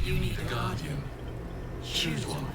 You need A guardian. Choose one.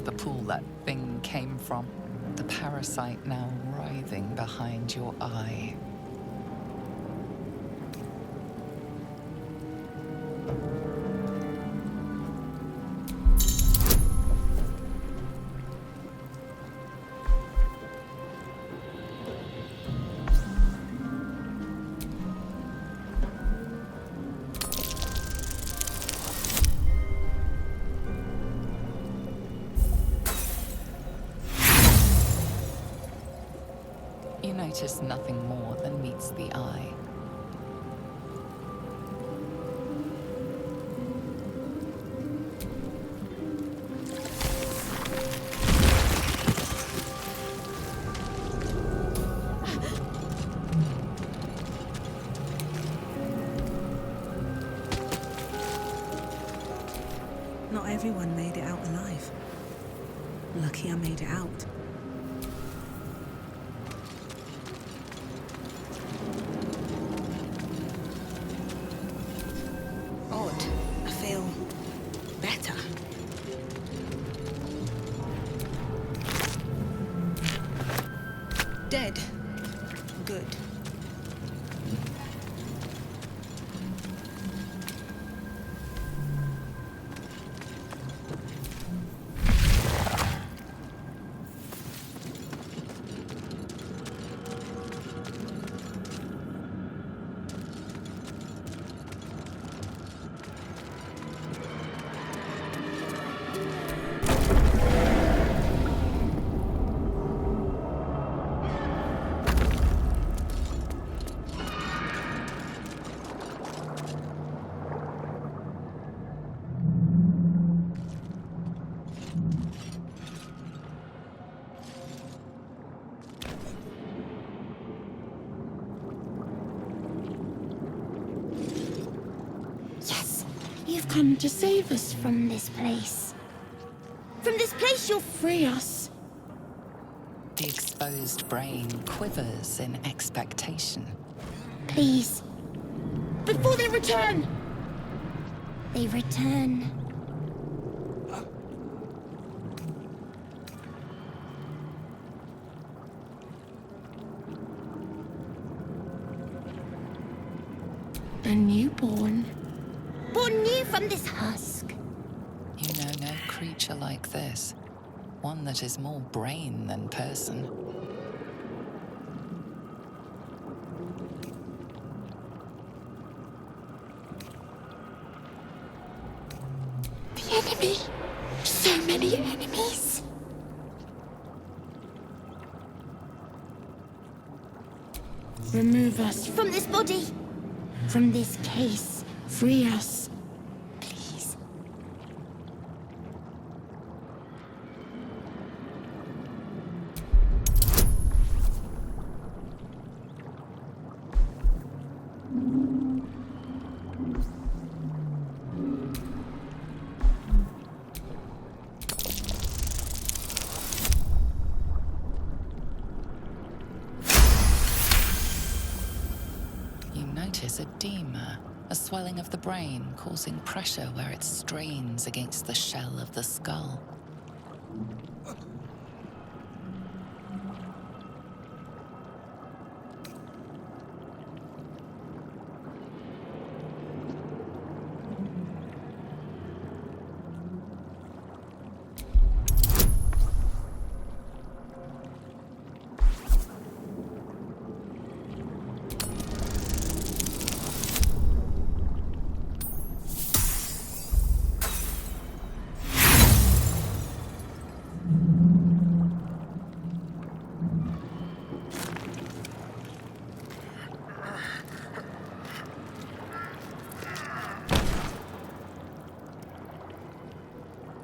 the pool that thing came from. The parasite now writhing behind your eye. You notice nothing more than meets the eye. Not everyone made it out alive. Lucky I made it out. Odd. I feel better. Dead. Good. Yes, you've come to save us from this place. From this place you'll free us. The exposed brain quivers in expectation. Please. Before they return! They return. A newborn. Born new from this husk. You know no creature like this. One that is more brain than person. The enemy. So many enemies. Remove us from this body. From this case. Free us. Please. You notice edema, a swelling of the brain causing pressure where it strains against the shell of the skull.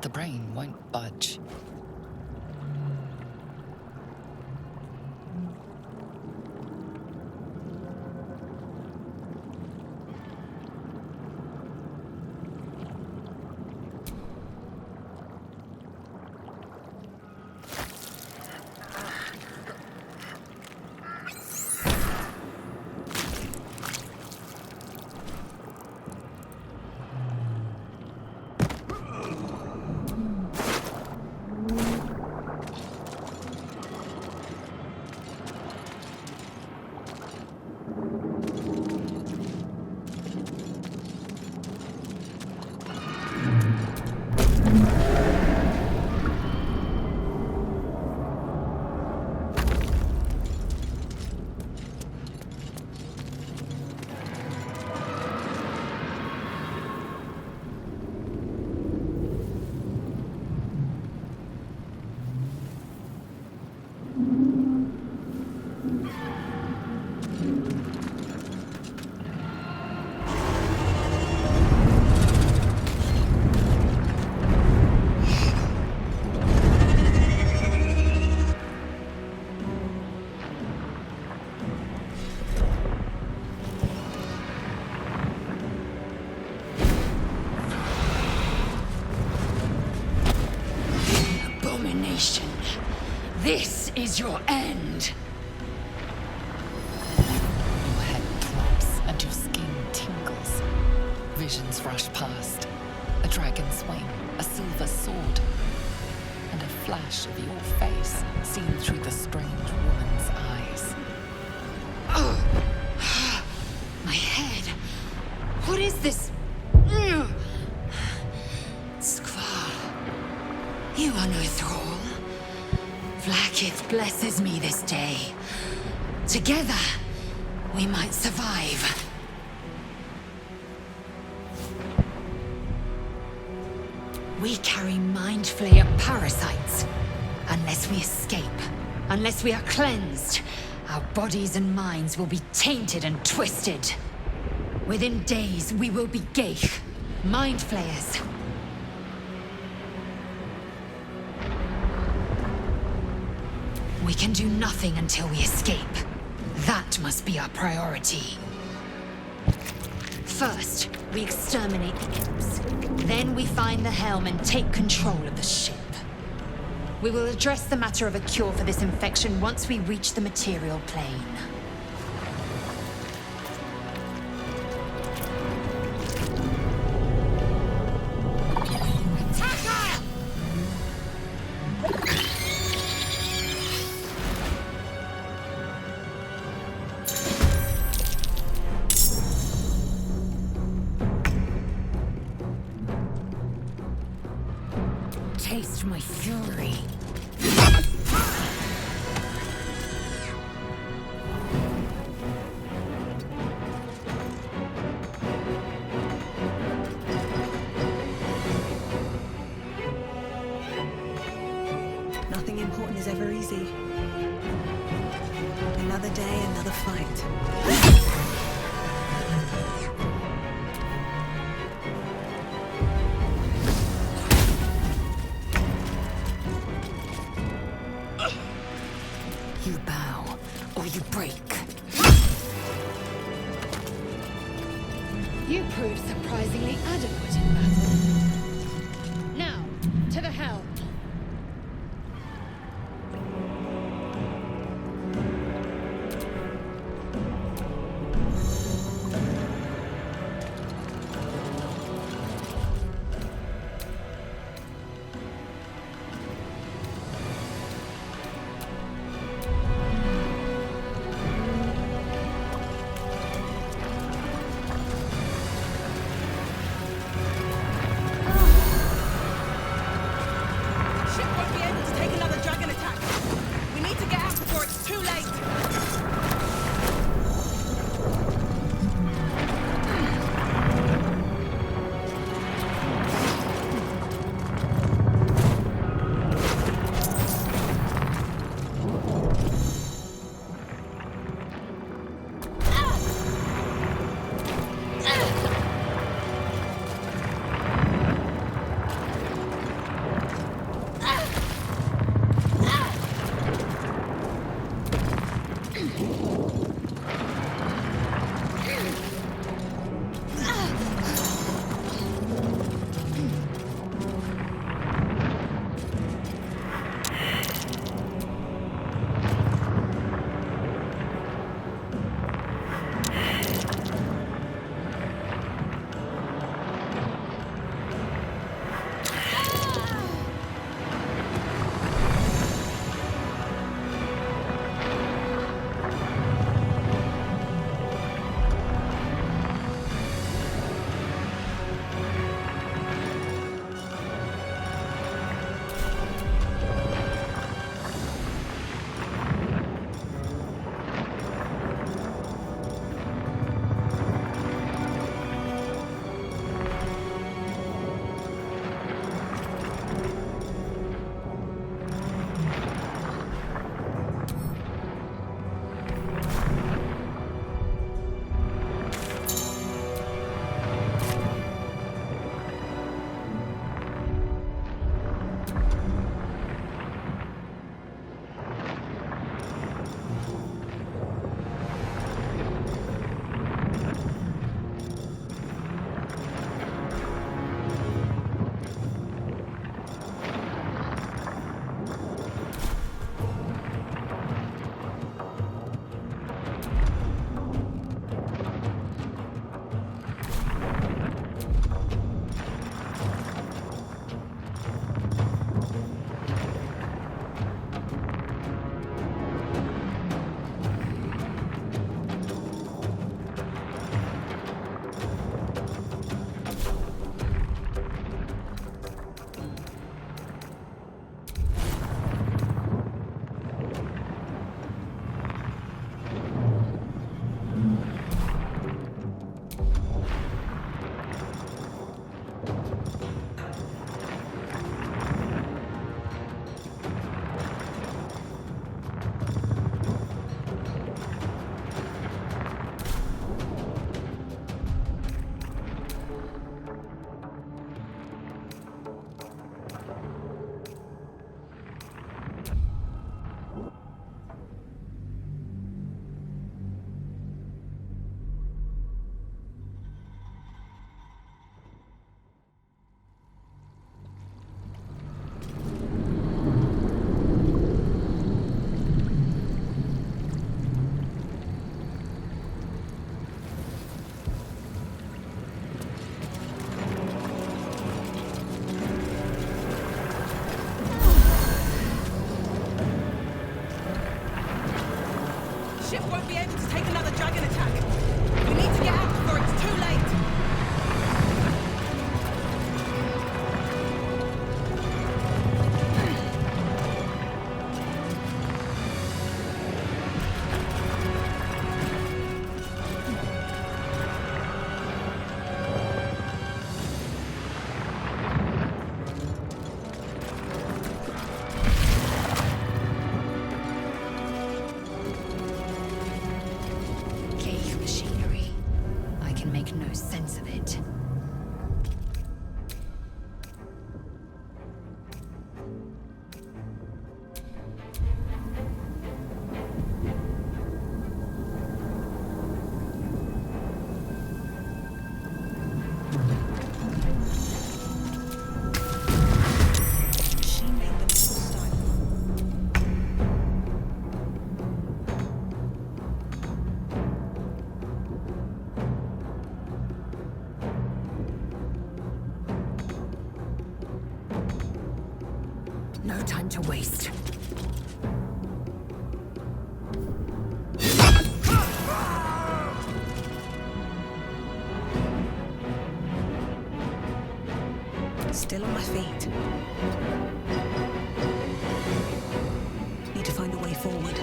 The brain won't budge. abomination. This is your end. Your head drops and your skin tingles. Visions rush past. A dragon's wing, a silver sword, and a flash of your face seen through the strange woman's eyes. My head. What is this? Skvar. You are no thrall. Vlaakith blesses me this day. Together, we might survive. We carry mind flayer parasites. Unless we escape, unless we are cleansed, our bodies and minds will be tainted and twisted. Within days, we will be Geich, mind flayers. We can do nothing until we escape. That must be our priority. First, we exterminate the imps. Then we find the helm and take control of the ship. We will address the matter of a cure for this infection once we reach the material plane. Taste my fury. Nothing important is ever easy. Another day, another fight. You bow, or you break. You proved surprisingly adequate in battle. Now, to the helm. No time to waste. Still on my feet. Need to find a way forward.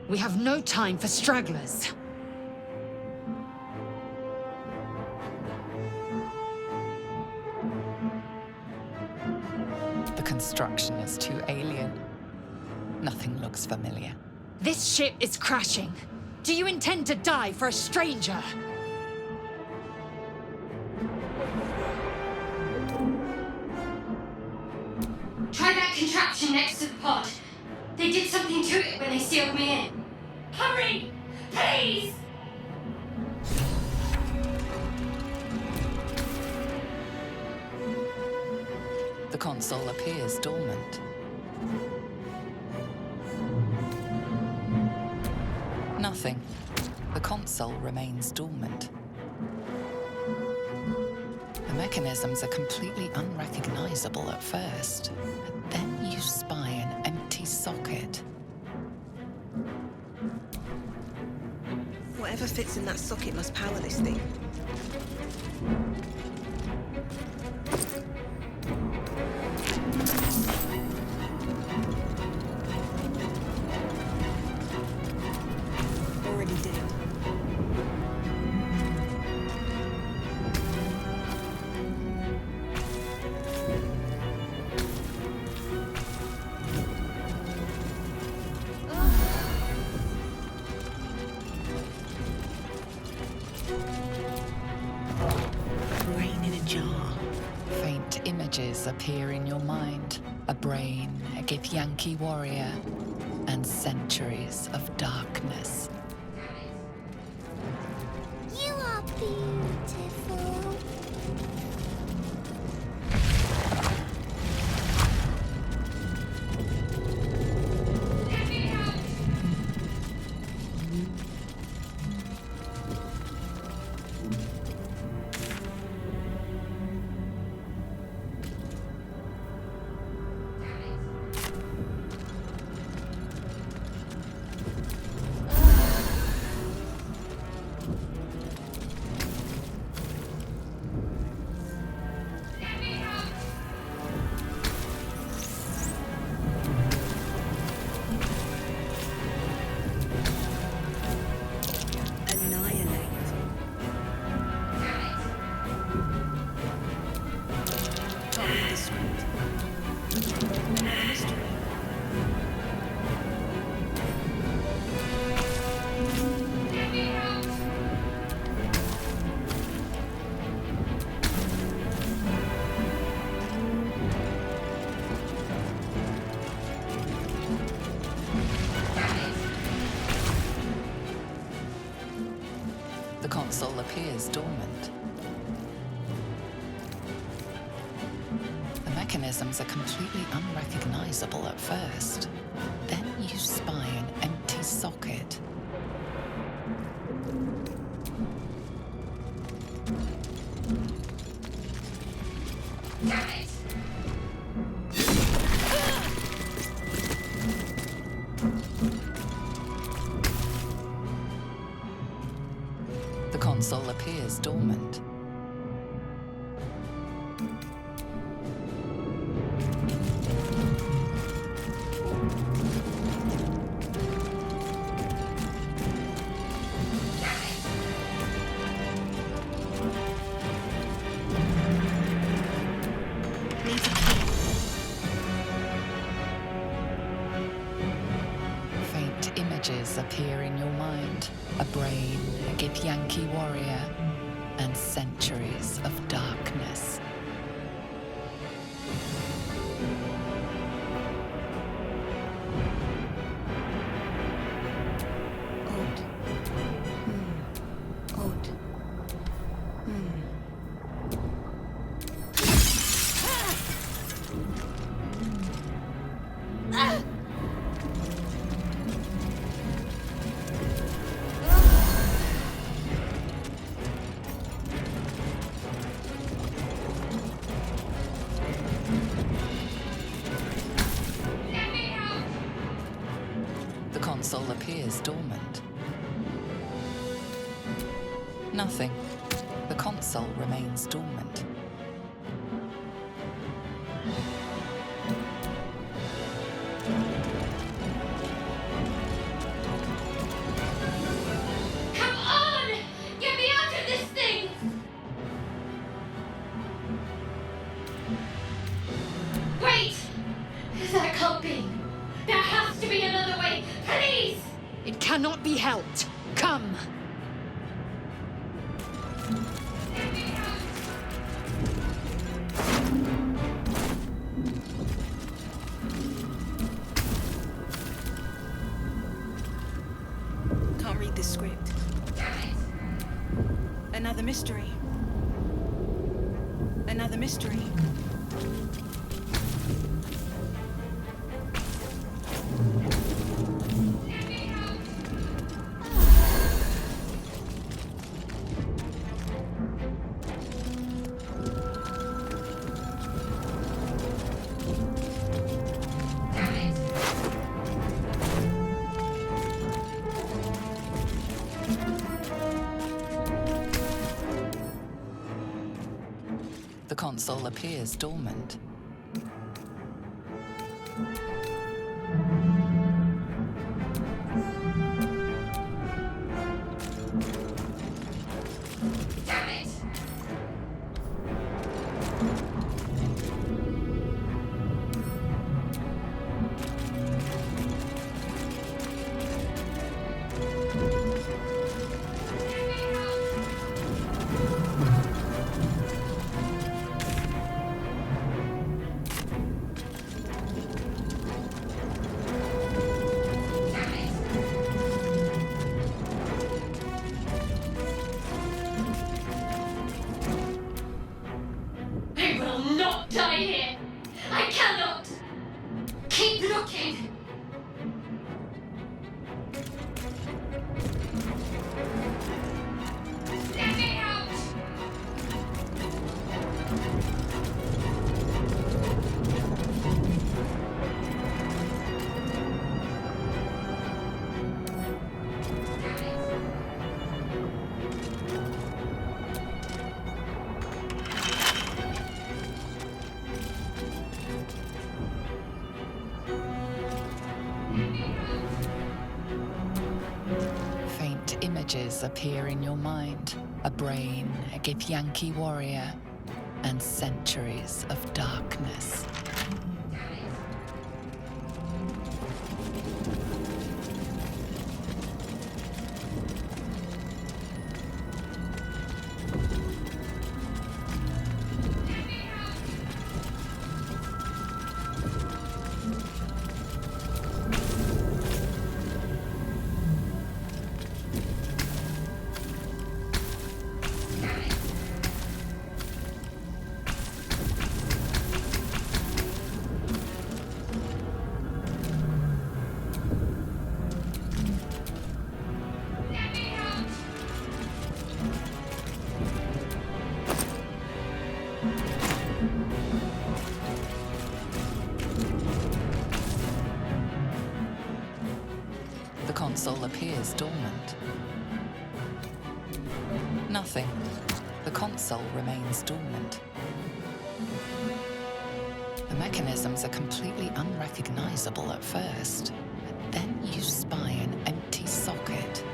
We have no time for stragglers. The construction is too alien. Nothing looks familiar. This ship is crashing. Do you intend to die for a stranger? Try that contraption next to the pod. They did something to it when they sealed me in. Hurry! Please! The console appears dormant. Nothing. The console remains dormant. The mechanisms are completely unrecognizable at first, but then you spy an empty socket. Whatever fits in that socket must power this thing. Already did. Brain in a jar. Faint images appear in your mind. A brain, a Githyanki warrior, and centuries of darkness. You are beautiful. Annihilate. Can't read the script. Another mystery. The console appears dormant. The mechanisms are completely unrecognizable at first. Then you spy an empty socket. The console appears dormant. Needs a key. Faint images appear in your mind. A brain, a Githyanki warrior, and centuries of darkness. console appears dormant. Nothing. The console remains dormant. Come on! Get me out of this thing! Wait! That can't be. There has to be another way. Please! It cannot be helped. Come! Can't read this script. Another mystery. Another mystery. The console appears dormant. I will not die here! I cannot! Keep looking! Let me out! Faint images appear in your mind. A brain, a Githyanki warrior, and centuries of darkness. The console appears dormant. Nothing. The console remains dormant. The mechanisms are completely unrecognizable at first, but then you spy an empty socket.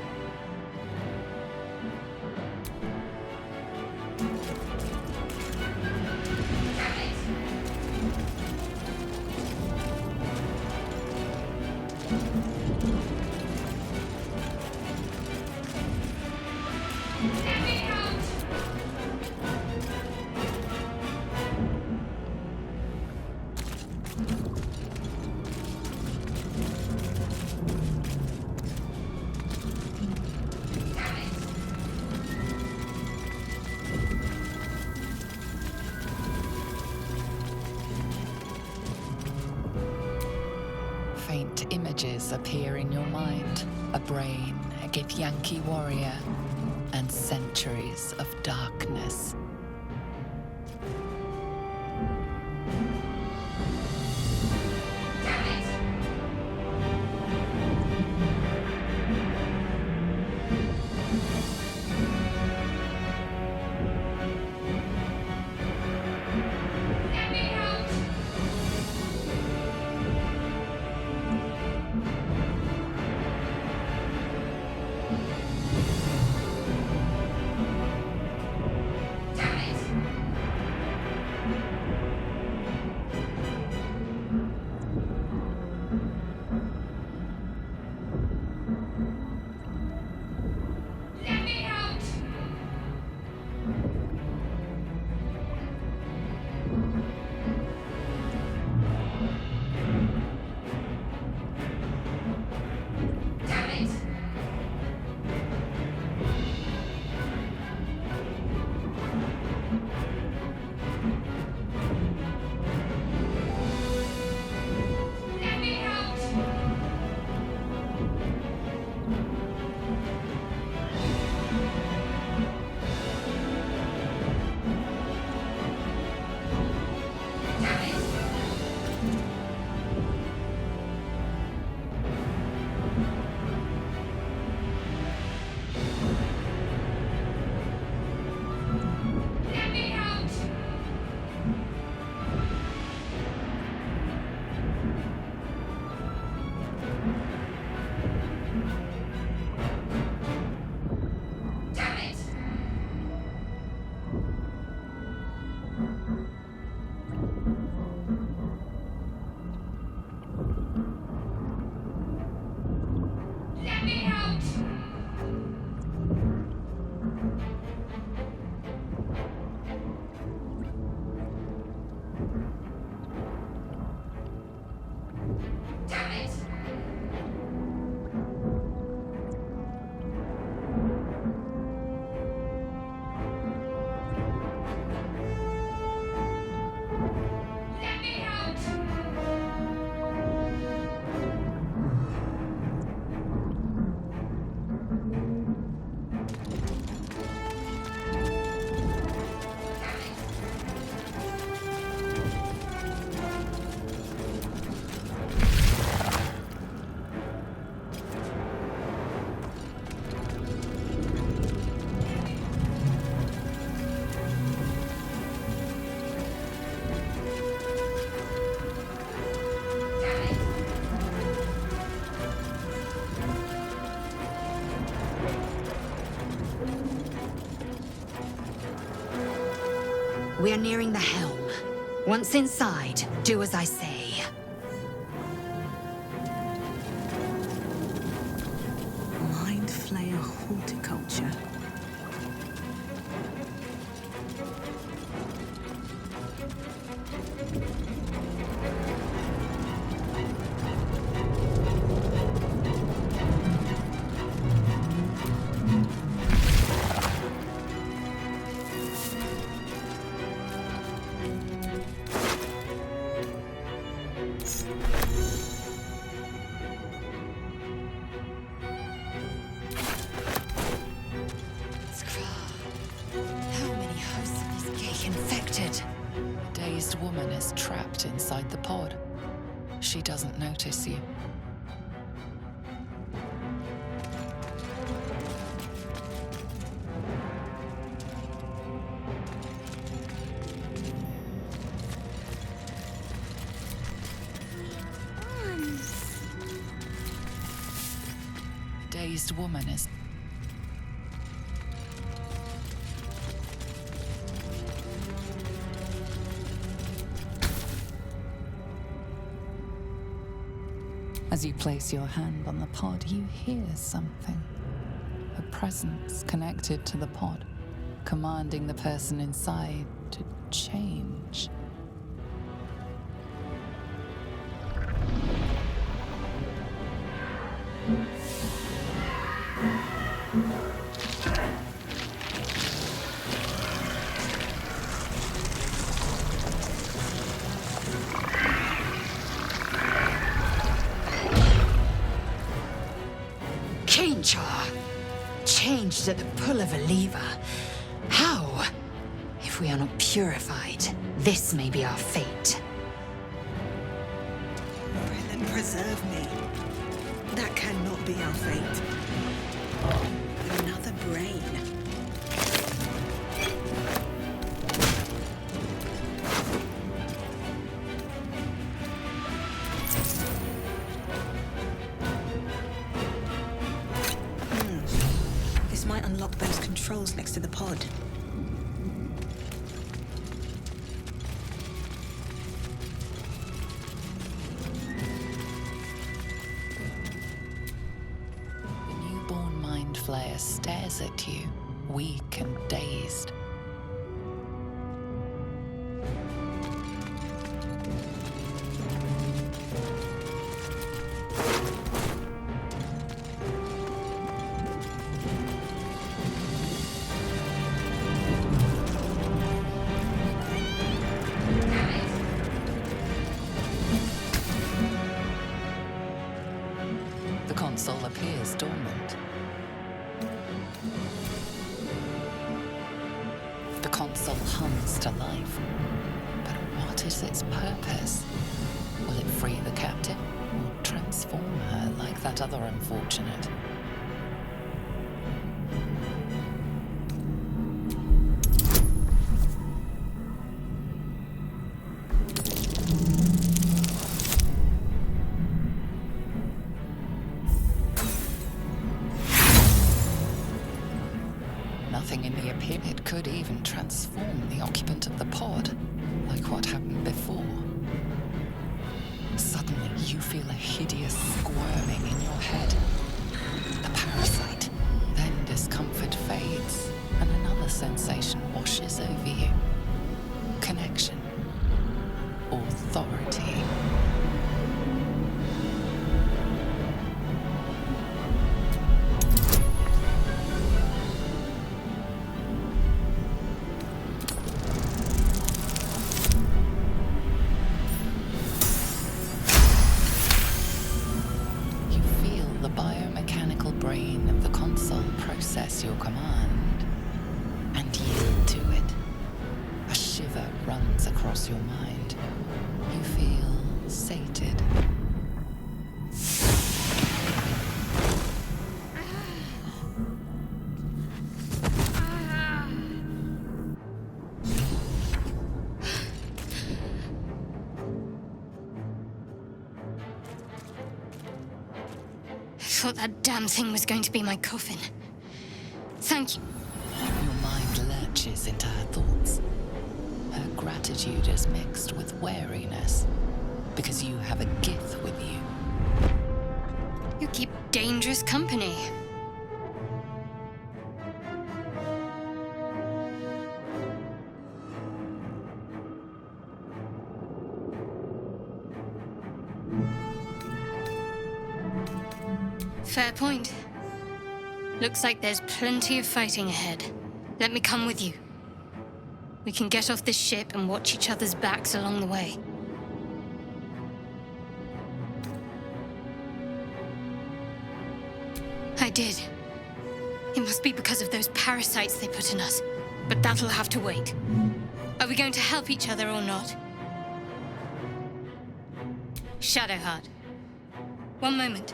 Faint images appear in your mind. A brain, a Githyanki warrior, and centuries of darkness. We are nearing the helm. Once inside, do as I say. Mind Flayer horticulture. How many hosts of these gay infected? A dazed woman is trapped inside the pod. She doesn't notice you. A dazed woman is As you place your hand on the pod, you hear something. A presence connected to the pod, commanding the person inside to change. Changed at the pull of a lever. How? If we are not purified, this may be our fate. Heaven preserve me. That cannot be our fate. Another brain. This might unlock those controls next to the pod. The newborn Mind Flayer stares at you, weak and dazed. The console appears dormant. The console hums to life. But what is its purpose? Will it free the captive or transform her like that other unfortunate? Nothing in the appeal. It could even transform the occupant of the pod, like what happened before. Suddenly, you feel a hideous squirming in your head. The parasite. Then discomfort fades, and another sensation washes over you. Connection. Authority. Brain of the console process your command and yield to it. A shiver runs across your mind. You feel sated. I thought that damn thing was going to be my coffin. Thank you. Your mind lurches into her thoughts. gratitude is mixed with wariness, because you have a gift with you. You keep dangerous company. Fair point. Looks like there's plenty of fighting ahead. Let me come with you. We can get off this ship and watch each other's backs along the way. I did. It must be because of those parasites they put in us. But that'll have to wait. Are we going to help each other or not? Shadowheart. One moment.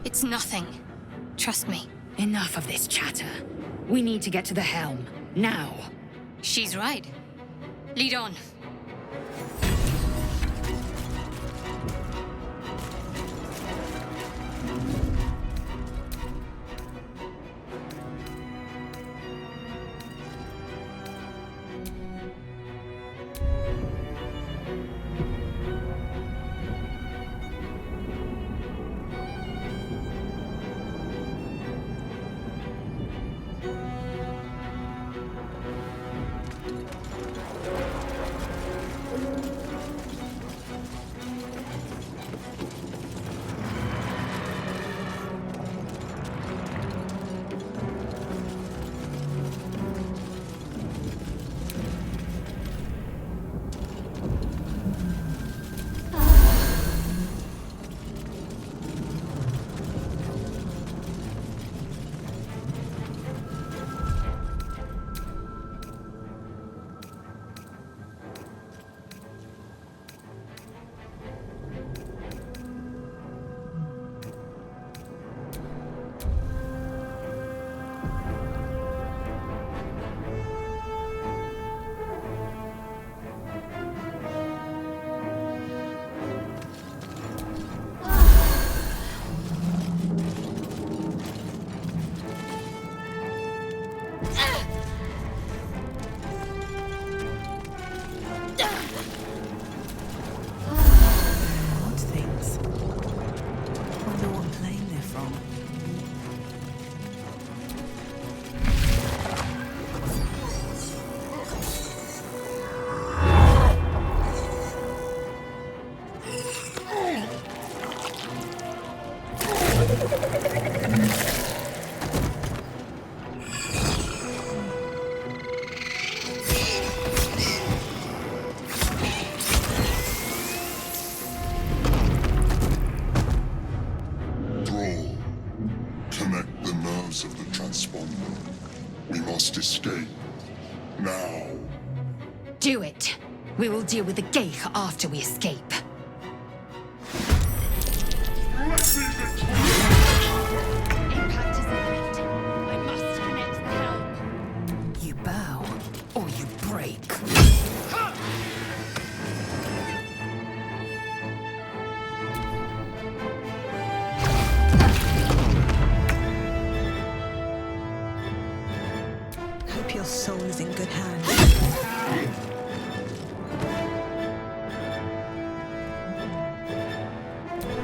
It's nothing. Trust me. Enough of this chatter. We need to get to the helm. Now. She's right. Lead on. Odd things. Wonder what plane they're from. Thrall, connect the nerves of the transponder. We must escape. Now. Do it. We will deal with the Geich after we escape. Impact is imminent. I must connect the helm. You bow, or you break. Hope your soul is in good hands.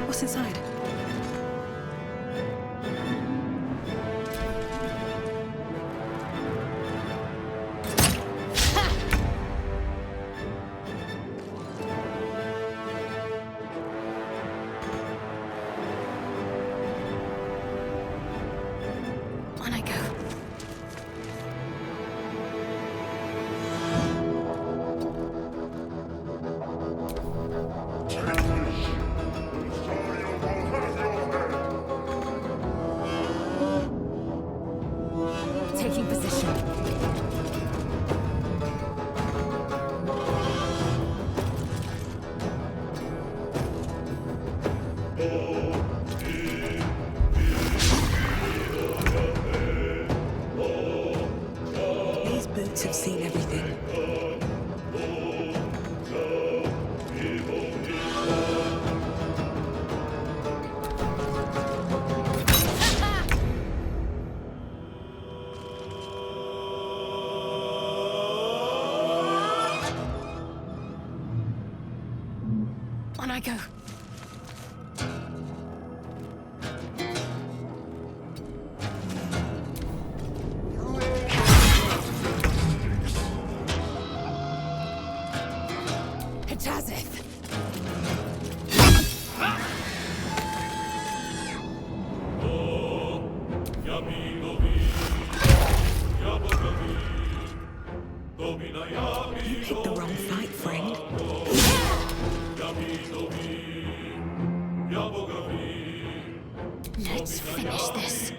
What's inside? On I go. Taking position. On I go. You picked the wrong fight, friend. Let's finish this.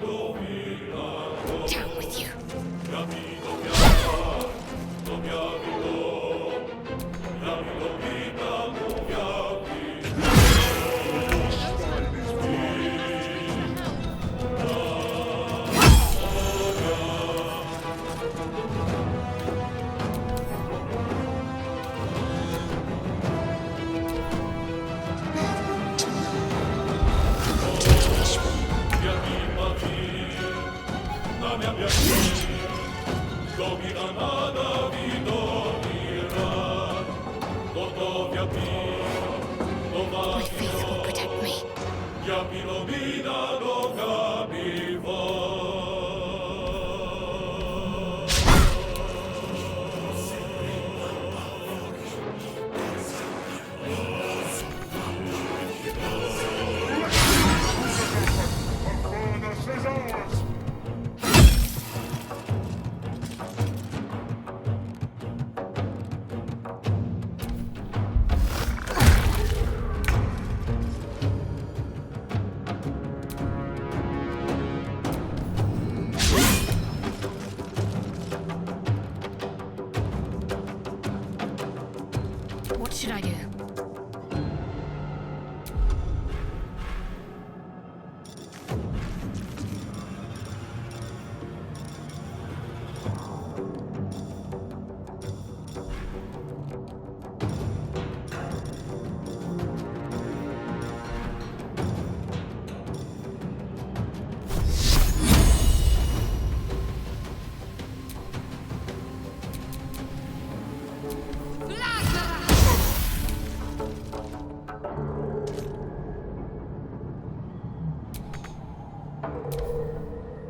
Down with you. My faith will protect me. Furnace is ours! What should I do?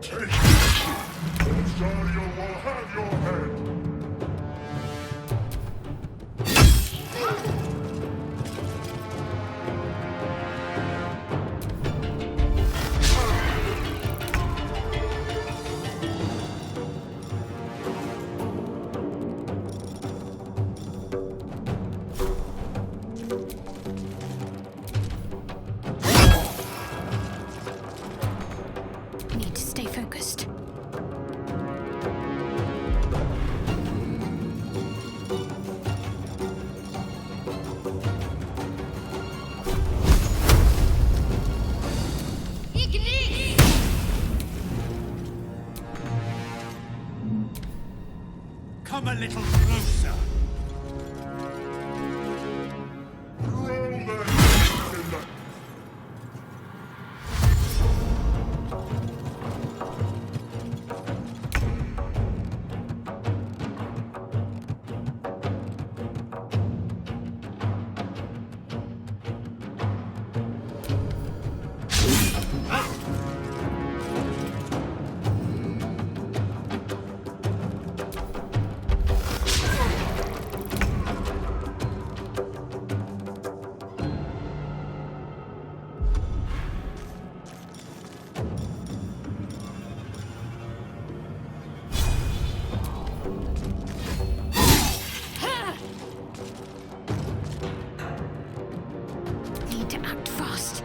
Take it! Rosario will have your head! I need to stay focused. Come a little closer. Roll the head in the... Need to act fast.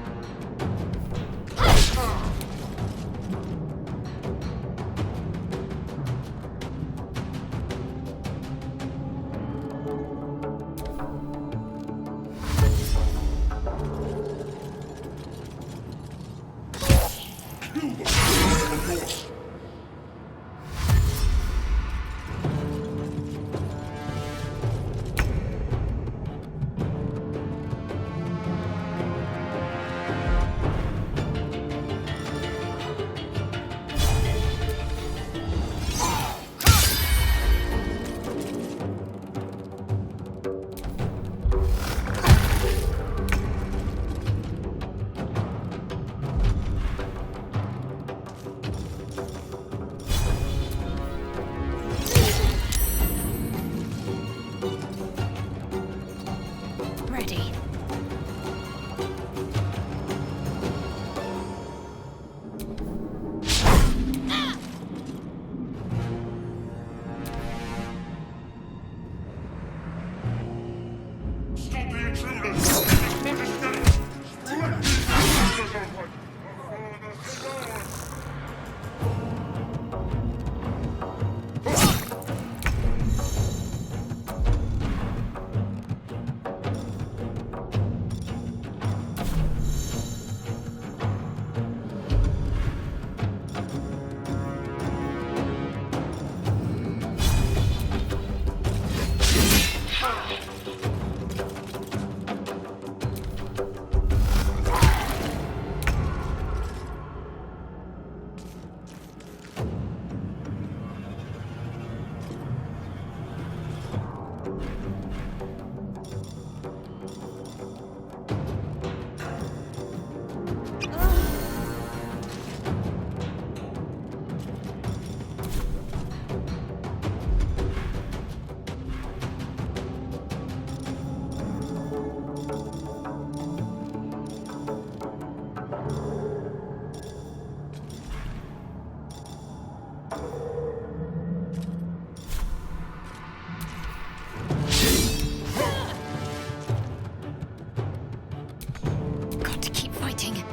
fighting.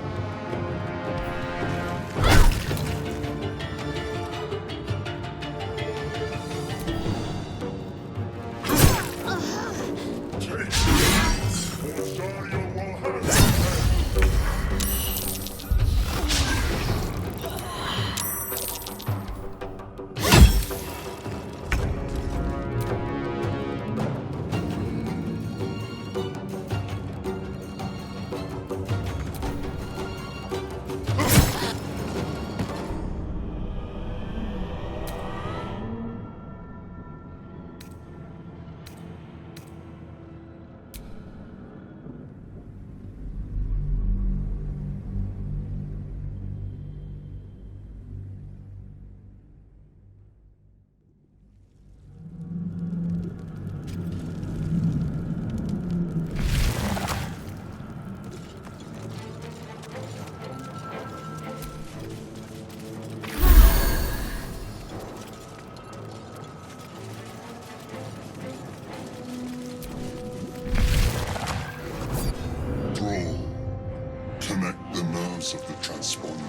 Connect the nerves of the transponder.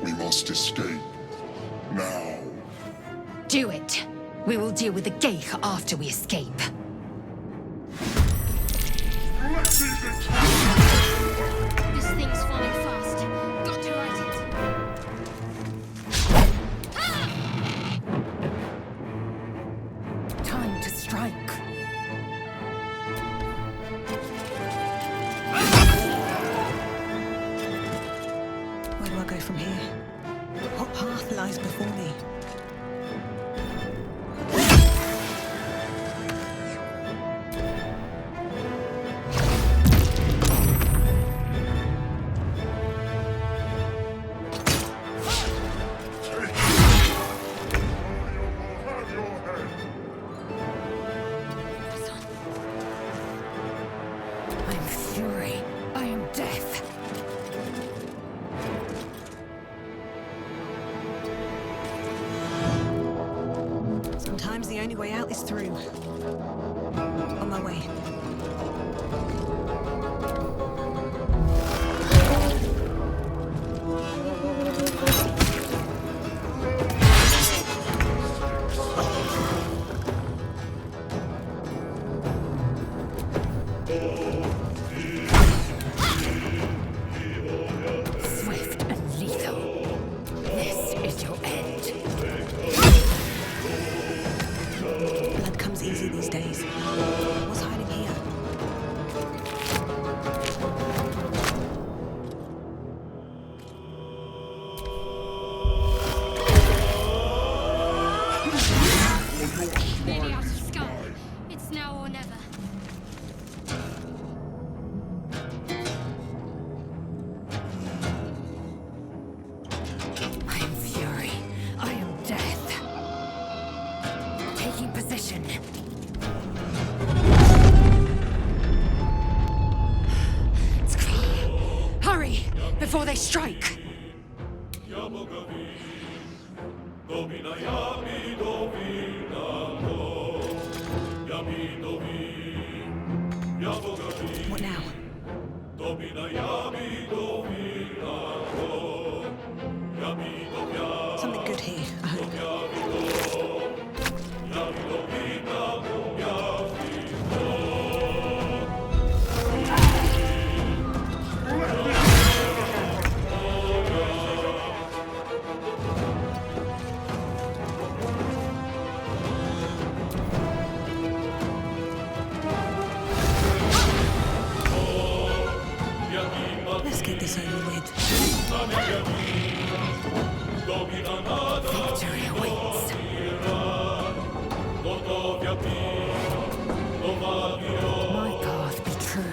We must escape. Now. Do it. We will deal with the Geich after we escape. This thing's falling fast. Got to right it. Time to strike. Where do I go from here? What path lies before me? I am fury. I am death. Sometimes the only way out is through. On my way. Swift and lethal. This is your end. Blood comes easy these days. What's hiding here? Nearly out of skull. It's now or never. I am fury. I am death. Taking position. It's clear. Hurry, before they strike. What now? Something good here, I hope. Let's get this over with. Victory awaits. My path be true.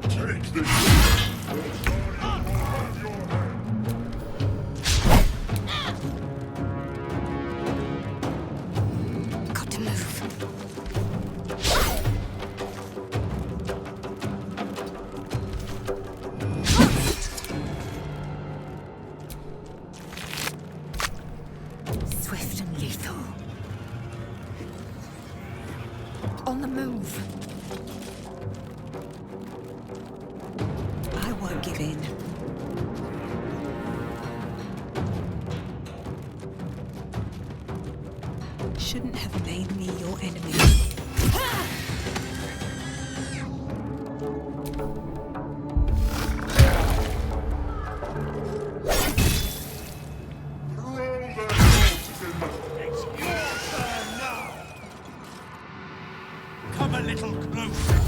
Take this. On the move. I won't give in. Shouldn't have made me your enemy. It's your turn now! Come a little closer.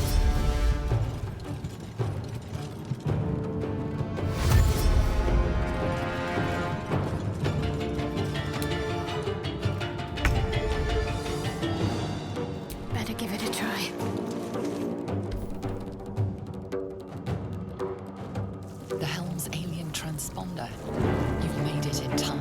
Better give it a try. The helm's alien transponder. You've made it in time.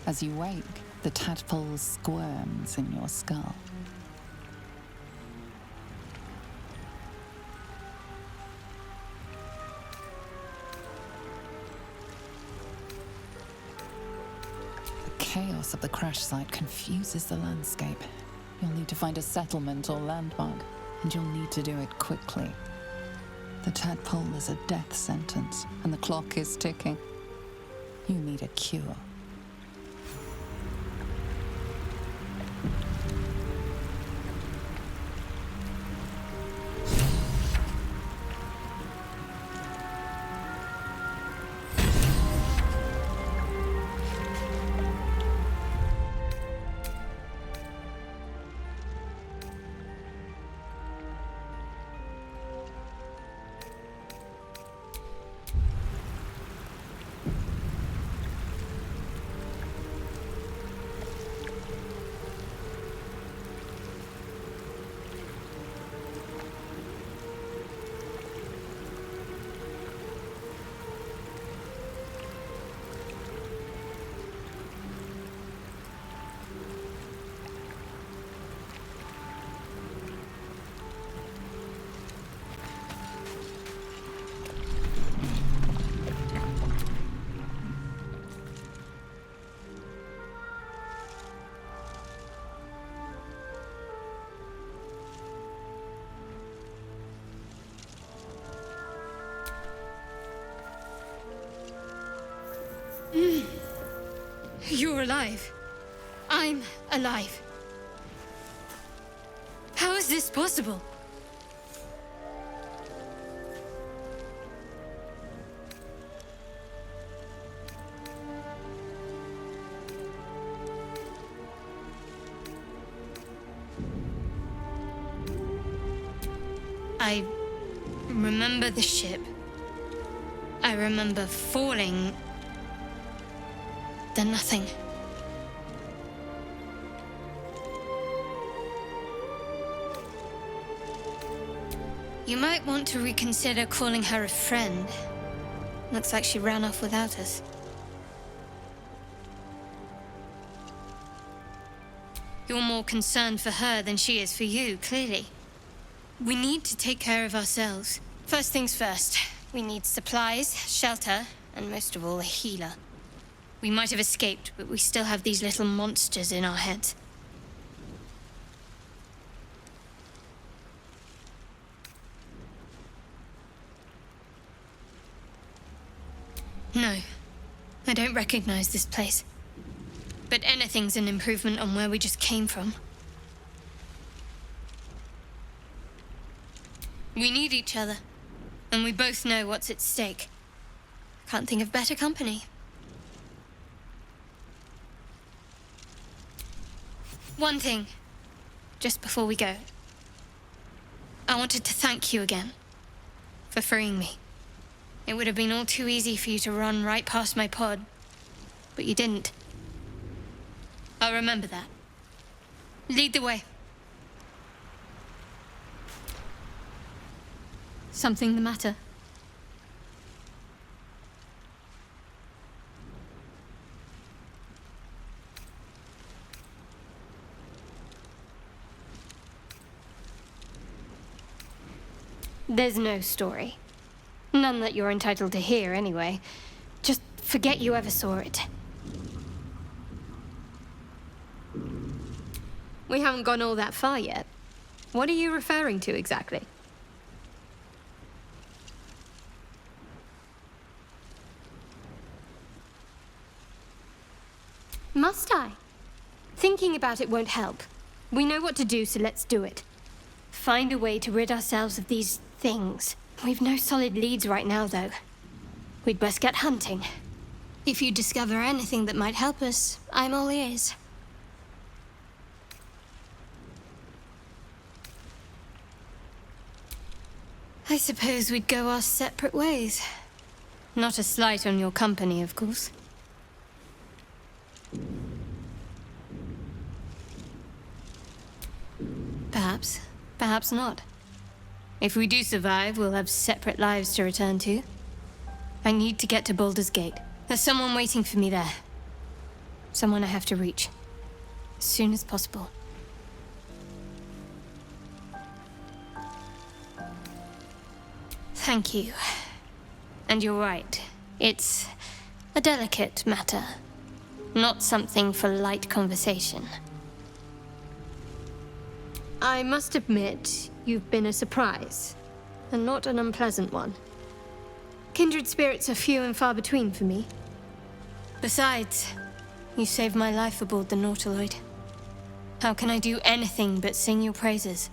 As you wake, the tadpole squirms in your skull. The chaos of the crash site confuses the landscape. You'll need to find a settlement or landmark, and you'll need to do it quickly. The tadpole is a death sentence, and the clock is ticking. You need a cure. You're alive. I'm alive. How is this possible? I remember the ship. I remember falling. Then nothing. You might want to reconsider calling her a friend. Looks like she ran off without us. You're more concerned for her than she is for you, clearly. We need to take care of ourselves. First things first, we need supplies, shelter, and most of all, a healer. We might have escaped, but we still have these little monsters in our heads. No, I don't recognize this place. But anything's an improvement on where we just came from. We need each other, and we both know what's at stake. Can't think of better company. One thing, just before we go. I wanted to thank you again for freeing me. It would have been all too easy for you to run right past my pod, but you didn't. I'll remember that. Lead the way. Something the matter? There's no story. None that you're entitled to hear, anyway. Just forget you ever saw it. We haven't gone all that far yet. What are you referring to exactly? Must I? Thinking about it won't help. We know what to do, so let's do it. Find a way to rid ourselves of these things. We've no solid leads right now, though. We'd best get hunting. If you discover anything that might help us, I'm all ears. I suppose we'd go our separate ways. Not a slight on your company, of course. Perhaps. Perhaps not. If we do survive, we'll have separate lives to return to. I need to get to Baldur's Gate. There's someone waiting for me there. Someone I have to reach. As soon as possible. Thank you. And you're right. It's a delicate matter. Not something for light conversation. I must admit, you've been a surprise, and not an unpleasant one. Kindred spirits are few and far between for me. Besides, you saved my life aboard the Nautiloid. How can I do anything but sing your praises?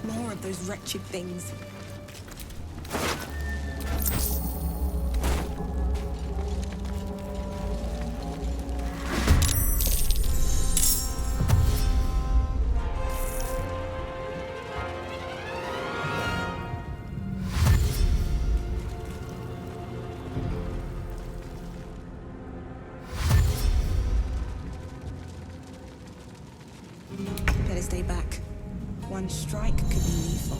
More of those wretched things. Better stay back. One strike could be lethal.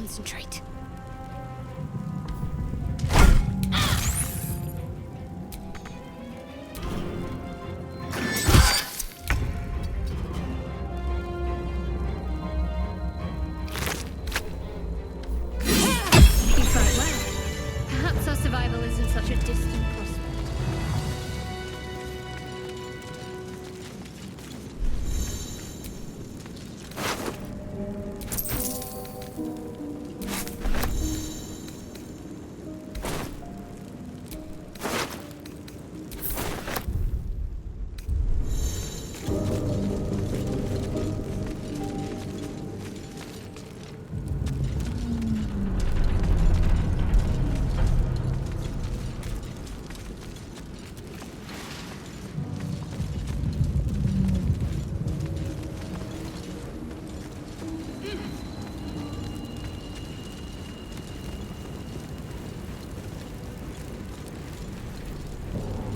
concentrate. You fight well. Perhaps our survival isn't such a distant prospect.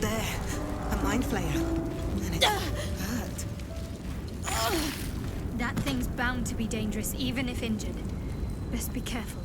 There. A mind flayer. And it hurt. That thing's bound to be dangerous, even if injured. Best be careful.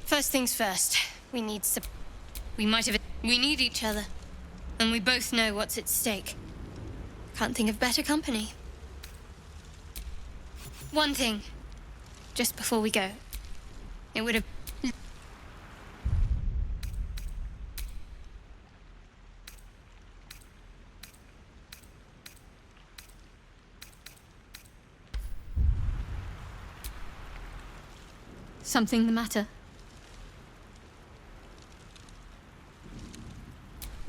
First things first. We need We need each other. And we both know what's at stake. Can't think of better company. One thing. Just before we go. It would have... Something the matter?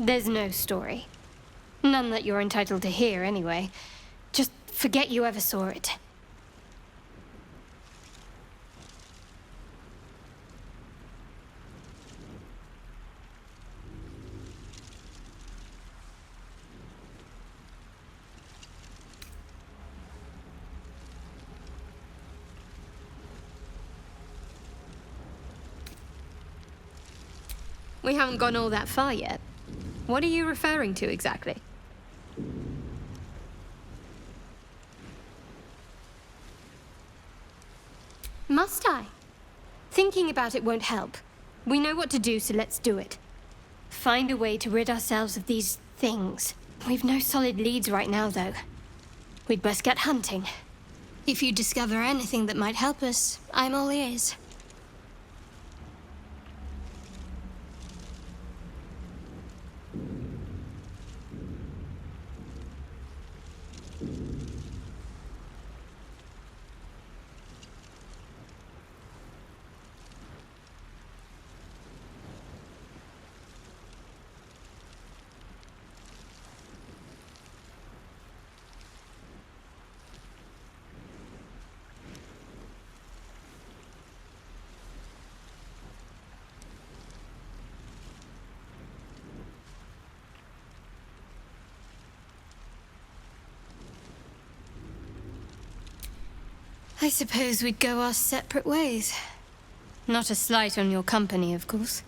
There's no story. None that you're entitled to hear, anyway. Just forget you ever saw it. We haven't gone all that far yet. What are you referring to exactly? Must I? Thinking about it won't help. We know what to do, so let's do it. Find a way to rid ourselves of these things. We've no solid leads right now, though. We'd best get hunting. If you discover anything that might help us, I'm all ears. I suppose we'd go our separate ways. Not a slight on your company, of course.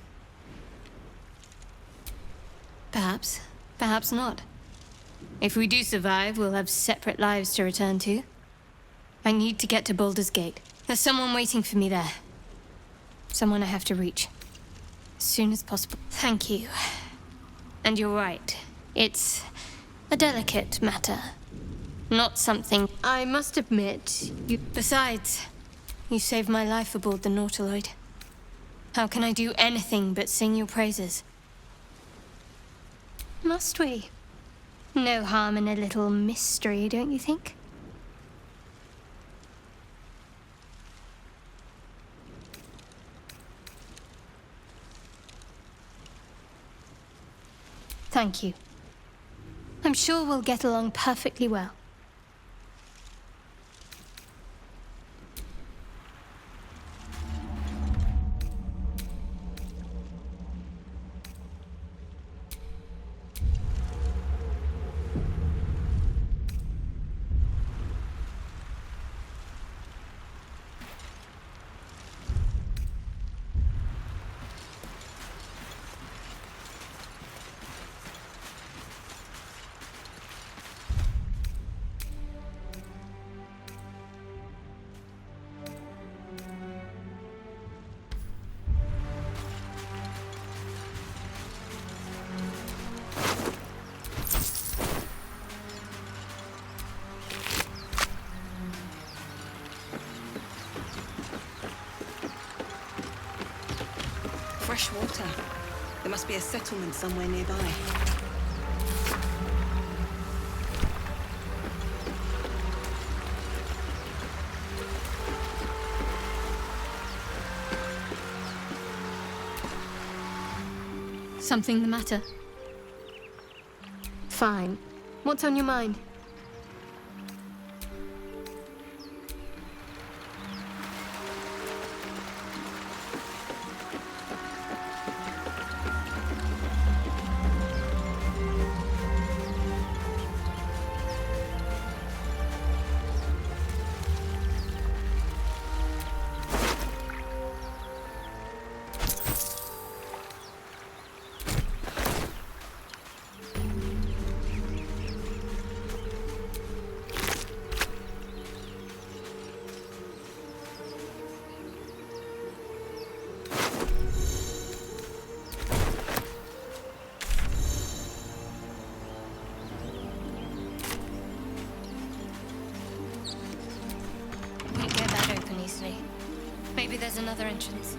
Perhaps. Perhaps not. If we do survive, we'll have separate lives to return to. I need to get to Baldur's Gate. There's someone waiting for me there. Someone I have to reach. As soon as possible. Thank you. And you're right. It's a delicate matter. Not something... I must admit, Besides, you saved my life aboard the Nautiloid. How can I do anything but sing your praises? Must we? No harm in a little mystery, don't you think? Thank you. I'm sure we'll get along perfectly well. Fresh water. There must be a settlement somewhere nearby. something the matter? Fine. What's on your mind? another entrance.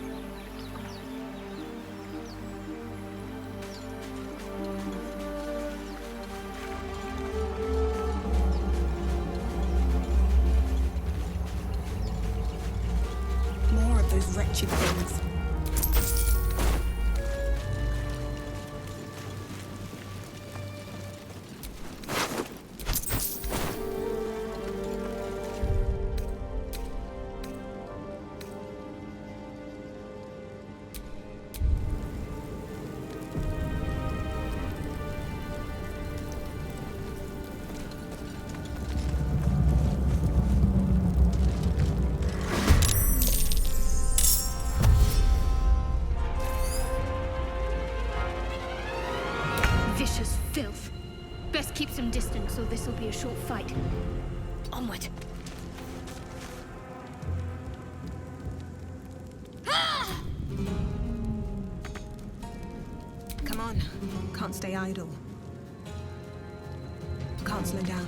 More of those wretched things. Vicious filth. Best keep some distance, or this'll be a short fight. Onward. Come on. Can't stay idle. Can't slow down.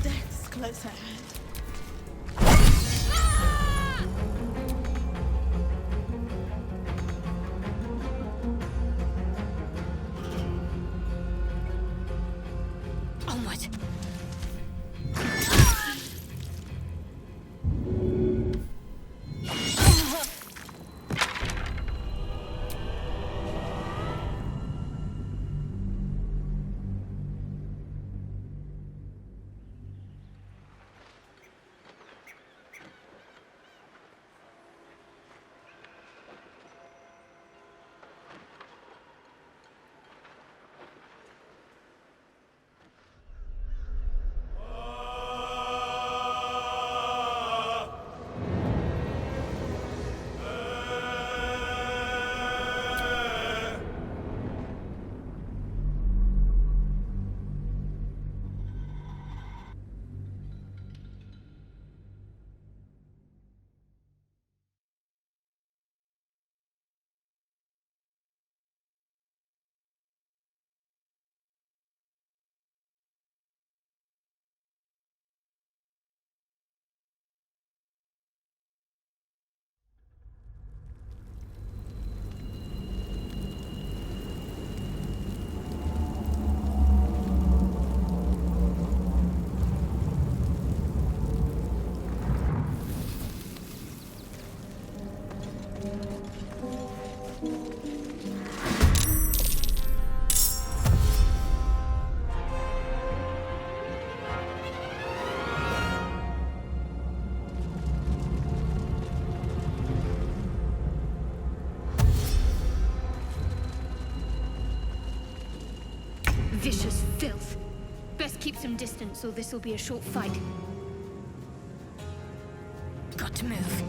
Death's close at hand. Onward. Vicious filth. Best keep some distance, or this'll be a short fight. Got to move.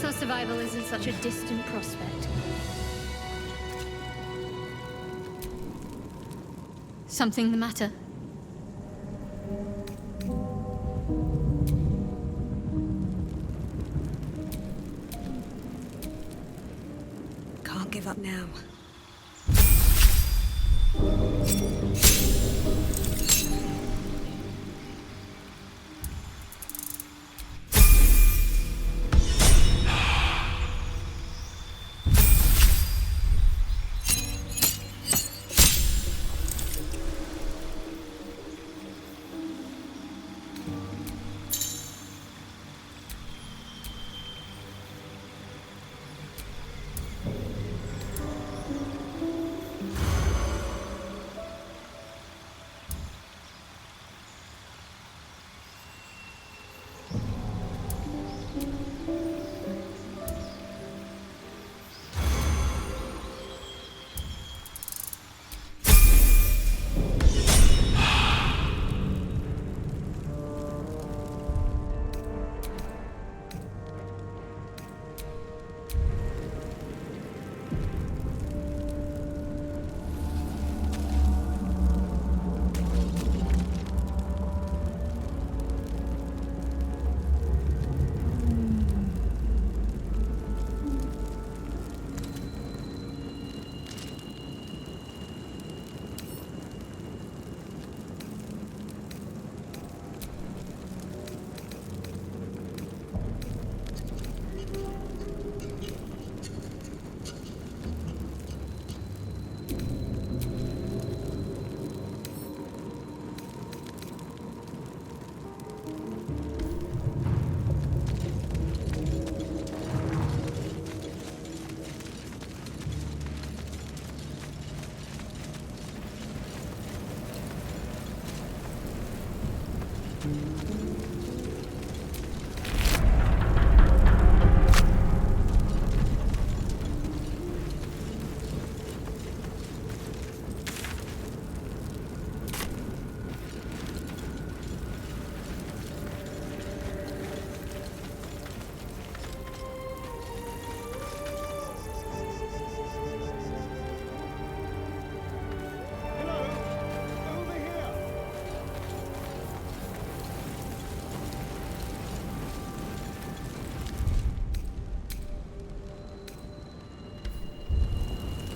thought survival isn't such a distant prospect. Something the matter? Can't give up now.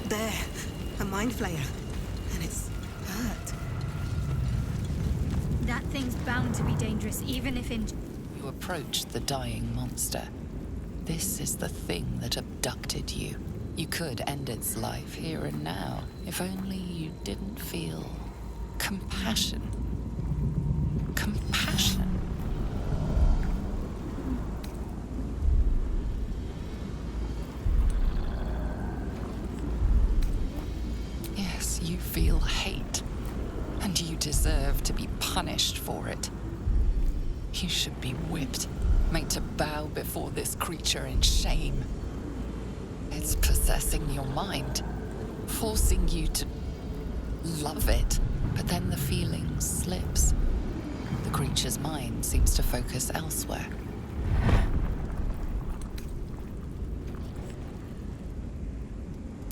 There, a mind flayer. And it's hurt. That thing's bound to be dangerous, even if in... You approach the dying monster. This is the thing that abducted you. You could end its life here and now, if only you didn't feel compassion. Compassion. Yes, you feel hate, and you deserve to be punished for it. You should be whipped, made to bow before this creature in shame. It's possessing your mind, forcing you to love it, but then the feeling slips. The creature's mind seems to focus elsewhere.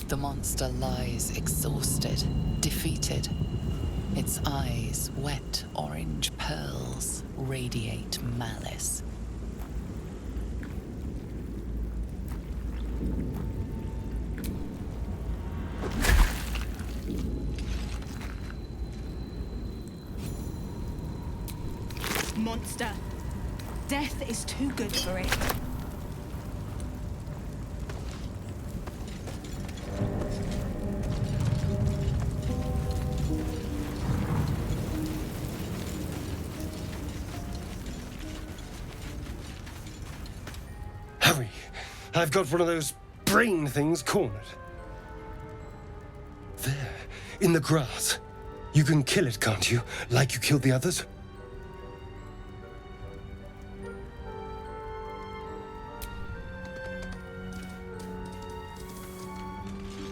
The monster lies exhausted, defeated. Its eyes, wet orange pearls, radiate malice. Monster. Death is too good for it. Hurry! I've got one of those brain things cornered. There, in the grass. You can kill it, can't you? Like you killed the others?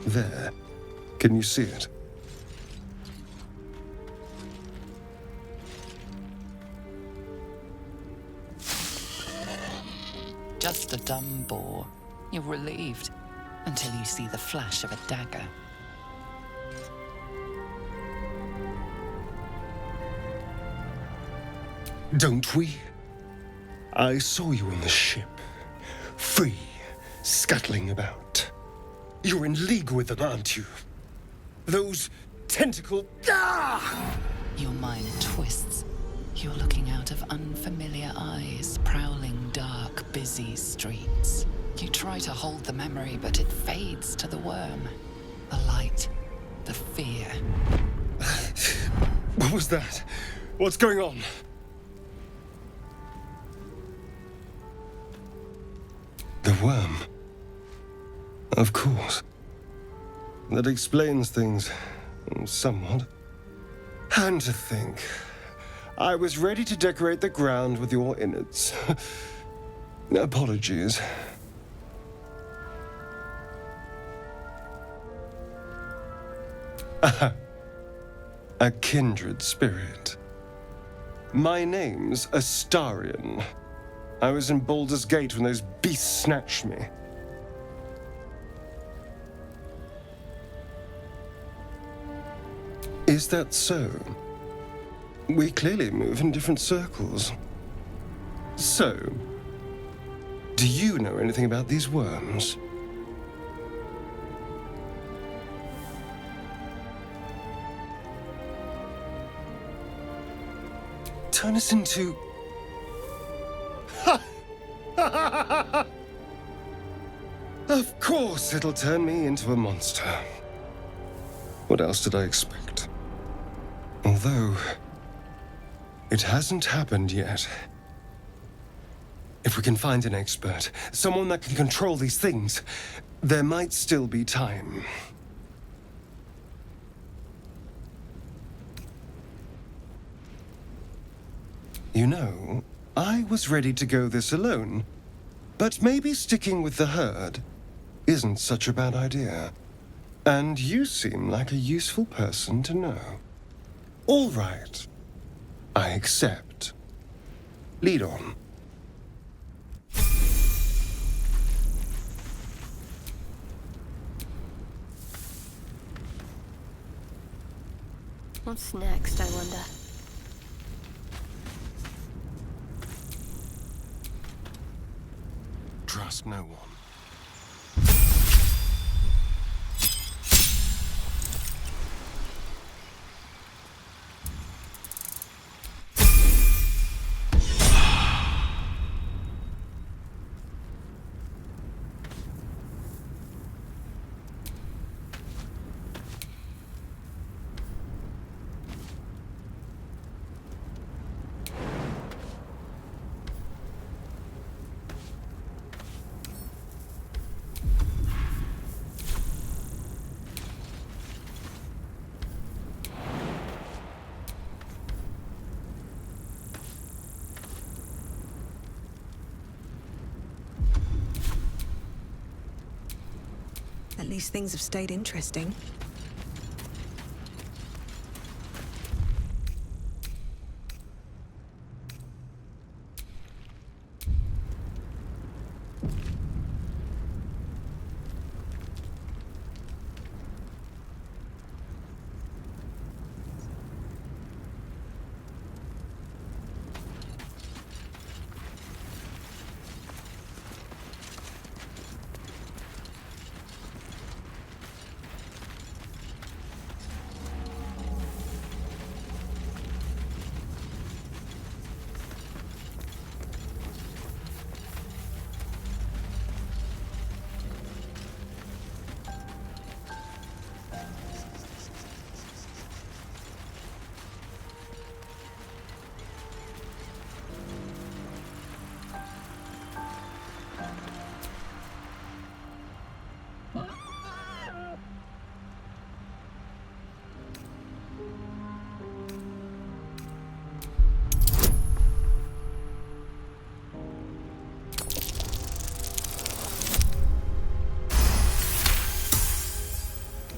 There. Can you see it? just a dumb boar. You're relieved until you see the flash of a dagger. Don't we? I saw you on the ship. Free, scuttling about. You're in league with them, aren't you? Those tentacle... Ah! Your mind twists. You're looking out of unfamiliar eyes, prowling dark, busy streets. You try to hold the memory, but it fades to the worm. The light, the fear. What was that? What's going on? The worm. Of course. That explains things somewhat. And to think, I was ready to decorate the ground with your innards. Apologies. A kindred spirit. My name's Astarion. I was in Baldur's Gate when those beasts snatched me. Is that so? We clearly move in different circles. So, do you know anything about these worms? Turn us into... Of course it'll turn me into a monster. What else did I expect? Although, it hasn't happened yet. If we can find an expert, someone that can control these things, there might still be time. You know, I was ready to go this alone, but maybe sticking with the herd isn't such a bad idea. And you seem like a useful person to know. All right. I accept. Lead on. What's next, I wonder? Trust no one. At least things have stayed interesting.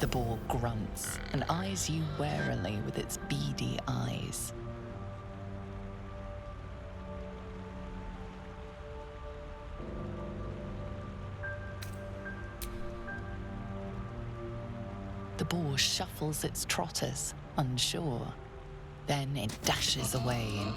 The boar grunts and eyes you warily with its beady eyes. boar shuffles its trotters, unsure. Then it dashes away in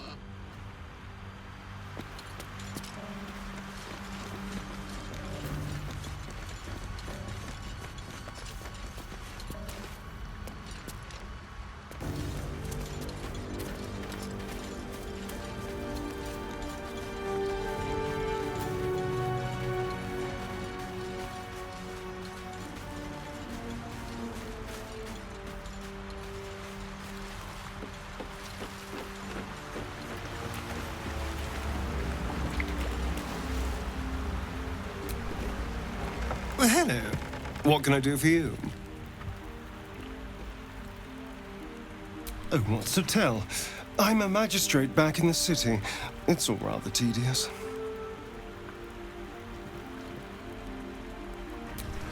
Well, hello. What can I do for you? Oh, what's to tell? I'm a magistrate back in the city. It's all rather tedious.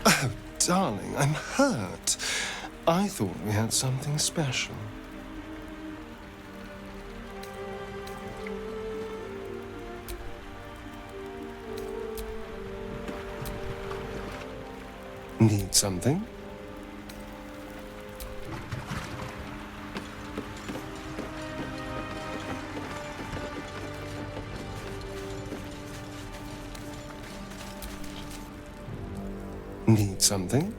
Oh, darling, I'm hurt. I thought we had something special. Need something? Need something?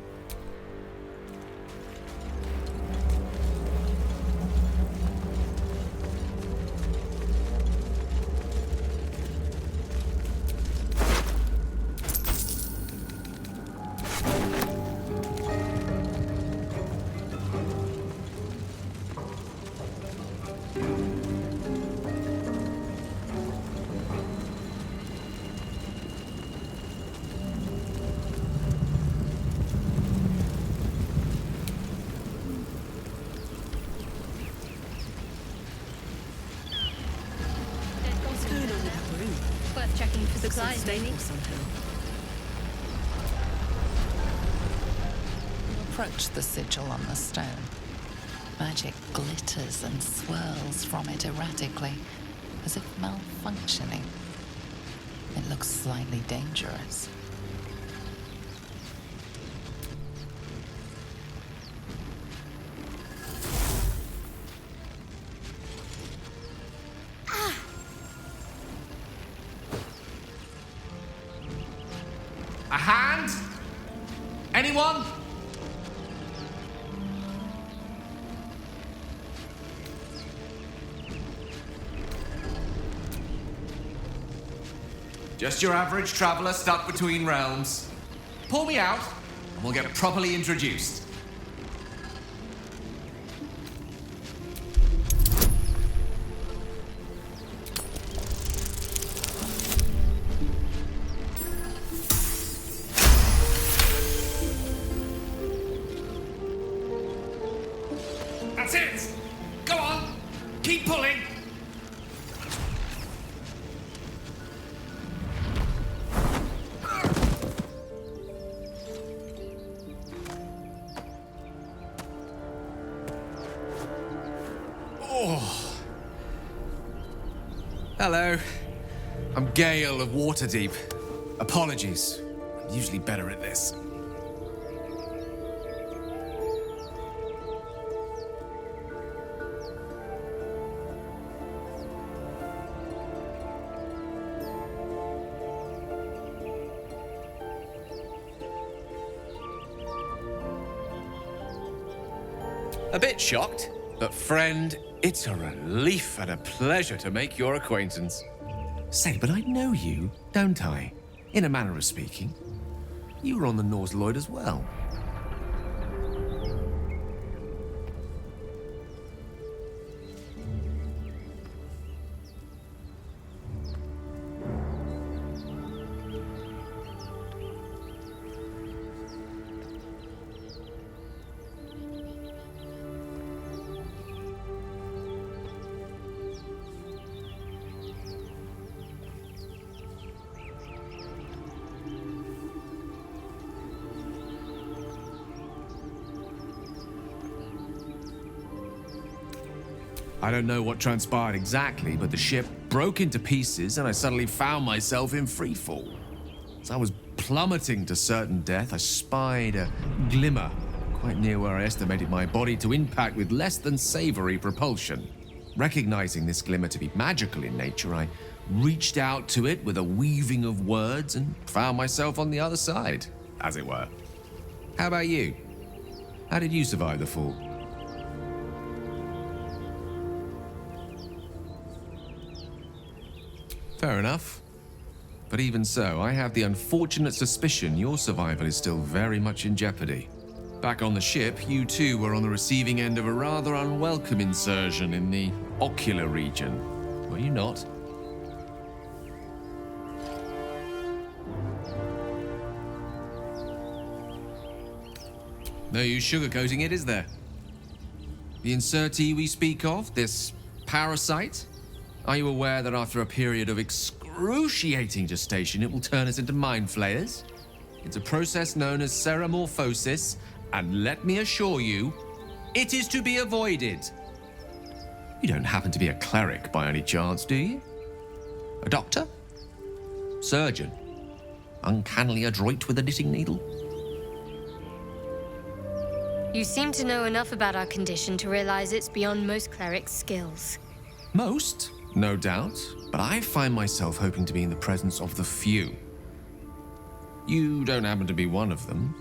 Worth checking for Looks supplies, maybe. unstable somehow. approach the sigil on the stone. Magic glitters and swirls from it erratically, as if malfunctioning. It looks slightly dangerous. A hand? Anyone? Just your average traveler stuck between realms. Pull me out, and we'll get properly introduced. That's it! Go on! Keep pulling! Oh. Hello. I'm Gale of Waterdeep. Apologies. I'm usually better at this. A bit shocked, but friend, it's a relief and a pleasure to make your acquaintance. Say, but I know you, don't I? In a manner of speaking. You were on the Norse Lloyd as well. I don't know what transpired exactly, but the ship broke into pieces and I suddenly found myself in freefall. As I was plummeting to certain death, I spied a glimmer quite near where I estimated my body to impact with less than savory propulsion. Recognizing this glimmer to be magical in nature, I reached out to it with a weaving of words and found myself on the other side, as it were. How about you? How did you survive the fall? Fair enough. But even so, I have the unfortunate suspicion your survival is still very much in jeopardy. Back on the ship, you too were on the receiving end of a rather unwelcome insertion in the ocular region, were you not? No use sugarcoating it, is there? The insertee we speak of, this parasite, are you aware that after a period of excruciating gestation, it will turn us into mind flayers? It's a process known as ceremorphosis, and let me assure you, it is to be avoided. You don't happen to be a cleric by any chance, do you? A doctor? Surgeon? Uncannily adroit with a knitting needle? You seem to know enough about our condition to realize it's beyond most clerics' skills. Most, no doubt, but I find myself hoping to be in the presence of the few. You don't happen to be one of them.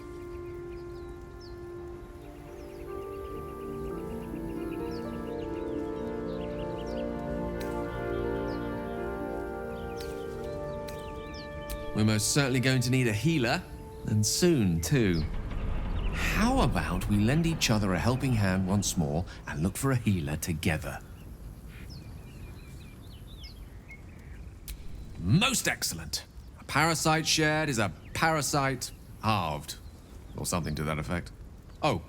We're most certainly going to need a healer, and soon, too. How about we lend each other a helping hand once more and look for a healer together? Most excellent. A parasite shared is a parasite halved, or something to that effect. Oh,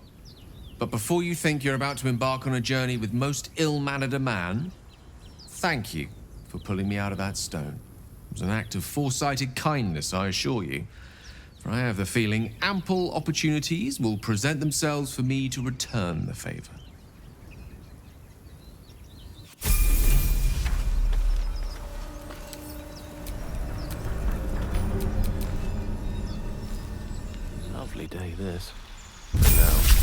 but before you think you're about to embark on a journey with most ill-mannered a man, thank you for pulling me out of that stone. It was an act of foresighted kindness, I assure you. For I have the feeling ample opportunities will present themselves for me to return the favor. Lovely day, this. Now.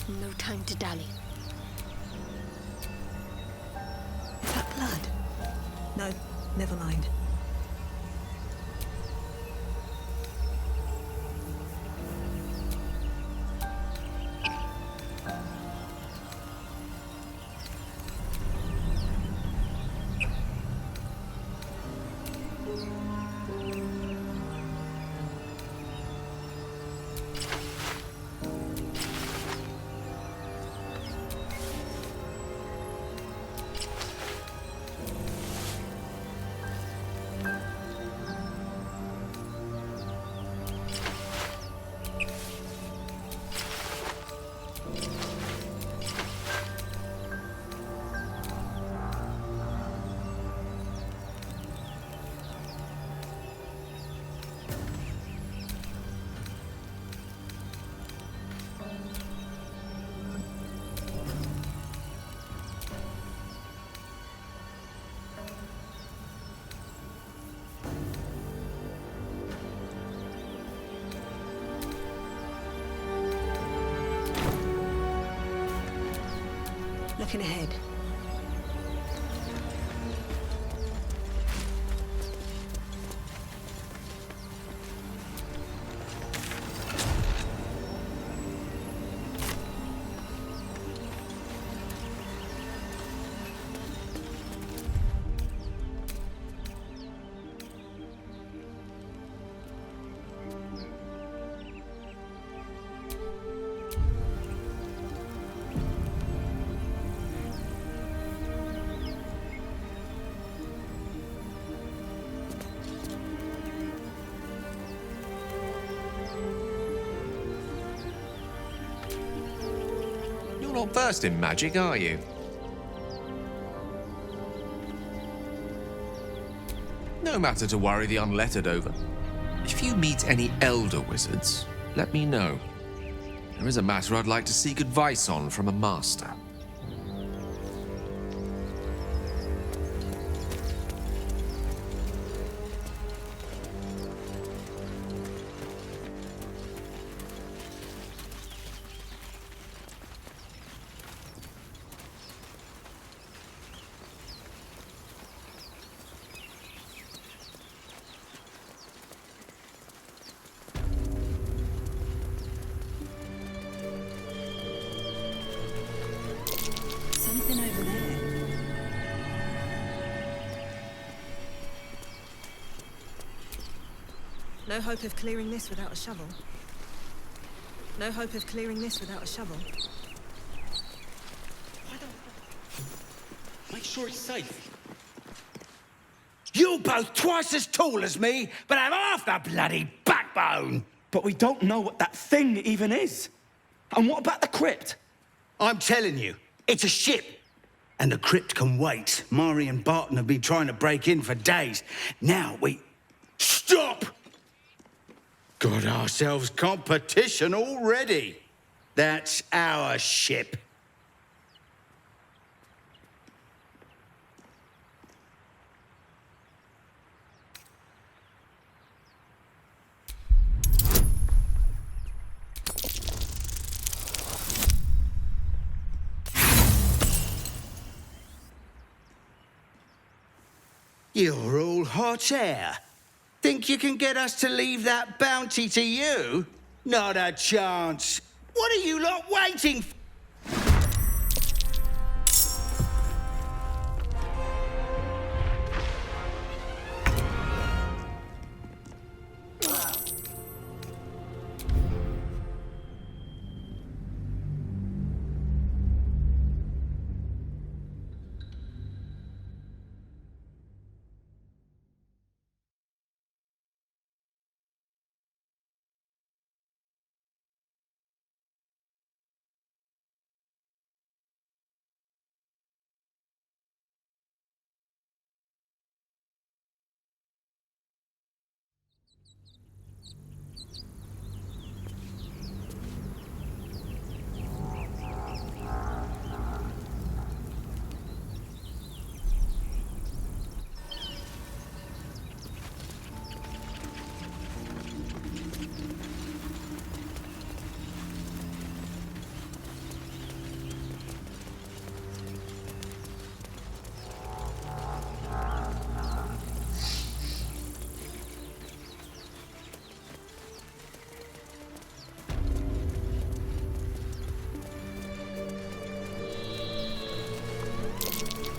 No time to dally. Is that blood? No, never mind. Looking ahead. not versed in magic, are you? No matter to worry the unlettered over. If you meet any elder wizards, let me know. There is a matter I'd like to seek advice on from a master. Something over there. No hope of clearing this without a shovel. No hope of clearing this without a shovel. Make sure it's safe. You're both twice as tall as me, but have half the bloody backbone. But we don't know what that thing even is. And what about the crypt? I'm telling you, it's a ship. And the crypt can wait. Mari and Barton have been trying to break in for days. Now we... Stop! Got ourselves competition already. That's our ship. You're all hot air. Think you can get us to leave that bounty to you? Not a chance. What are you lot waiting for?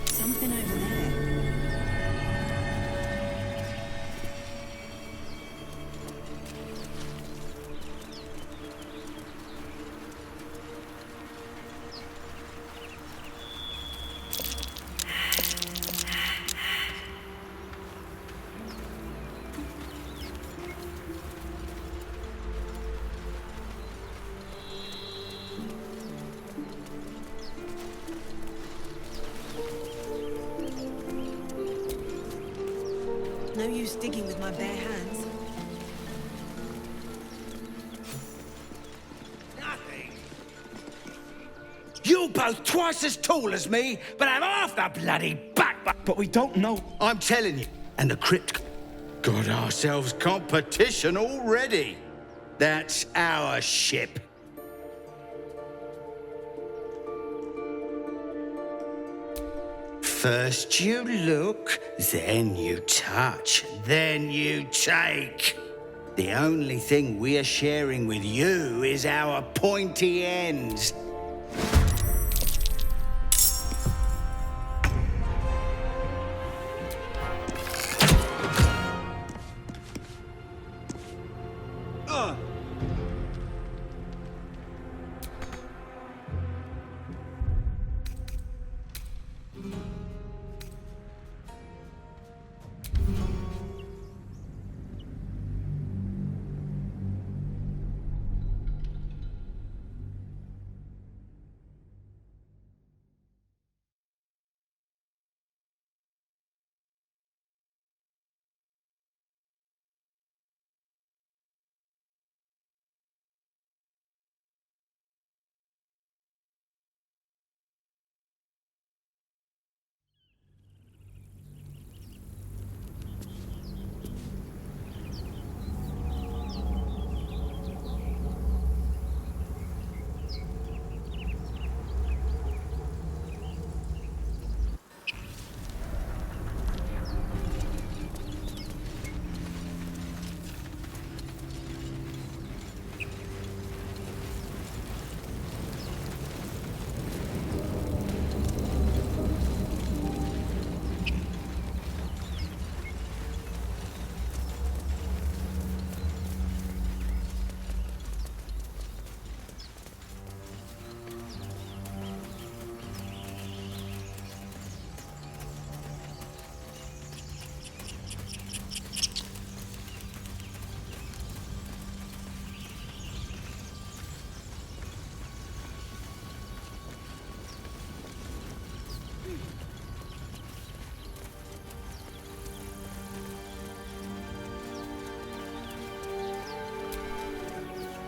Something over there. No use digging with my bare hands. Nothing. You're both twice as tall as me, but have half the bloody backbone. But we don't know. I'm telling you. And the crypt... Got ourselves competition already. That's our ship. First you look, then you touch, then you take. The only thing we're sharing with you is our pointy ends.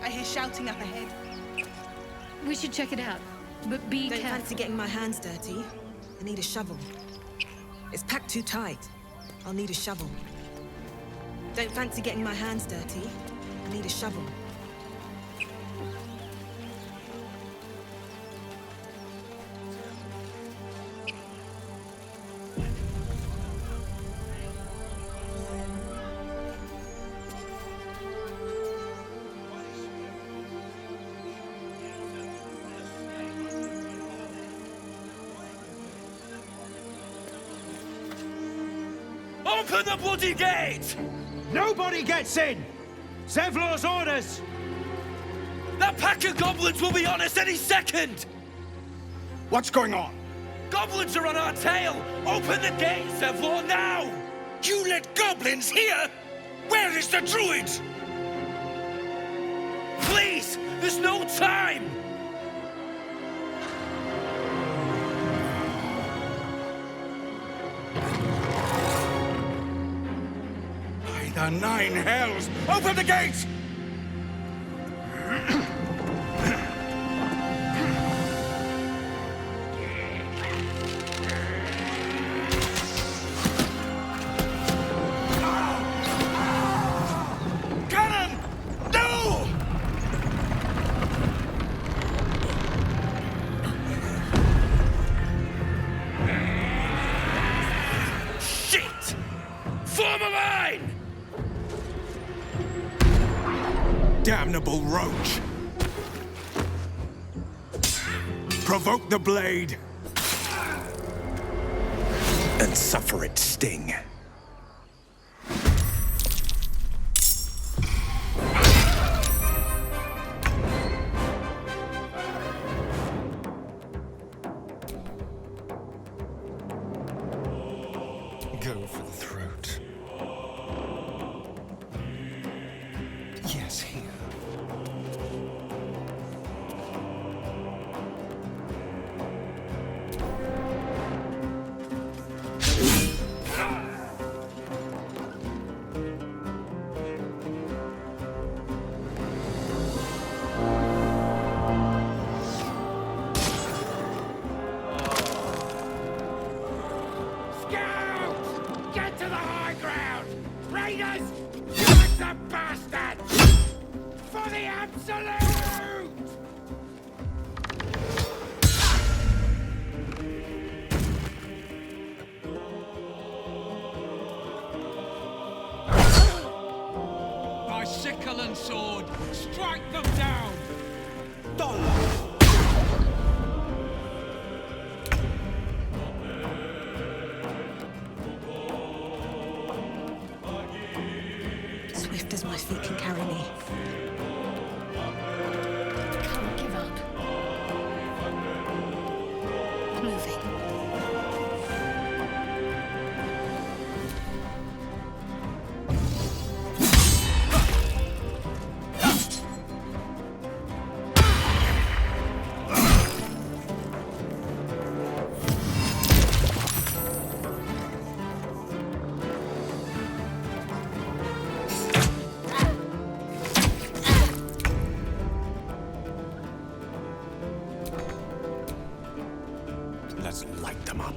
I hear shouting up ahead. We should check it out, but be Don't careful. fancy getting my hands dirty. I need a shovel. It's packed too tight. I'll need a shovel. Don't fancy getting my hands dirty. I need a shovel. Open the bloody gate! Nobody gets in! Zevlor's orders! That pack of goblins will be on us any second! What's going on? Goblins are on our tail! Open the gate, Zevlor, now! You let goblins here? Where is the druid? Please! There's no time! By the nine hells! Open the gate! Cannon! No! Shit! Form a line! Damnable roach! Provoke the blade! And suffer its sting. Go for the throat. Yes, here. Scouts! Get to the high ground! Raiders! Sons of bastards! For the absolute! By sickle and sword, strike them down! Swift as my feet can carry me. Can't give up. Moving. Let's light them up.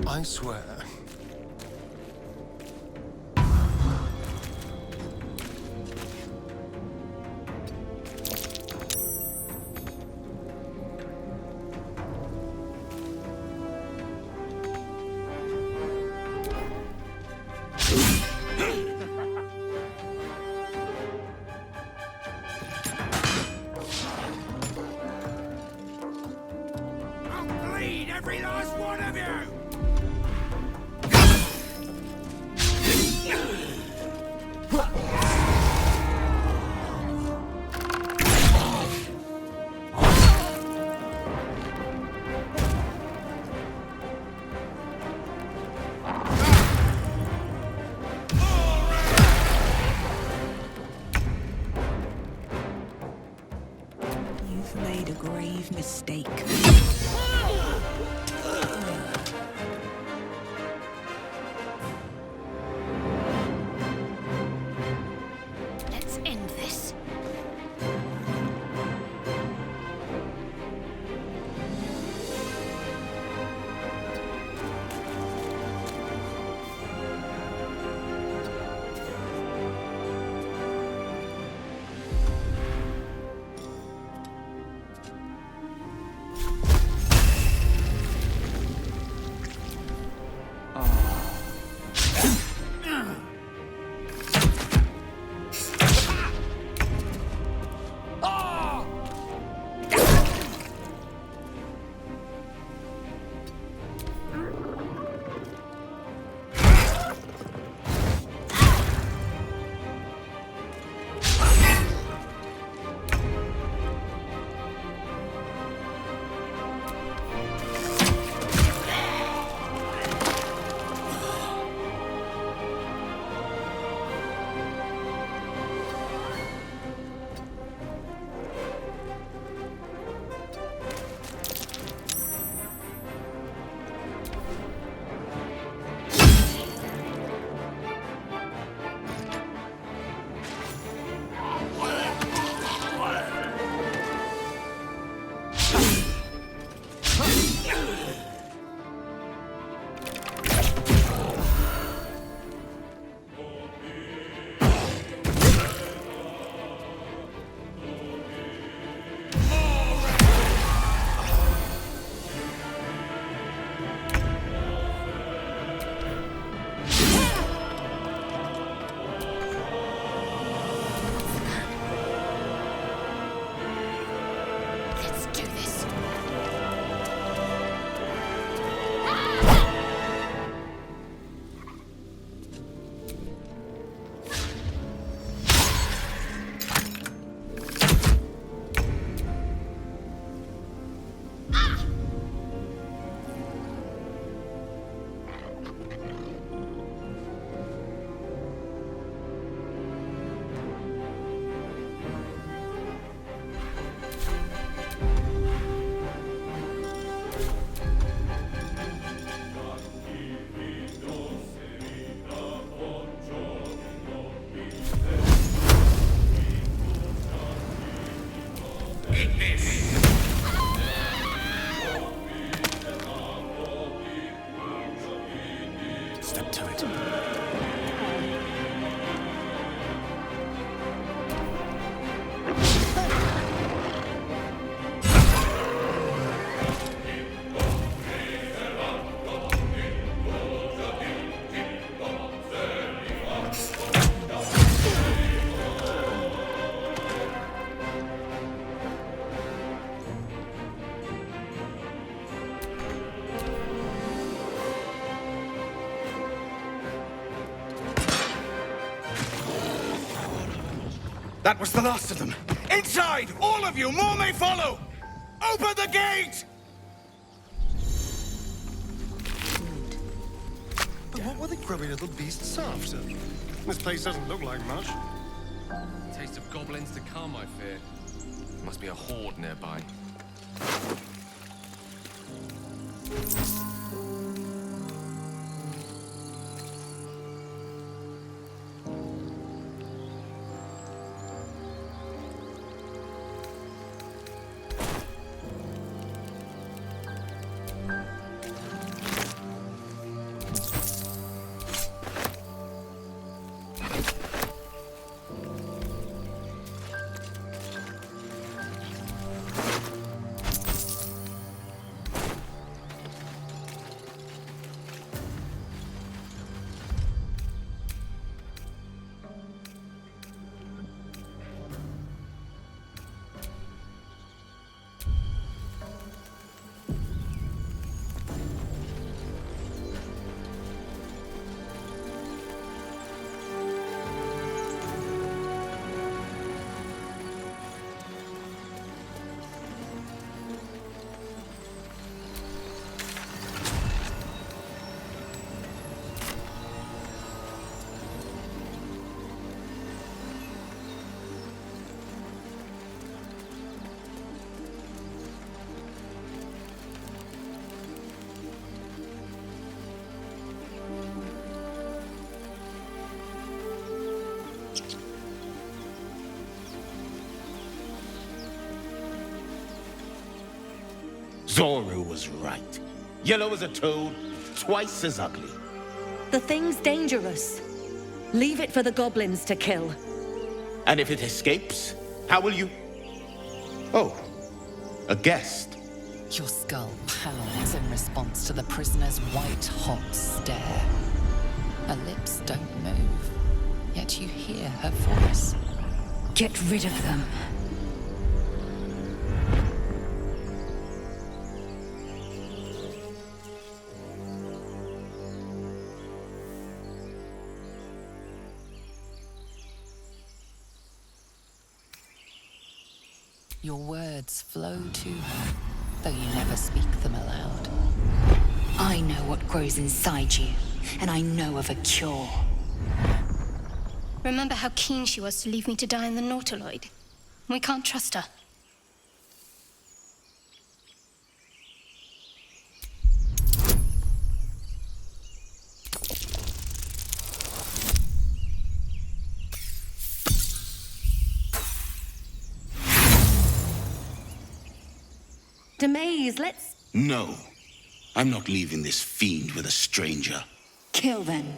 I swear. I'll bleed every last one of you! made a grave mistake. Let's end this. Step to it. That was the last of them. Inside! All of you! More may follow! Open the gate! But what were the grubby little beasts after? This place doesn't look like much. Taste of goblins to come, I fear. Must be a horde nearby. Zoro was right. Yellow as a toad, twice as ugly. The thing's dangerous. Leave it for the goblins to kill. And if it escapes, how will you... Oh, a guest. Your skull pounds in response to the prisoner's white-hot stare. Her lips don't move, yet you hear her voice. Get rid of them. Your words flow to her, though you never speak them aloud. I know what grows inside you, and I know of a cure. Remember how keen she was to leave me to die in the Nautiloid? We can't trust her. Demaze, let's... No. I'm not leaving this fiend with a stranger. Kill them.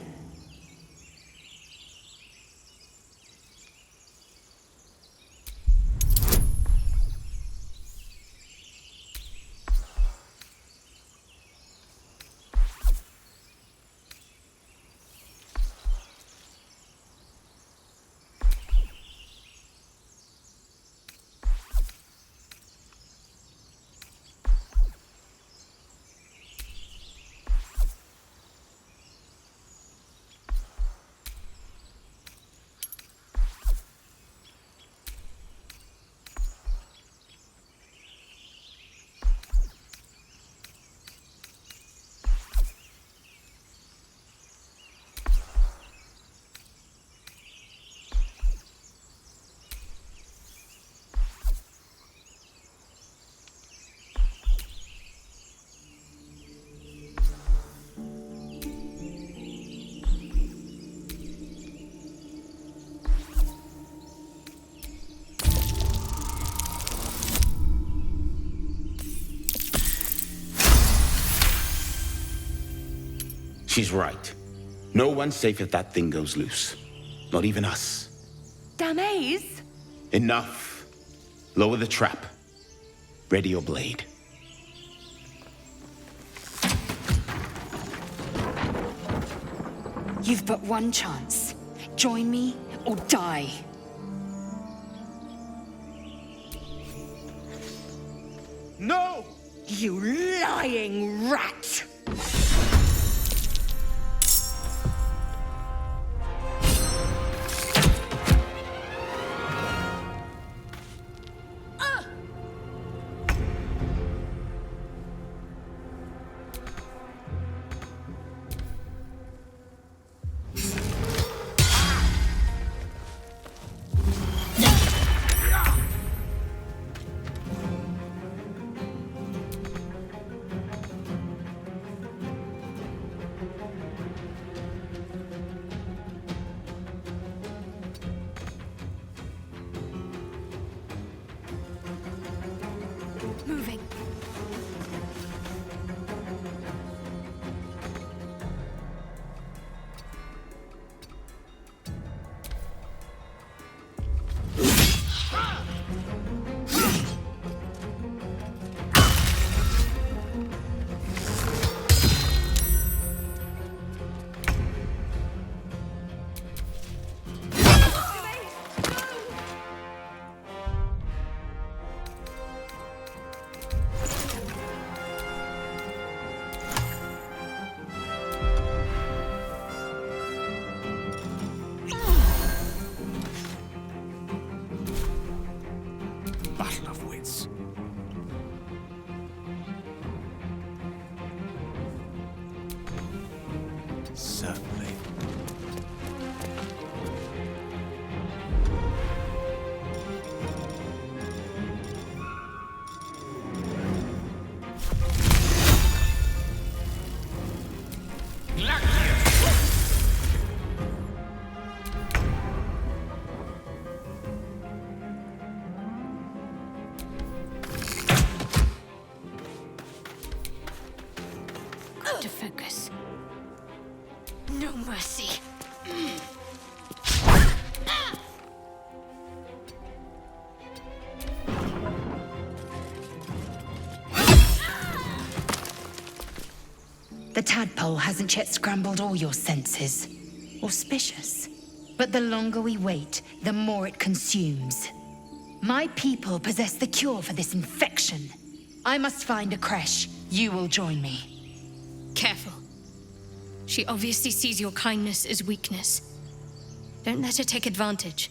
She's right. No one's safe if that thing goes loose. Not even us. Damaze? Enough. Lower the trap. Ready your blade. You've but one chance. Join me or die. No! You lying rat! Moving. mercy. The tadpole hasn't yet scrambled all your senses. Auspicious. But the longer we wait, the more it consumes. My people possess the cure for this infection. I must find a creche. You will join me. Careful. She obviously sees your kindness as weakness. Don't let her take advantage.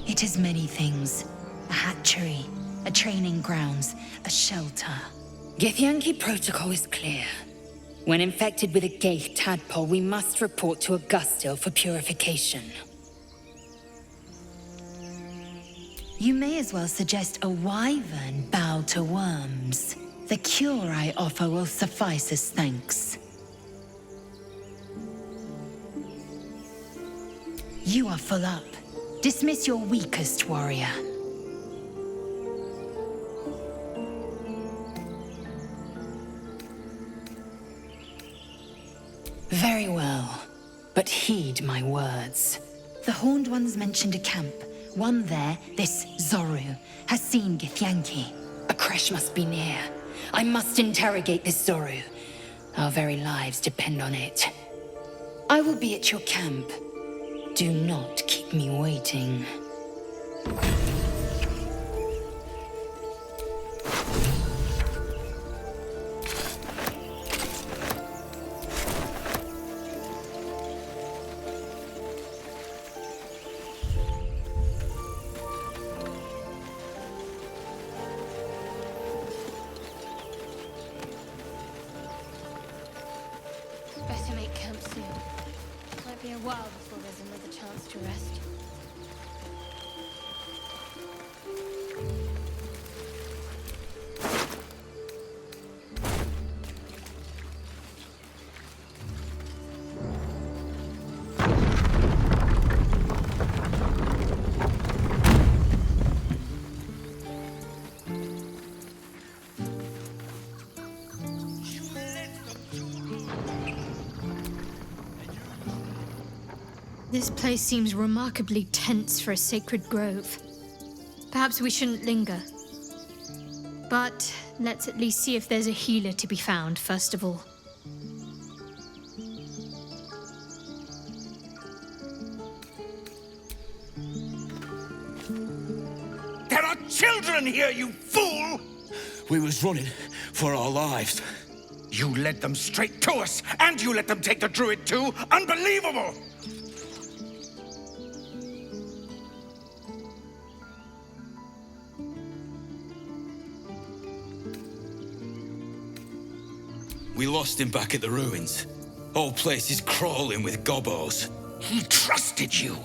It is many things. A hatchery, a training grounds, a shelter. Githyanki protocol is clear. When infected with a Gaith tadpole, we must report to Augustil for purification. You may as well suggest a wyvern bow to worms. The cure I offer will suffice as thanks. You are full up. Dismiss your weakest warrior. Very well, but heed my words. The Horned Ones mentioned a camp. One there, this Zoru, has seen Githyanki. A creche must be near. I must interrogate this Zoru. Our very lives depend on it. I will be at your camp. Do not keep me waiting. Better make camp soon. Might be a while before there's another chance to rest. This place seems remarkably tense for a sacred grove. Perhaps we shouldn't linger. But let's at least see if there's a healer to be found, first of all. There are children here, you fool! We was running for our lives. You led them straight to us, and you let them take the druid too? Unbelievable! We lost him back at the ruins. Whole place is crawling with gobos. He trusted you.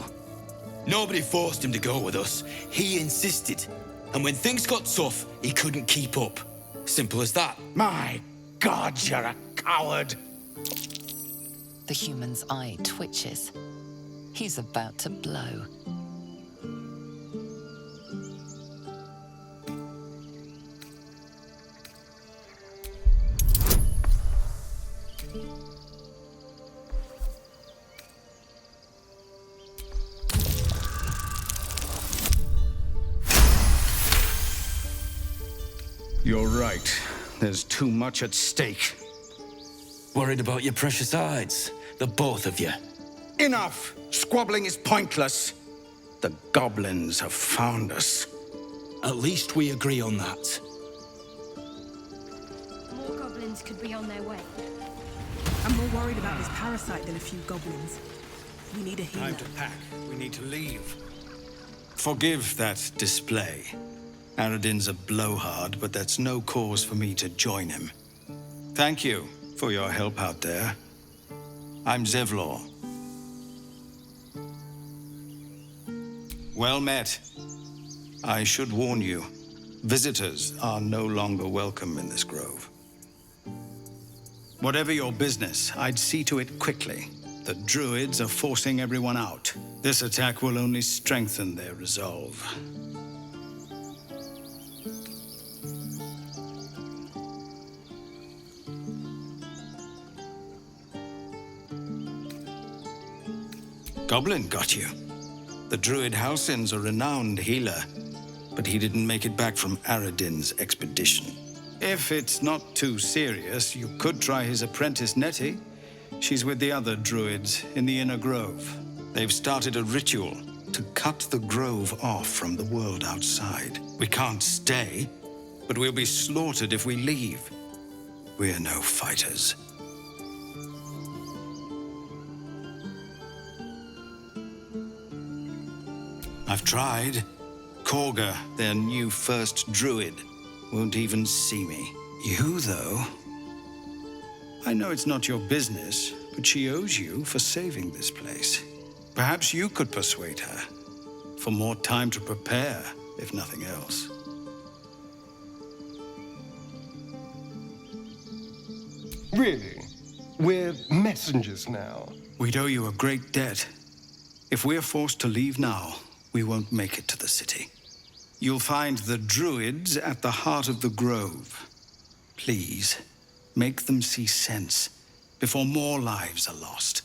Nobody forced him to go with us. He insisted. And when things got tough, he couldn't keep up. Simple as that. My God, you're a coward. The human's eye twitches. He's about to blow. You're right. There's too much at stake. Worried about your precious hides, the both of you. Enough! Squabbling is pointless. The goblins have found us. At least we agree on that. More goblins could be on their way. I'm more worried about this parasite than a few goblins. We need a healer. Time to pack. We need to leave. Forgive that display. Aradin's a blowhard, but that's no cause for me to join him. Thank you for your help out there. I'm Zevlor. Well met. I should warn you, visitors are no longer welcome in this grove. Whatever your business, I'd see to it quickly. The druids are forcing everyone out. This attack will only strengthen their resolve. Goblin got you. The druid Halsin's a renowned healer, but he didn't make it back from Aradin's expedition. If it's not too serious, you could try his apprentice Nettie. She's with the other druids in the Inner Grove. They've started a ritual to cut the grove off from the world outside. We can't stay, but we'll be slaughtered if we leave. We're no fighters. I've tried. Korga, their new first druid, won't even see me. You, though... I know it's not your business, but she owes you for saving this place. Perhaps you could persuade her. For more time to prepare, if nothing else. Really? We're messengers now. We'd owe you a great debt. If we're forced to leave now, we won't make it to the city. You'll find the druids at the heart of the grove. Please, make them see sense before more lives are lost.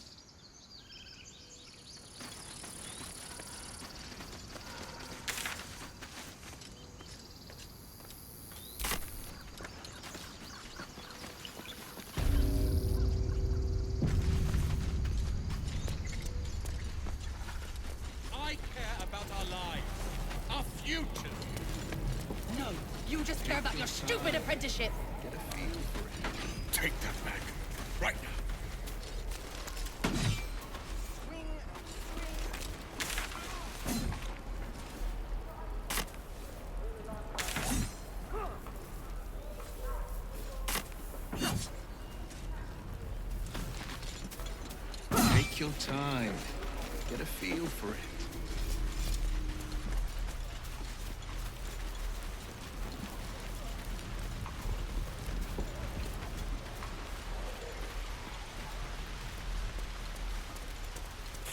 I care about our lives, our futures. No, you just care about your stupid apprenticeship. Get a feel for it. Take that back, right now. Take your time. Get a feel for it.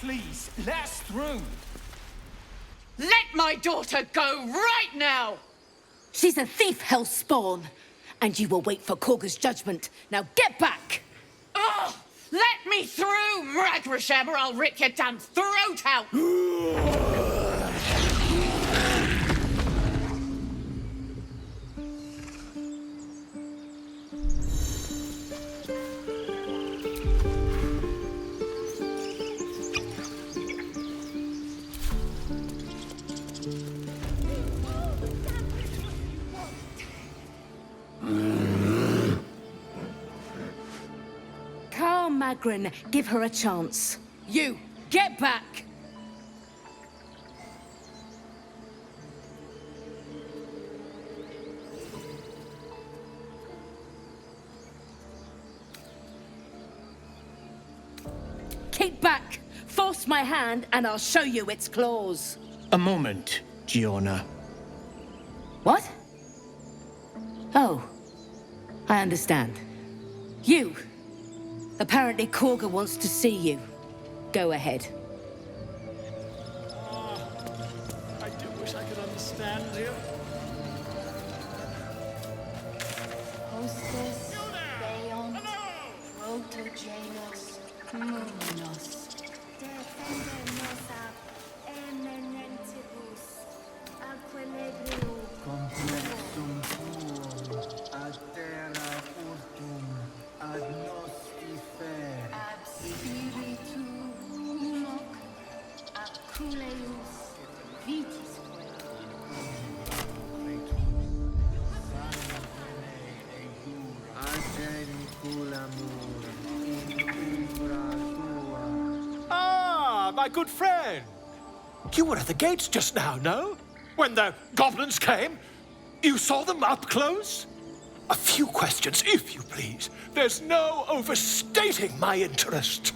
Please, let us through. Let my daughter go right now! She's a thief, hellspawn. And you will wait for Korga's judgment. Now get back! Oh, let me through, Mragrasham, or I'll rip your damn throat out! Carl Magrin, give her a chance. You, get back! Keep back! Force my hand and I'll show you its claws. A moment, Giona. What? Oh, I understand. You. Apparently Korga wants to see you. Go ahead. I do wish I could understand you. Hostess, Deont, Protogenos, Munos. Defendernos ab eminentibus, aquilibrio. Complexum tuum, ad terra urtum, ad nostri fer. Ab spiritu humoc, ab culeus vitis. Ah, my good friend. You were at the gates just now, no? When the goblins came? You saw them up close? A few questions, if you please. There's no overstating my interest.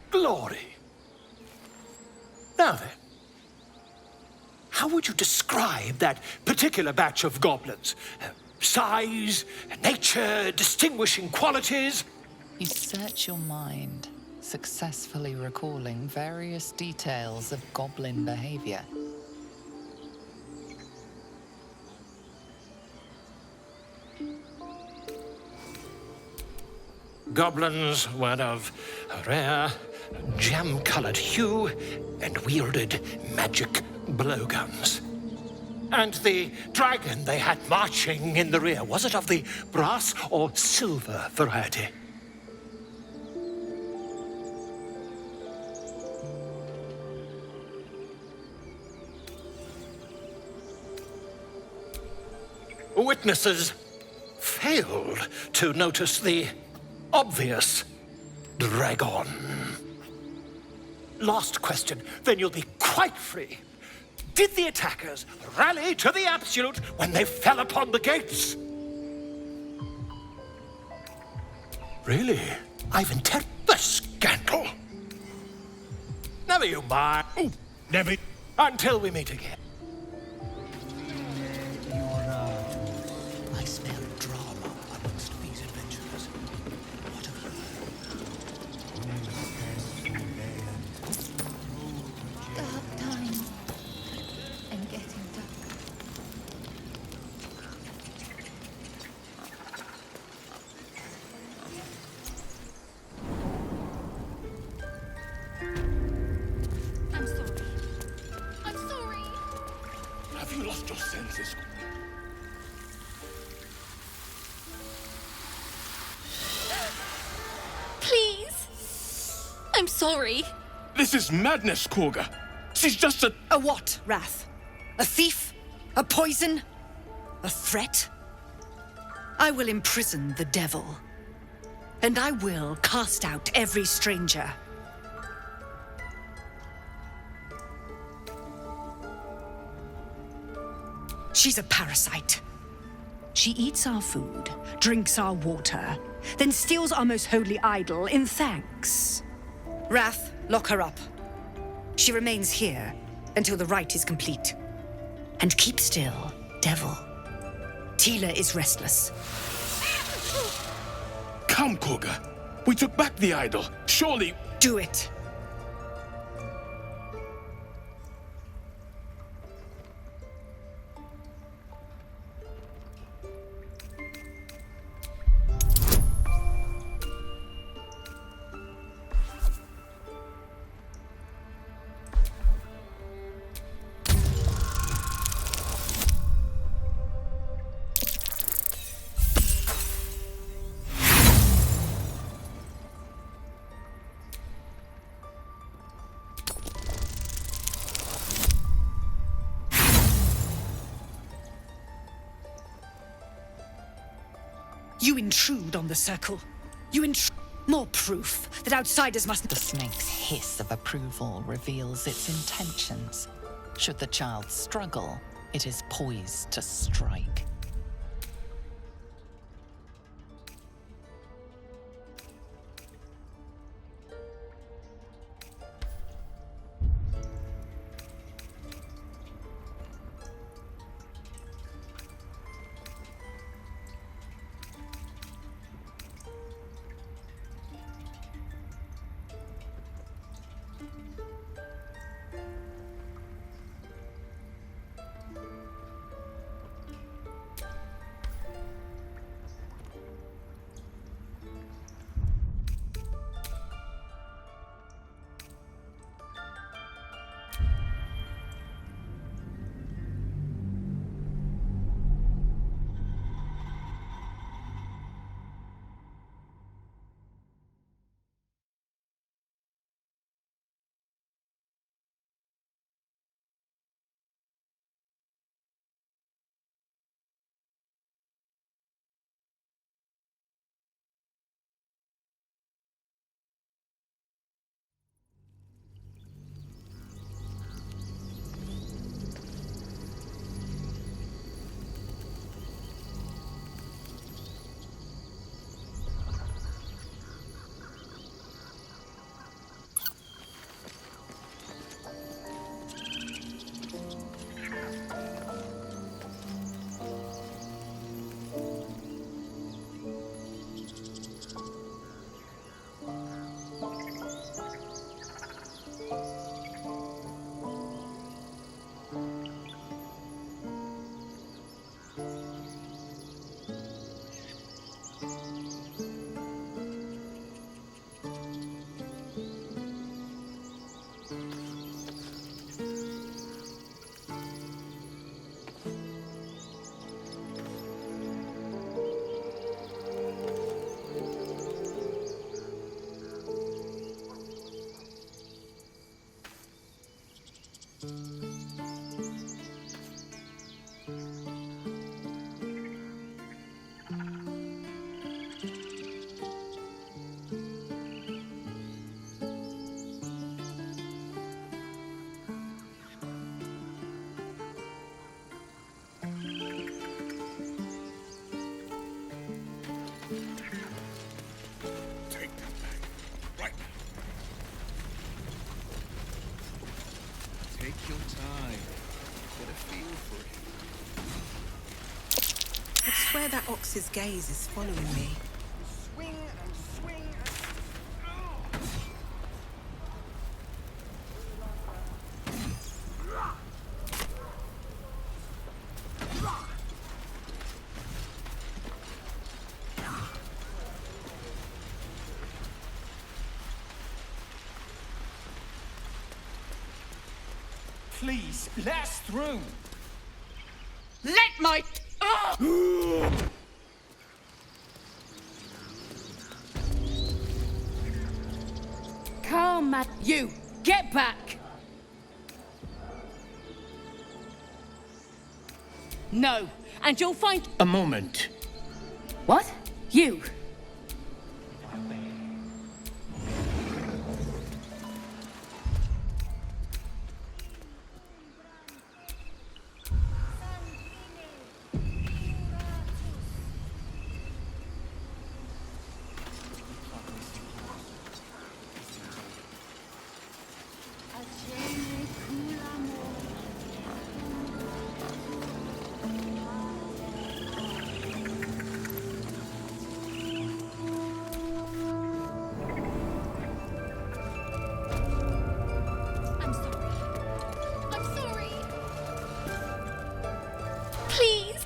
Glory. Now then, how would you describe that particular batch of goblins? size, nature, distinguishing qualities. You search your mind, successfully recalling various details of goblin behavior. Goblins were of a rare, jam-colored hue and wielded magic blowguns. And the dragon they had marching in the rear, was it of the brass or silver variety? Witnesses failed to notice the obvious dragon. Last question, then you'll be quite free. Did the attackers rally to the absolute when they fell upon the gates? Really? I've interpreted the scandal. Never you mind. Ooh, never. Until we meet again. I smell drama amongst these adventurers. What of you? Dark time and getting dark. I'm sorry. I'm sorry. Have you lost your senses? Please. I'm sorry. This is madness, Korga. She's just a... A what, Wrath? A thief? A poison? A threat? I will imprison the devil. And I will cast out every stranger. She's a parasite. She eats our food, drinks our water, then steals our most holy idol in thanks. Wrath, lock her up. She remains here until the rite is complete. And keep still, devil. Tila is restless. Come, Korga. We took back the idol. Surely... Do it. You intrude on the circle. You intrude. More proof that outsiders must... The snake's hiss of approval reveals its intentions. Should the child struggle, it is poised to strike. Take that back. Right now. Take your time. Get a feel for it. I swear that ox's gaze is following me. Swing and swing and... Please, let us through. Let my... Calm, you! Get back! No, and you'll find... A moment. What? You?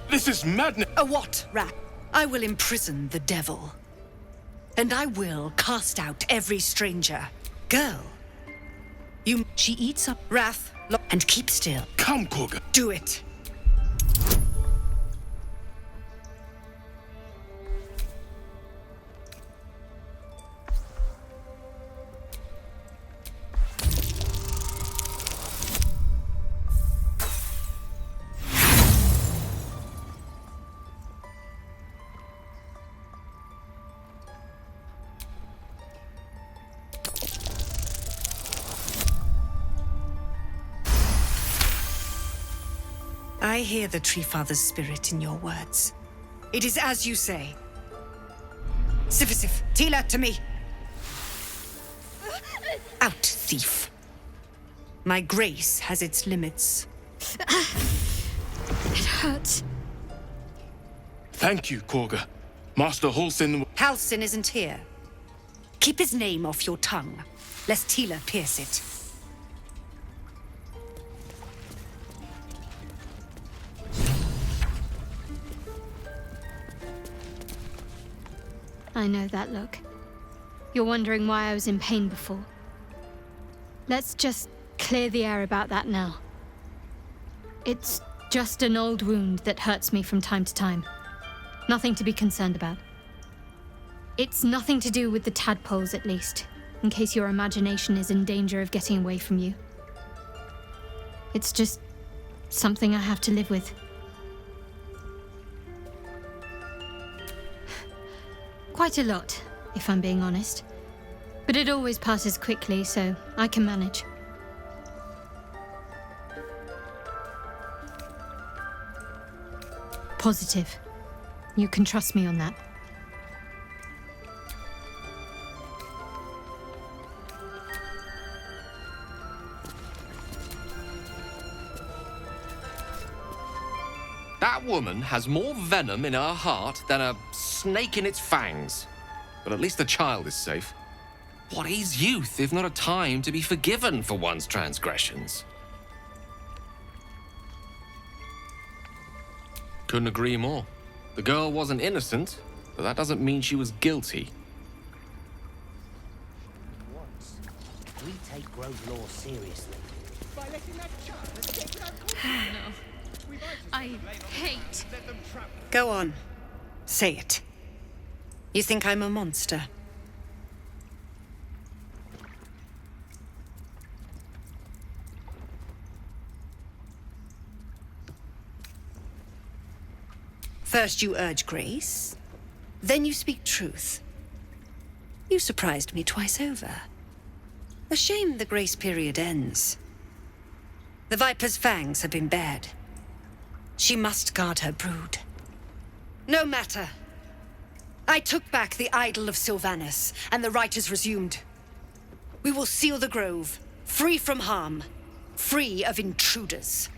This is madness! A what, Rat? I will imprison the devil. And I will cast out every stranger. Girl, she eats up wrath and keep still. Come, Korga. Do it. I hear the Tree Father's spirit in your words. It is as you say. Sifisif, Tila, to me. Out, thief. My grace has its limits. It hurts. Thank you, Korga. Master Halsin... Halsin isn't here. Keep his name off your tongue, lest Tila pierce it. I know that look. You're wondering why I was in pain before. Let's just clear the air about that now. It's just an old wound that hurts me from time to time. Nothing to be concerned about. It's nothing to do with the tadpoles, at least, in case your imagination is in danger of getting away from you. It's just something I have to live with. Quite a lot, if I'm being honest. But it always passes quickly, so I can manage. Positive. You can trust me on that. That woman has more venom in her heart than a snake in its fangs. But at least the child is safe. What is youth if not a time to be forgiven for one's transgressions? Couldn't agree more. The girl wasn't innocent, but that doesn't mean she was guilty. We take Grove law seriously. By letting that child escape without Oh no. I hate. Go on. Say it. You think I'm a monster? First you urge grace, then you speak truth. You surprised me twice over. A shame the grace period ends. The Viper's fangs have been bared. She must guard her brood. No matter. I took back the idol of Sylvanus, and the rite is resumed. We will seal the grove, free from harm, free of intruders.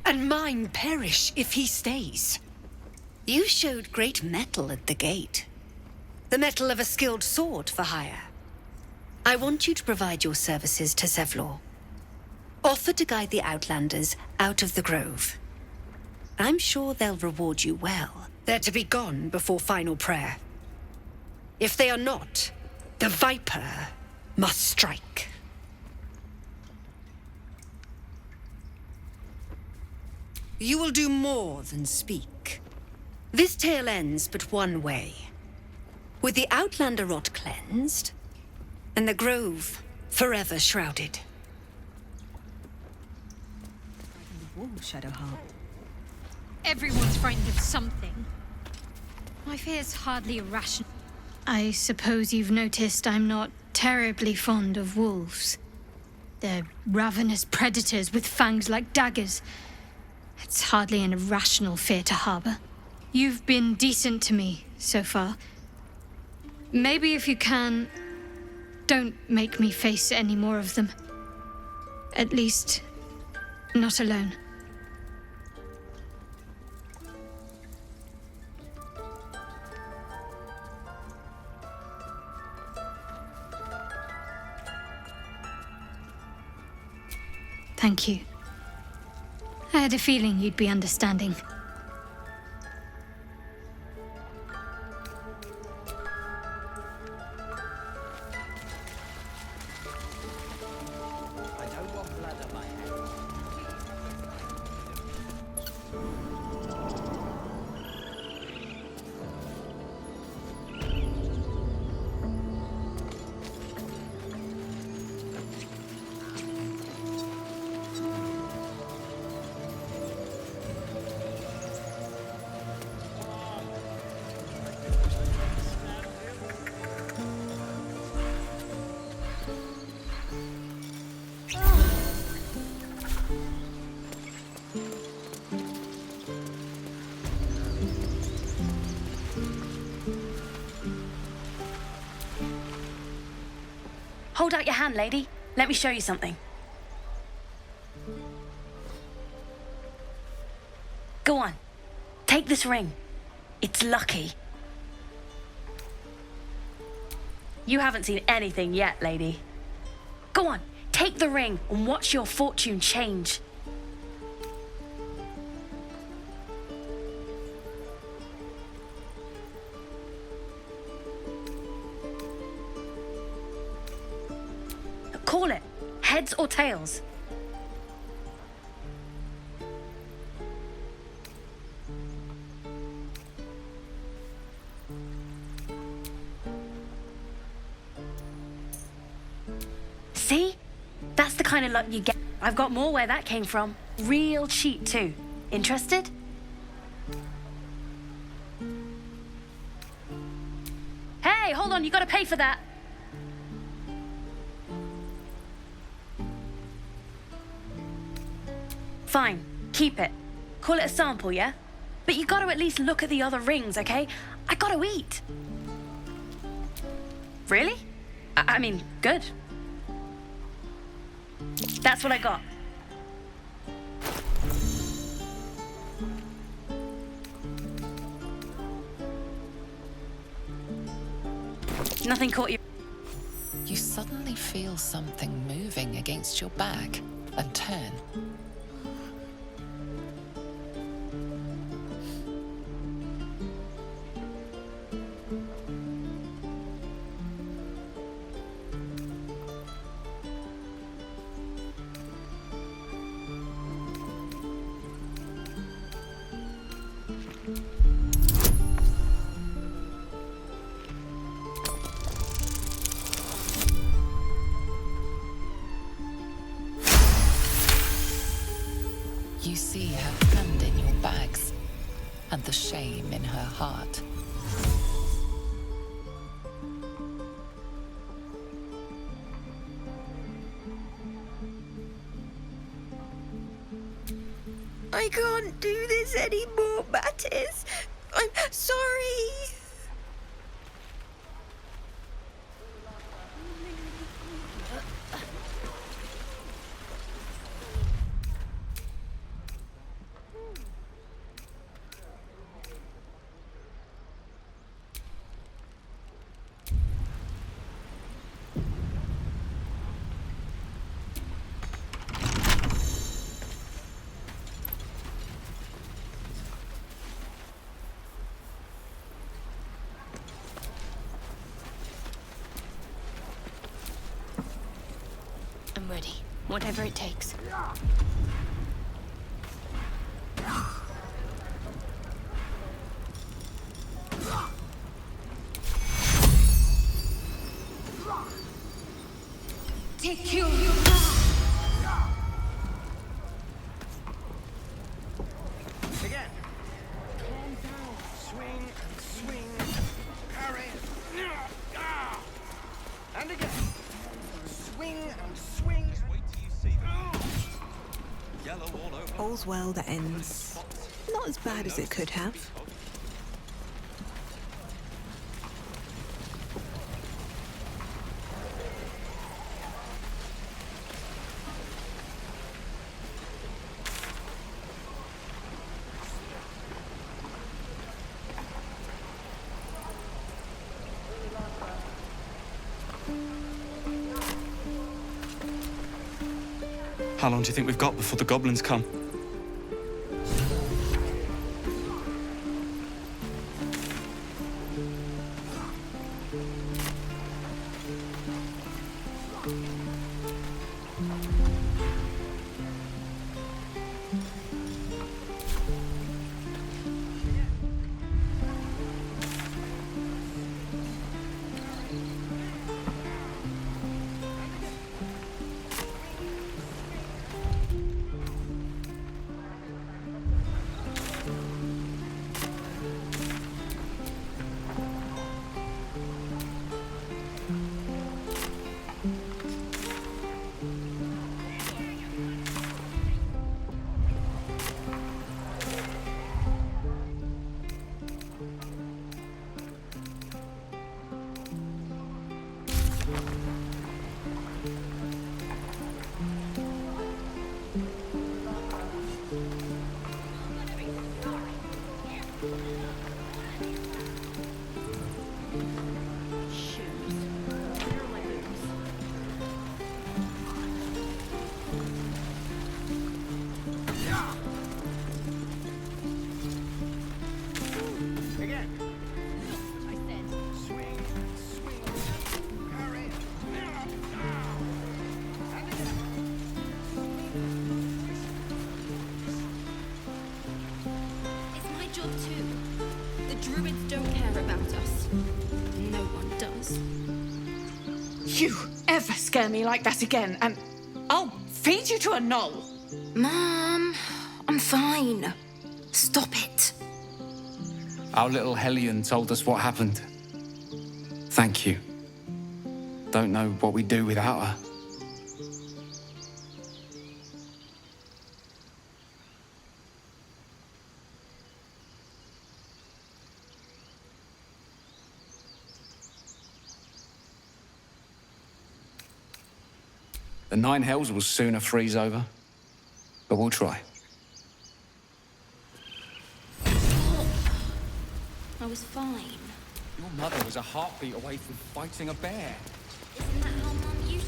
And mine perish if he stays. You showed great mettle at the gate. The mettle of a skilled sword for hire. I want you to provide your services to Zevlor. Offer to guide the Outlanders out of the grove. I'm sure they'll reward you well. They're to be gone before final prayer. If they are not, the Viper must strike. You will do more than speak. This tale ends but one way. With the Outlander rot cleansed, and the grove forever shrouded. The wall, Shadowheart. Everyone's frightened of something. My fear's hardly irrational. I suppose you've noticed I'm not terribly fond of wolves. They're ravenous predators with fangs like daggers. It's hardly an irrational fear to harbor. You've been decent to me so far. Maybe if you can, don't make me face any more of them. At least, not alone. Thank you. I had a feeling you'd be understanding. Hold out your hand, lady. Let me show you something. Go on. Take this ring. It's lucky. You haven't seen anything yet, lady. Go on. Take the ring and watch your fortune change. Call it. Heads or tails? See? That's the kind of luck you get. I've got more where that came from. Real cheap too. Interested? Hey, hold on, you gotta pay for that. Fine, keep it. Call it a sample, yeah? But you gotta at least look at the other rings, okay? I gotta eat. Really? I mean, good. That's what I got. Nothing caught you. You suddenly feel something moving against your back and turn. and the shame in her heart. I can't do this anymore, Mattis. I'm sorry. I'm ready. Whatever it takes. Take you. Again. Calm down. Swing and swing. Parry. Ah. And again. Swing and swing. Wait till you see yellow all over. All's well that ends. Not as bad as it could have. How long do you think we've got before the goblins come? You ever scare me like that again, and I'll feed you to a knoll. Mom, I'm fine. Stop it. Our little Hellion told us what happened. Thank you. Don't know what we'd do without her. The Nine Hells will sooner freeze over, but we'll try. I was fine. Your mother was a heartbeat away from fighting a bear. Isn't that how Mom usually is?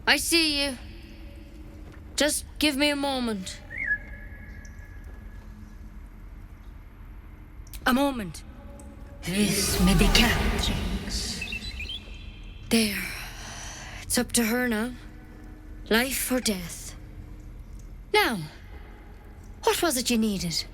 I see you. Just give me a moment. A moment. This may be Catherine's. There. It's up to her now. Life or death. Now, what was it you needed?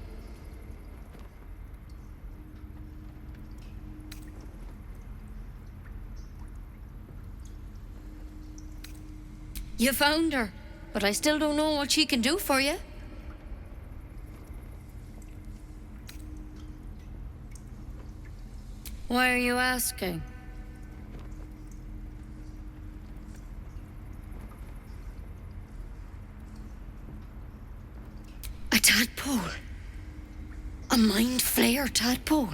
You found her, but I still don't know what she can do for you. Why are you asking? A tadpole? A mind flayer tadpole?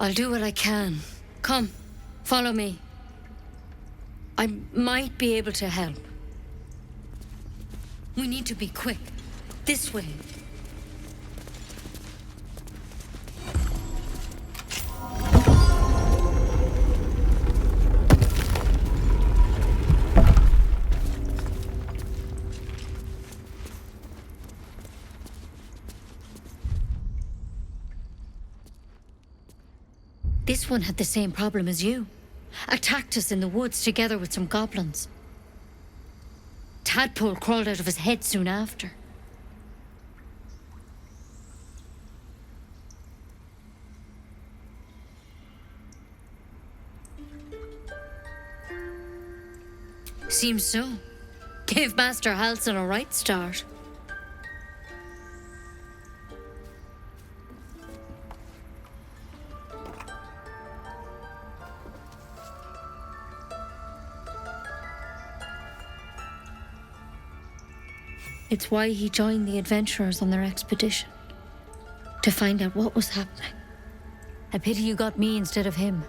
I'll do what I can. Come, follow me. I might be able to help. We need to be quick. This way. This one had the same problem as you. Attacked us in the woods together with some goblins. Tadpole crawled out of his head soon after. Seems so. Gave Master Halsin a right start. It's why he joined the adventurers on their expedition. To find out what was happening. I pity you got me instead of him.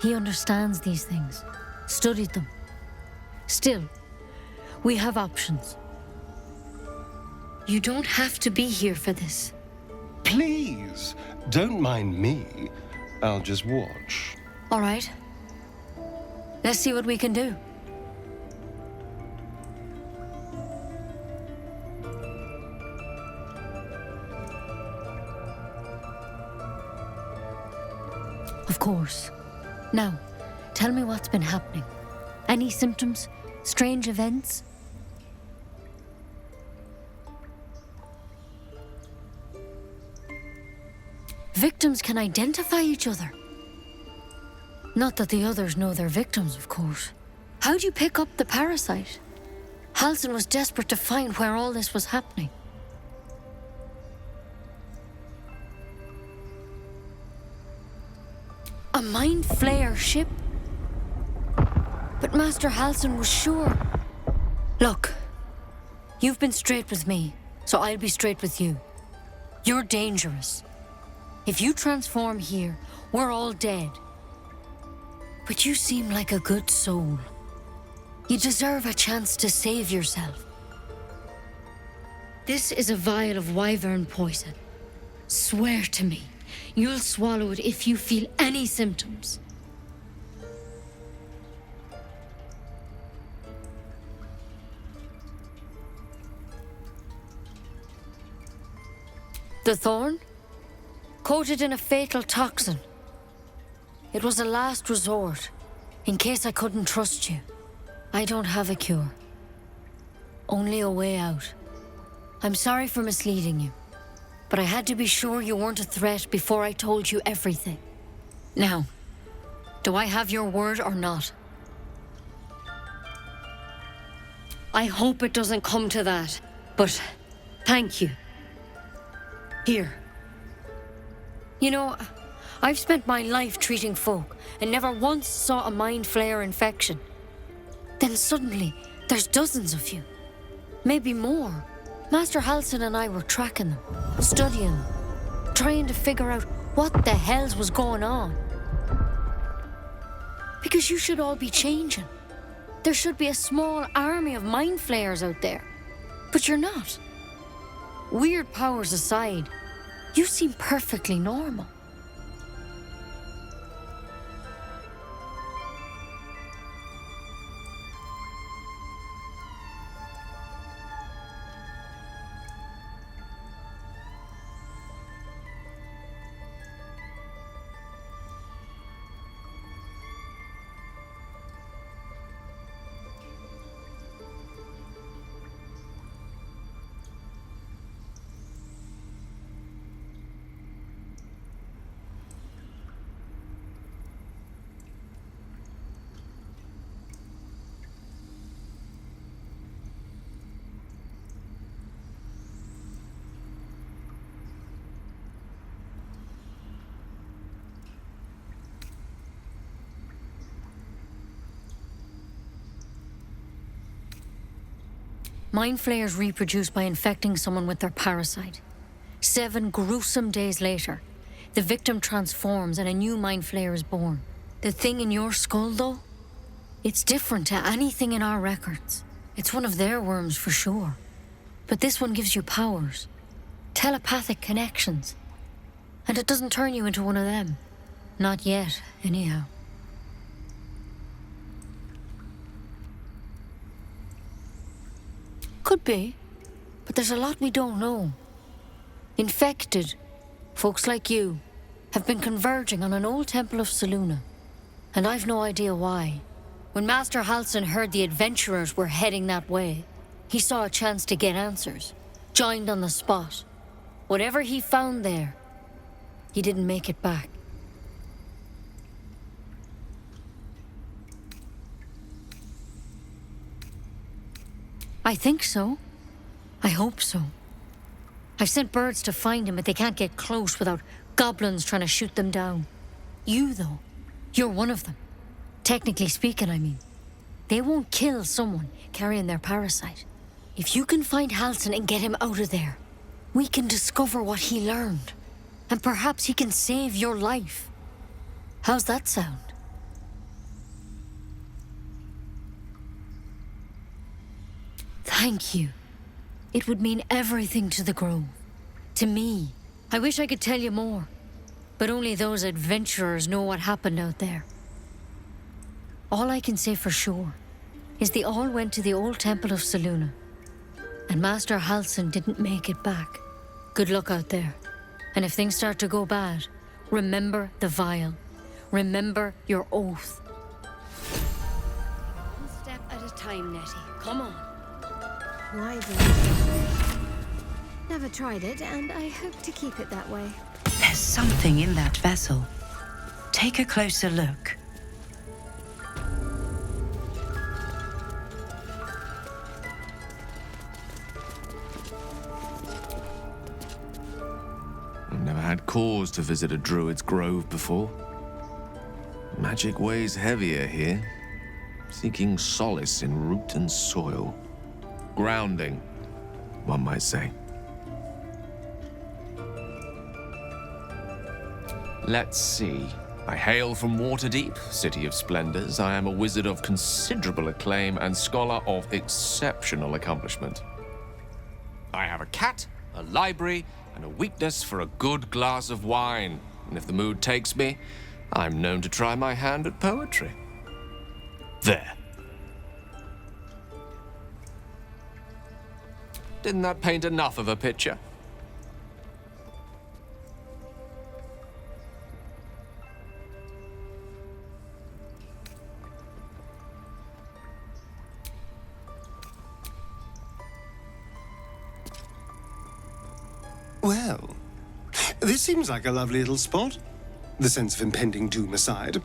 He understands these things. Studied them. Still, we have options. You don't have to be here for this. Please, don't mind me. I'll just watch. All right. Let's see what we can do. Of course. Now, tell me what's been happening. Any symptoms? Strange events? Victims can identify each other. Not that the others know they're victims, of course. How'd you pick up the parasite? Halsin was desperate to find where all this was happening. A mind flayer ship? But Master Halsin was sure. Look, you've been straight with me, so I'll be straight with you. You're dangerous. If you transform here, we're all dead. But you seem like a good soul. You deserve a chance to save yourself. This is a vial of wyvern poison. Swear to me, you'll swallow it if you feel any symptoms. The thorn? Coated in a fatal toxin. It was a last resort, in case I couldn't trust you. I don't have a cure. Only a way out. I'm sorry for misleading you, but I had to be sure you weren't a threat before I told you everything. Now, do I have your word or not? I hope it doesn't come to that, but thank you. Here. You know, I've spent my life treating folk and never once saw a mind flayer infection. Then suddenly, there's dozens of you. Maybe more. Master Halsin and I were tracking them, studying them, trying to figure out what the hells was going on. Because you should all be changing. There should be a small army of mind flayers out there. But you're not. Weird powers aside, you seem perfectly normal. Mind flayers reproduce by infecting someone with their parasite. 7 gruesome days later, the victim transforms and a new mind flayer is born. The thing in your skull, though? It's different to anything in our records. It's one of their worms for sure. But this one gives you powers. Telepathic connections. And it doesn't turn you into one of them. Not yet, anyhow. Could be. But there's a lot we don't know. Infected, folks like you, have been converging on an old temple of Selûne. And I've no idea why. When Master Halsin heard the adventurers were heading that way, he saw a chance to get answers. Joined on the spot. Whatever he found there, he didn't make it back. I think so. I hope so. I've sent birds to find him, but they can't get close without goblins trying to shoot them down. You, though, you're one of them. Technically speaking, I mean. They won't kill someone carrying their parasite. If you can find Halsin and get him out of there, we can discover what he learned. And perhaps he can save your life. How's that sound? Thank you. It would mean everything to the Grove. To me. I wish I could tell you more. But only those adventurers know what happened out there. All I can say for sure is they all went to the old temple of Selûne. And Master Halsin didn't make it back. Good luck out there. And if things start to go bad, remember the vial. Remember your oath. One step at a time, Nettie. Come on. Why Never tried it, and I hope to keep it that way. There's something in that vessel. Take a closer look. I've never had cause to visit a druid's grove before. Magic weighs heavier here, seeking solace in root and soil. Grounding, one might say. Let's see. I hail from Waterdeep, city of splendors. I am a wizard of considerable acclaim and scholar of exceptional accomplishment. I have a cat, a library, and a weakness for a good glass of wine. And if the mood takes me, I'm known to try my hand at poetry. There. Didn't that paint enough of a picture? Well, this seems like a lovely little spot. The sense of impending doom aside.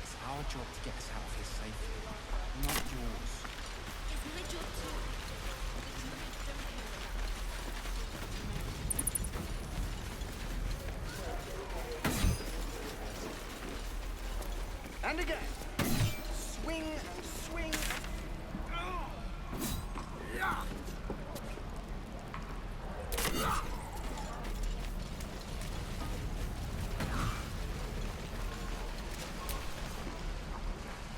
It's our job to get us out of here safely, not yours. And again. Swing and swing.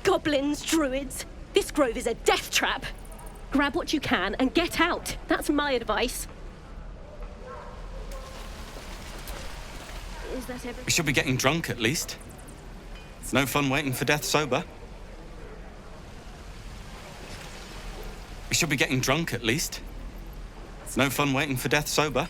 Goblins, druids. This grove is a death trap. Grab what you can and get out. That's my advice. Is that everything? We should be getting drunk at least. It's no fun waiting for death sober. We should be getting drunk at least. It's no fun waiting for death sober.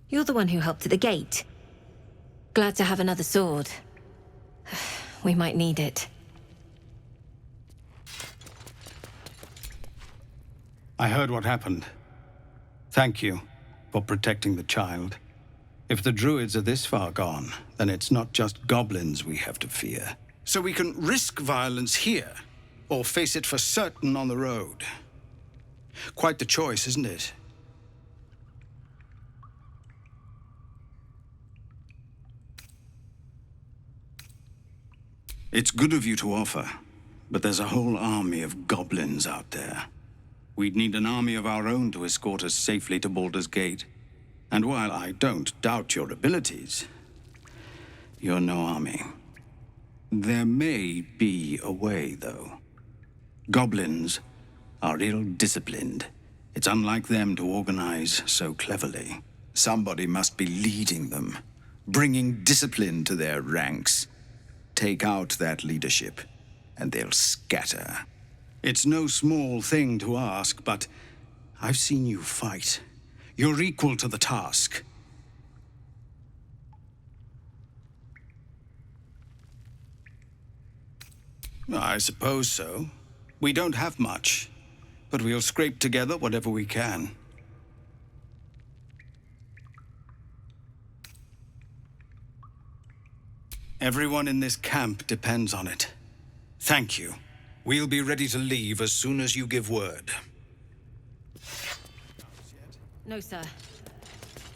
You're the one who helped at the gate. Glad to have another sword. We might need it. I heard what happened. Thank you for protecting the child. If the druids are this far gone, then it's not just goblins we have to fear. So we can risk violence here, or face it for certain on the road. Quite the choice, isn't it? It's good of you to offer, but there's a whole army of goblins out there. We'd need an army of our own to escort us safely to Baldur's Gate. And while I don't doubt your abilities, you're no army. There may be a way, though. Goblins are ill-disciplined. It's unlike them to organize so cleverly. Somebody must be leading them, bringing discipline to their ranks. Take out that leadership, and they'll scatter. It's no small thing to ask, but I've seen you fight. You're equal to the task. I suppose so. We don't have much, but we'll scrape together whatever we can. Everyone in this camp depends on it. Thank you. We'll be ready to leave as soon as you give word. No, sir.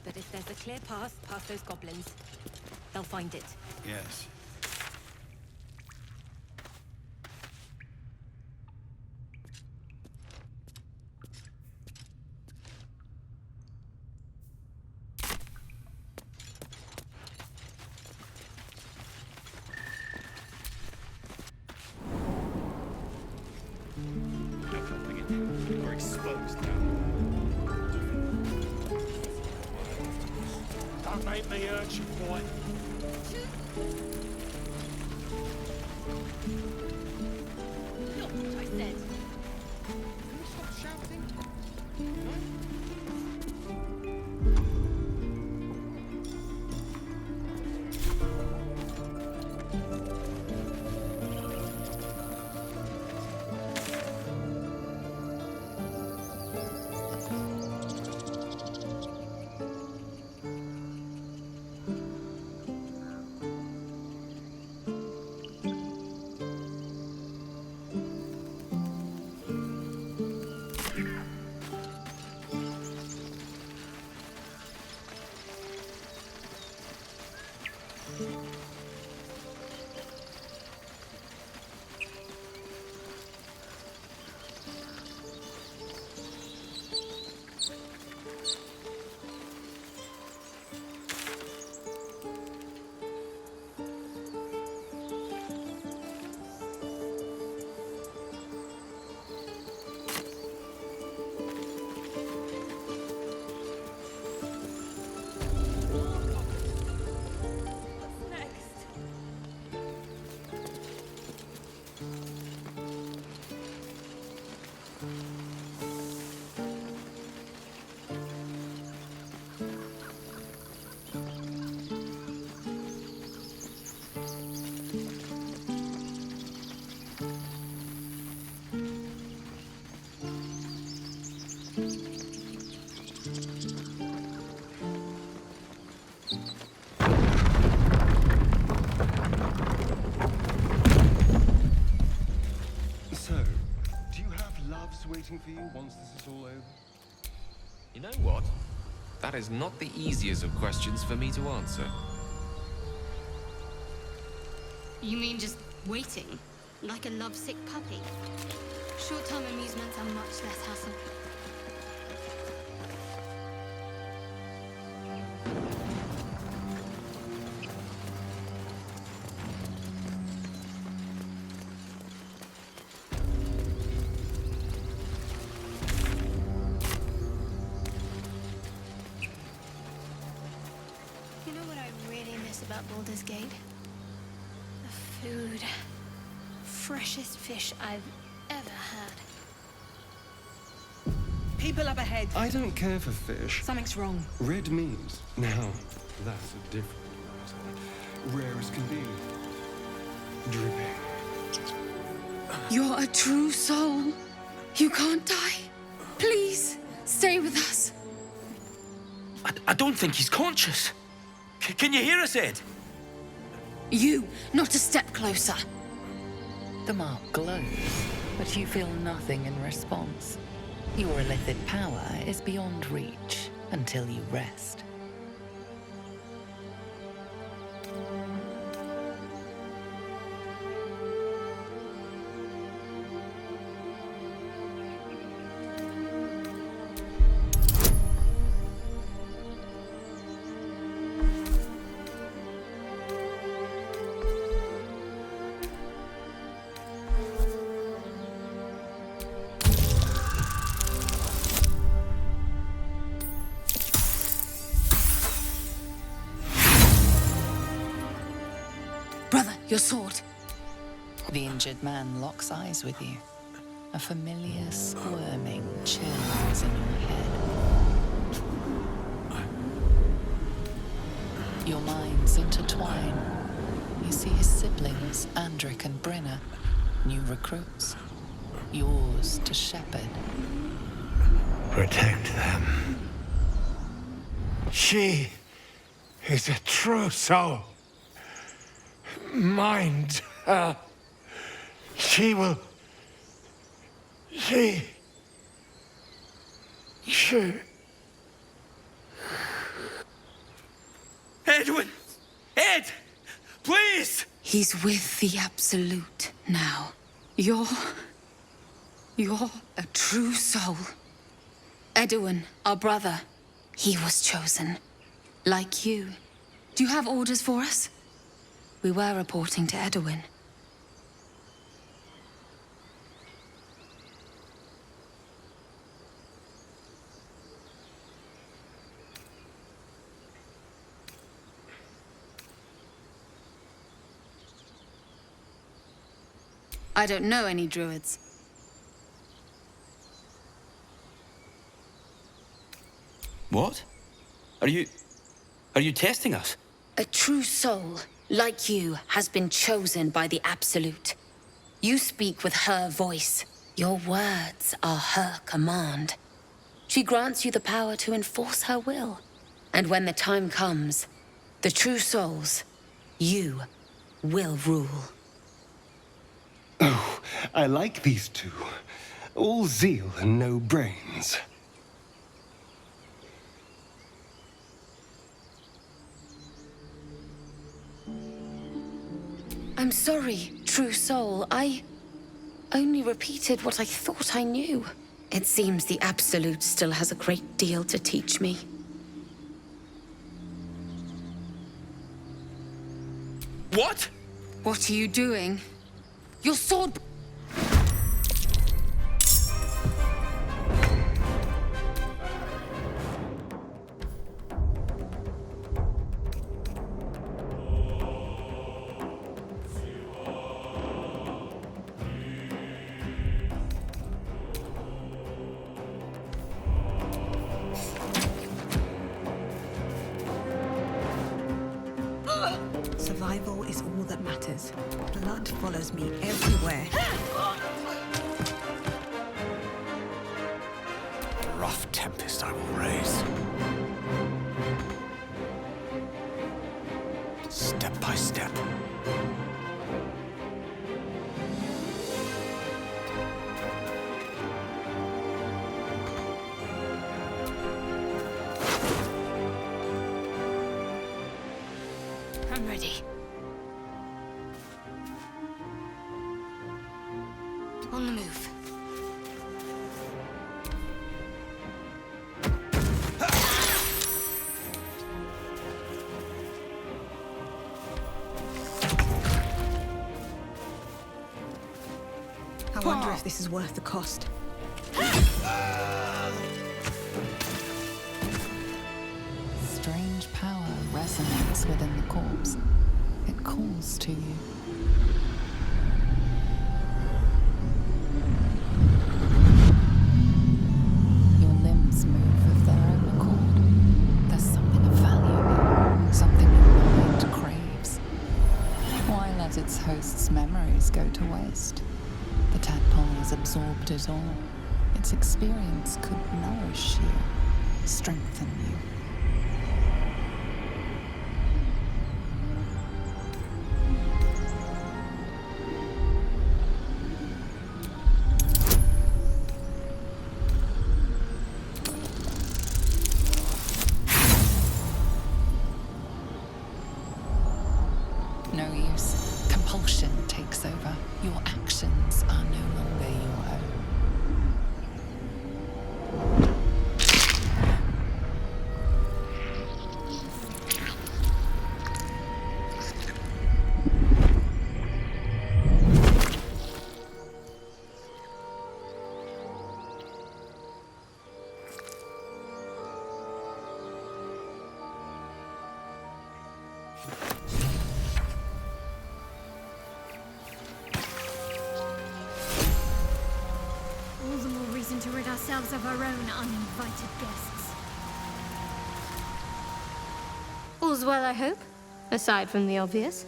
But if there's a clear path past those goblins, they'll find it. Yes. We're exposed now. Don't make me hurt you, boy. Look what I said. Can you stop shouting? So, do you have loves waiting for you once this is all over? You know what? That is not the easiest of questions for me to answer. You mean just waiting? Like a lovesick puppy? Short-term amusements are much less hassle. You know what I really miss about Baldur's Gate? The food. Freshest fish I've ever had. People up ahead. I don't care for fish. Something's wrong. Red meat. Now, that's a different matter. Rare as can be. Dripping. You're a true soul. You can't die. Please, stay with us. I don't think he's conscious. Can you hear us, Ed? You, not a step closer. The mark glows, but you feel nothing in response. Your illicit power is beyond reach until you rest. Brother, your sword. The injured man locks eyes with you. A familiar squirming chills in your head. Your minds intertwine. You see his siblings, Andric and Brenna, new recruits. Yours to shepherd. Protect them. She is a true soul. Mind her. She will... She... Edwin! Ed! Please! He's with the Absolute now. You're a true soul. Edwin, our brother, he was chosen. Like you. Do you have orders for us? We were reporting to Edwin. I don't know any druids. What? Are you testing us? A true soul, like you, has been chosen by the Absolute. You speak with her voice. Your words are her command. She grants you the power to enforce her will. And when the time comes, the true souls, you will rule. Oh, I like these two. All zeal and no brains. I'm sorry, true soul. I only repeated what I thought I knew. It seems the Absolute still has a great deal to teach me. What? What are you doing? Your sword... Survival is all that matters. Blood follows me everywhere. rough tempest I will raise. Step by step. I'm ready. On the move. I wonder if this is worth the cost. Strange power resonates within the corpse. It calls to you. Your limbs move of their own accord. There's something of value here, something your mind craves. Why let its host's memories go to waste? The tadpole has absorbed it all. Its experience could nourish you, strengthen you. No use. Compulsion takes over. Your actions are no longer your own. All the more reason to rid ourselves of our own uninvited guests. All's well, I hope, aside from the obvious.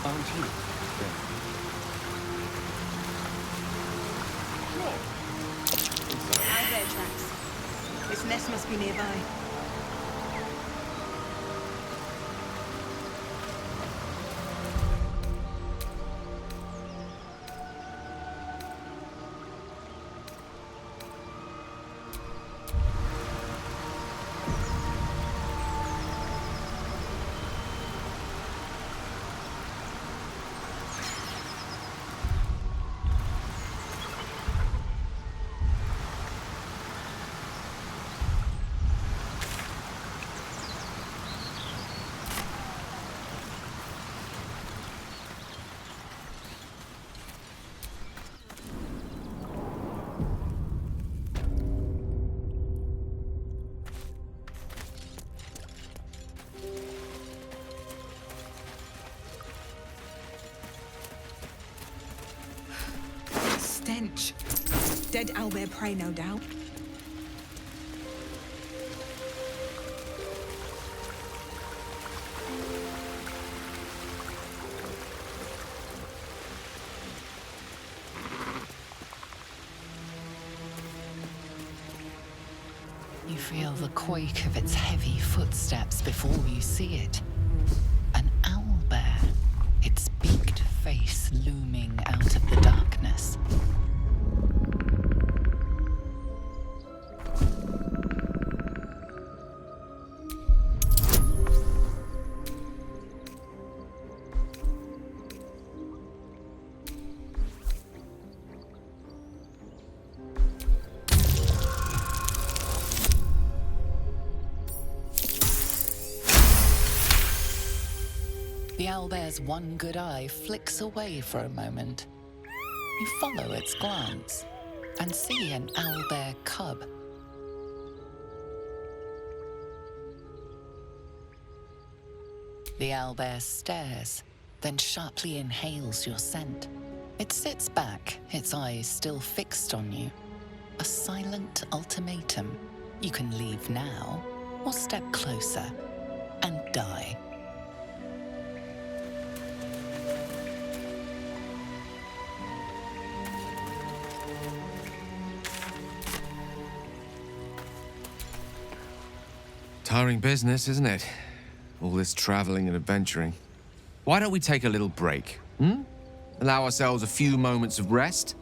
Aren't you? Owlbear tracks. Its nest must be nearby. Stench. Dead owlbear prey, no doubt. You feel the quake of its heavy footsteps before you see it. An owlbear, its beaked face looming out of the darkness. The owlbear's one good eye flicks away for a moment. You follow its glance and see an owlbear cub. The owlbear stares, then sharply inhales your scent. It sits back, its eyes still fixed on you. A silent ultimatum. You can leave now, or step closer and die. Tiring business, isn't it? All this traveling and adventuring. Why don't we take a little break, Allow ourselves a few moments of rest?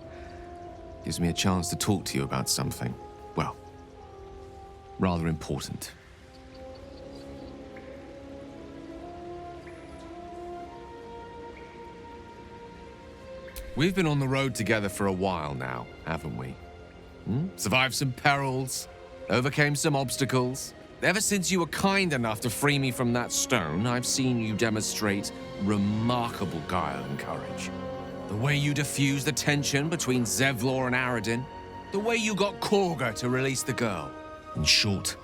Gives me a chance to talk to you about something, well, rather important. We've been on the road together for a while now, haven't we? Survived some perils, overcame some obstacles. Ever since you were kind enough to free me from that stone, I've seen you demonstrate remarkable guile and courage. The way you diffused the tension between Zevlor and Aradin. The way you got Korga to release the girl. In short,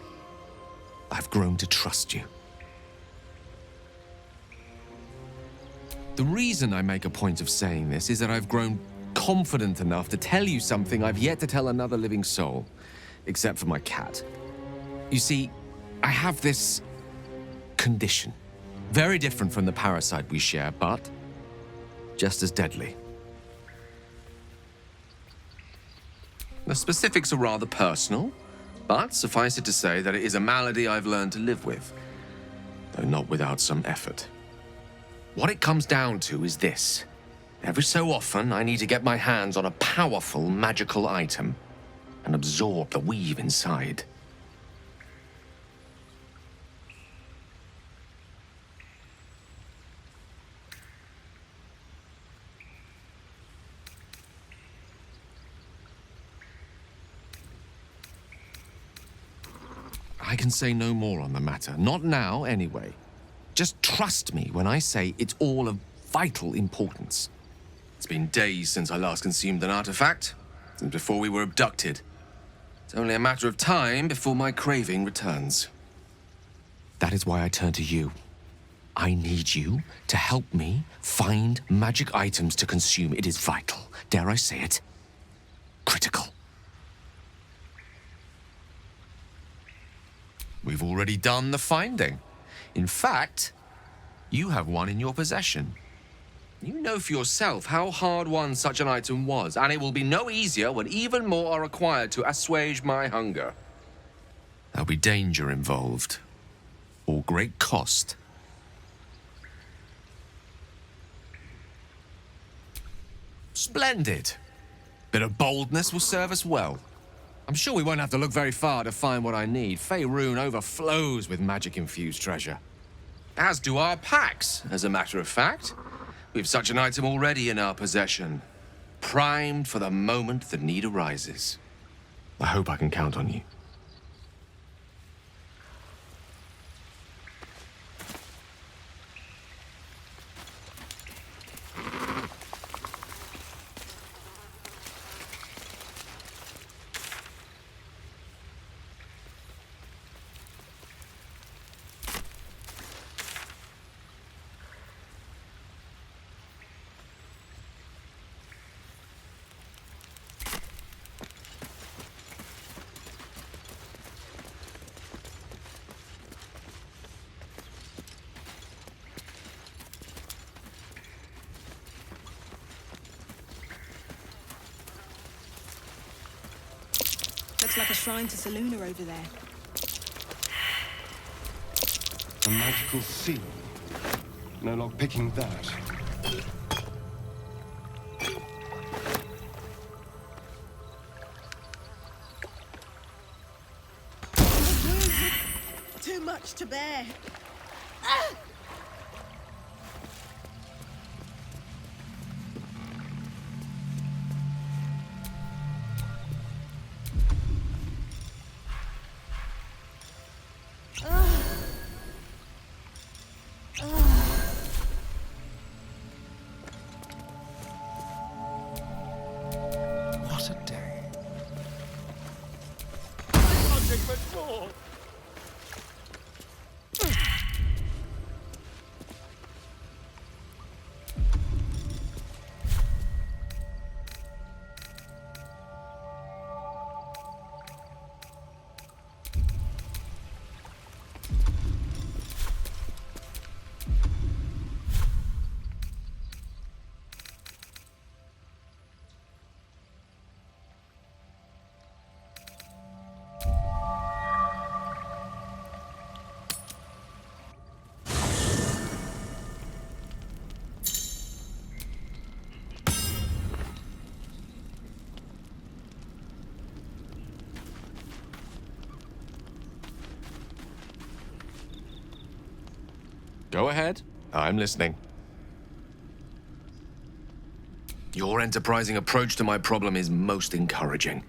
I've grown to trust you. The reason I make a point of saying this is that I've grown confident enough to tell you something I've yet to tell another living soul, except for my cat. You see, I have this condition. Very different from the parasite we share, but just as deadly. The specifics are rather personal, but suffice it to say that it is a malady I've learned to live with, though not without some effort. What it comes down to is this. Every so often, I need to get my hands on a powerful magical item and absorb the weave inside. I can say no more on the matter. Not now, anyway. Just trust me when I say it's all of vital importance. It's been days since I last consumed an artifact, since before we were abducted. It's only a matter of time before my craving returns. That is why I turn to you. I need you to help me find magic items to consume. It is vital. Dare I say it? Critical. We've already done the finding. In fact, you have one in your possession. You know for yourself how hard-won such an item was, and it will be no easier when even more are required to assuage my hunger. There'll be danger involved, or great cost. Splendid. Bit of boldness will serve us well. I'm sure we won't have to look very far to find what I need. Faerun overflows with magic-infused treasure. As do our packs, as a matter of fact. We've such an item already in our possession. Primed for the moment the need arises. I hope I can count on you. Looks like a shrine to Seluna over there. A magical seal. No lock picking that. Too much to bear. What a day. Go ahead. I'm listening. Your enterprising approach to my problem is most encouraging.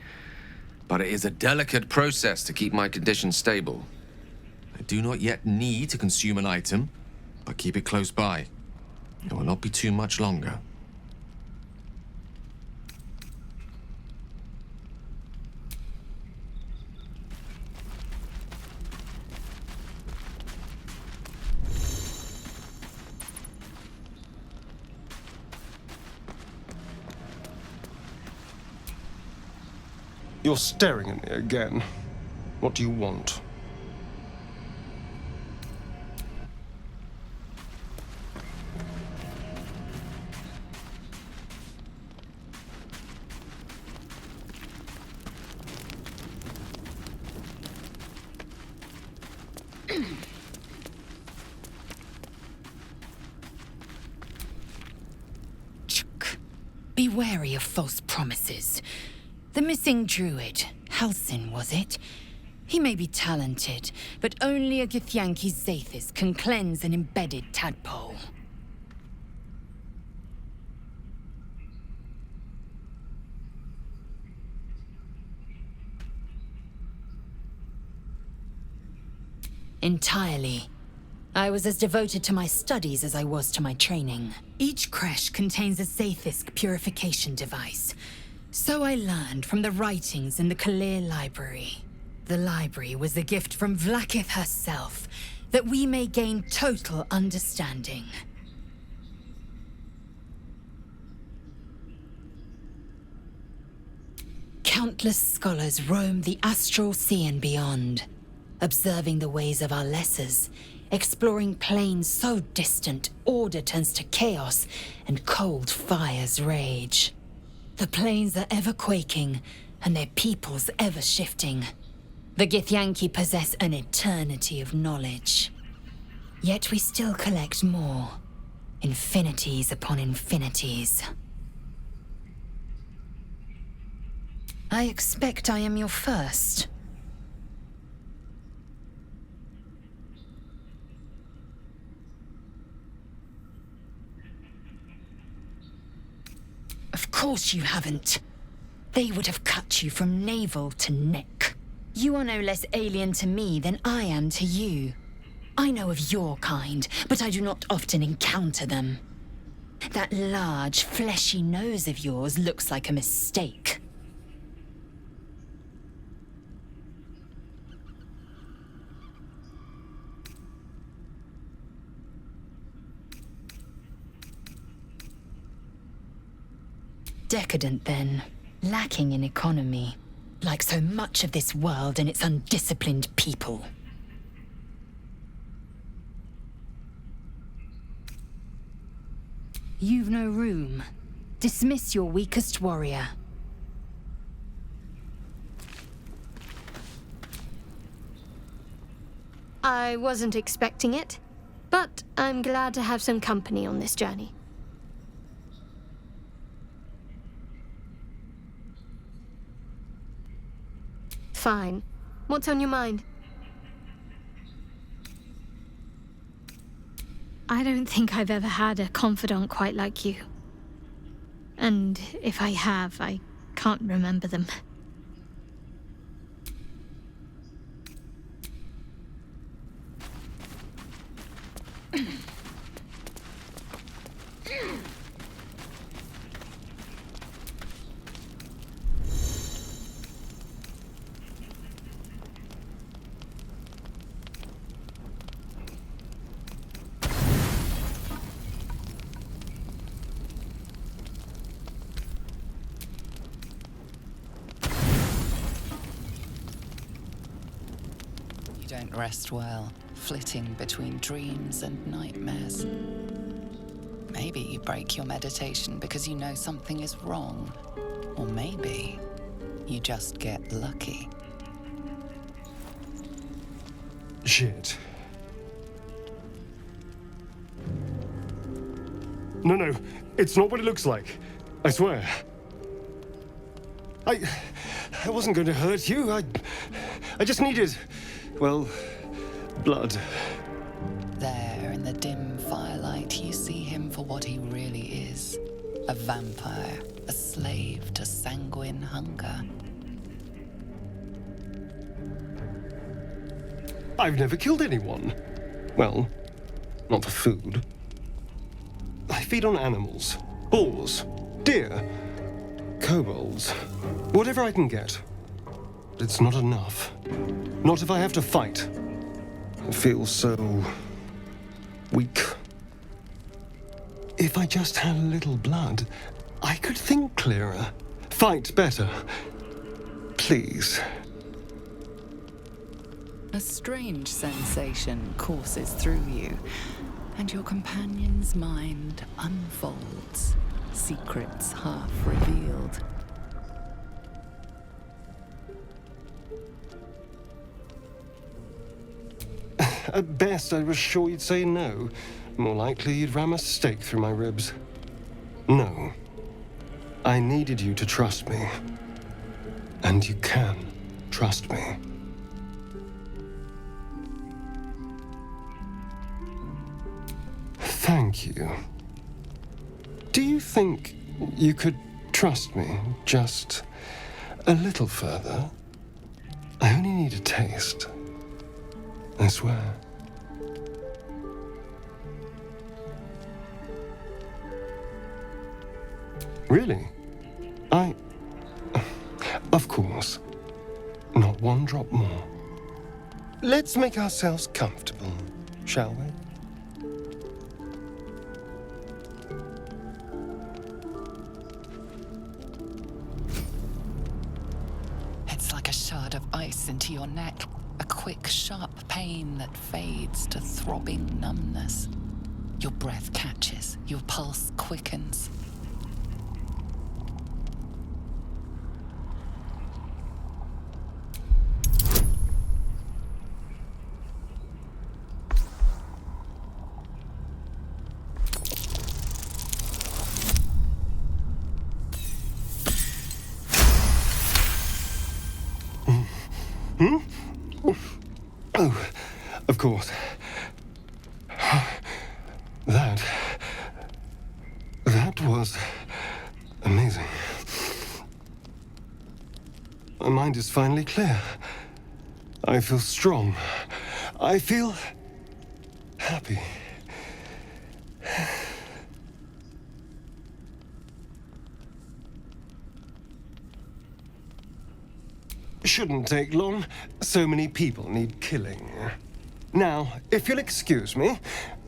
But it is a delicate process to keep my condition stable. I do not yet need to consume an item, but keep it close by. It will not be too much longer. You're staring at me again. What do you want? Be wary of false promises. The missing druid, Halsin, was it? He may be talented, but only a Githyanki Zathis can cleanse an embedded tadpole. Entirely. I was as devoted to my studies as I was to my training. Each creche contains a Zathisk purification device. So I learned from the writings in the Kalir library. The library was a gift from Vlaakith herself, that we may gain total understanding. Countless scholars roam the astral sea and beyond, observing the ways of our lessers, exploring planes so distant, order turns to chaos, and cold fires rage. The planes are ever quaking, and their peoples ever shifting. The Githyanki possess an eternity of knowledge. Yet we still collect more. Infinities upon infinities. I expect I am your first. Of course you haven't. They would have cut you from navel to neck. You are no less alien to me than I am to you. I know of your kind, but I do not often encounter them. That large, fleshy nose of yours looks like a mistake. Decadent, then. Lacking in economy. Like so much of this world and its undisciplined people. You've no room. Dismiss your weakest warrior. I wasn't expecting it, but I'm glad to have some company on this journey. Fine. What's on your mind? I don't think I've ever had a confidant quite like you. And if I have, I can't remember them. You don't rest well, flitting between dreams and nightmares. Maybe you break your meditation because you know something is wrong. Or maybe you just get lucky. Shit. No, it's not what it looks like. I swear. I wasn't going to hurt you. I just needed, well, blood. There in the dim for what he really is. A vampire, a slave to sanguine hunger. I've never killed anyone. Well, not for food. I feed on animals. Boars, deer, kobolds, whatever I can get. But it's not enough. Not if I have to fight. I feel so weak. If I just had a little blood, I could think clearer, fight better. Please. A strange sensation courses through you, and your companion's mind unfolds, secrets half revealed. At best, I was sure you'd say no. More likely, you'd ram a stake through my ribs. No. I needed you to trust me. And you can trust me. Thank you. Do you think you could trust me just a little further? I only need a taste. I swear. Really? Of course. Not one drop more. Let's make ourselves comfortable, shall we? It's like a shard of ice into your neck. A quick, sharp pain that fades to throbbing numbness. Your breath catches, your pulse quickens. Oh, of course. That was amazing. My mind is finally clear. I feel strong. I feel happy. Shouldn't take long. So many people need killing. Now, if you'll excuse me,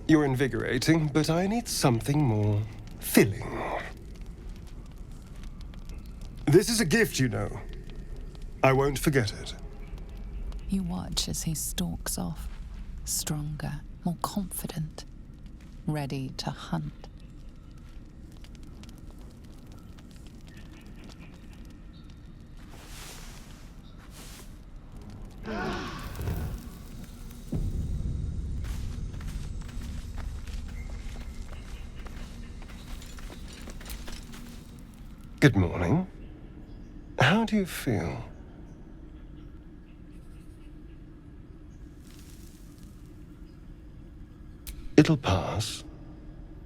you're invigorating, but I need something more filling. This is a gift, you know. I won't forget it. You watch as he stalks off, stronger, more confident, ready to hunt. Good morning. How do you feel? It'll pass.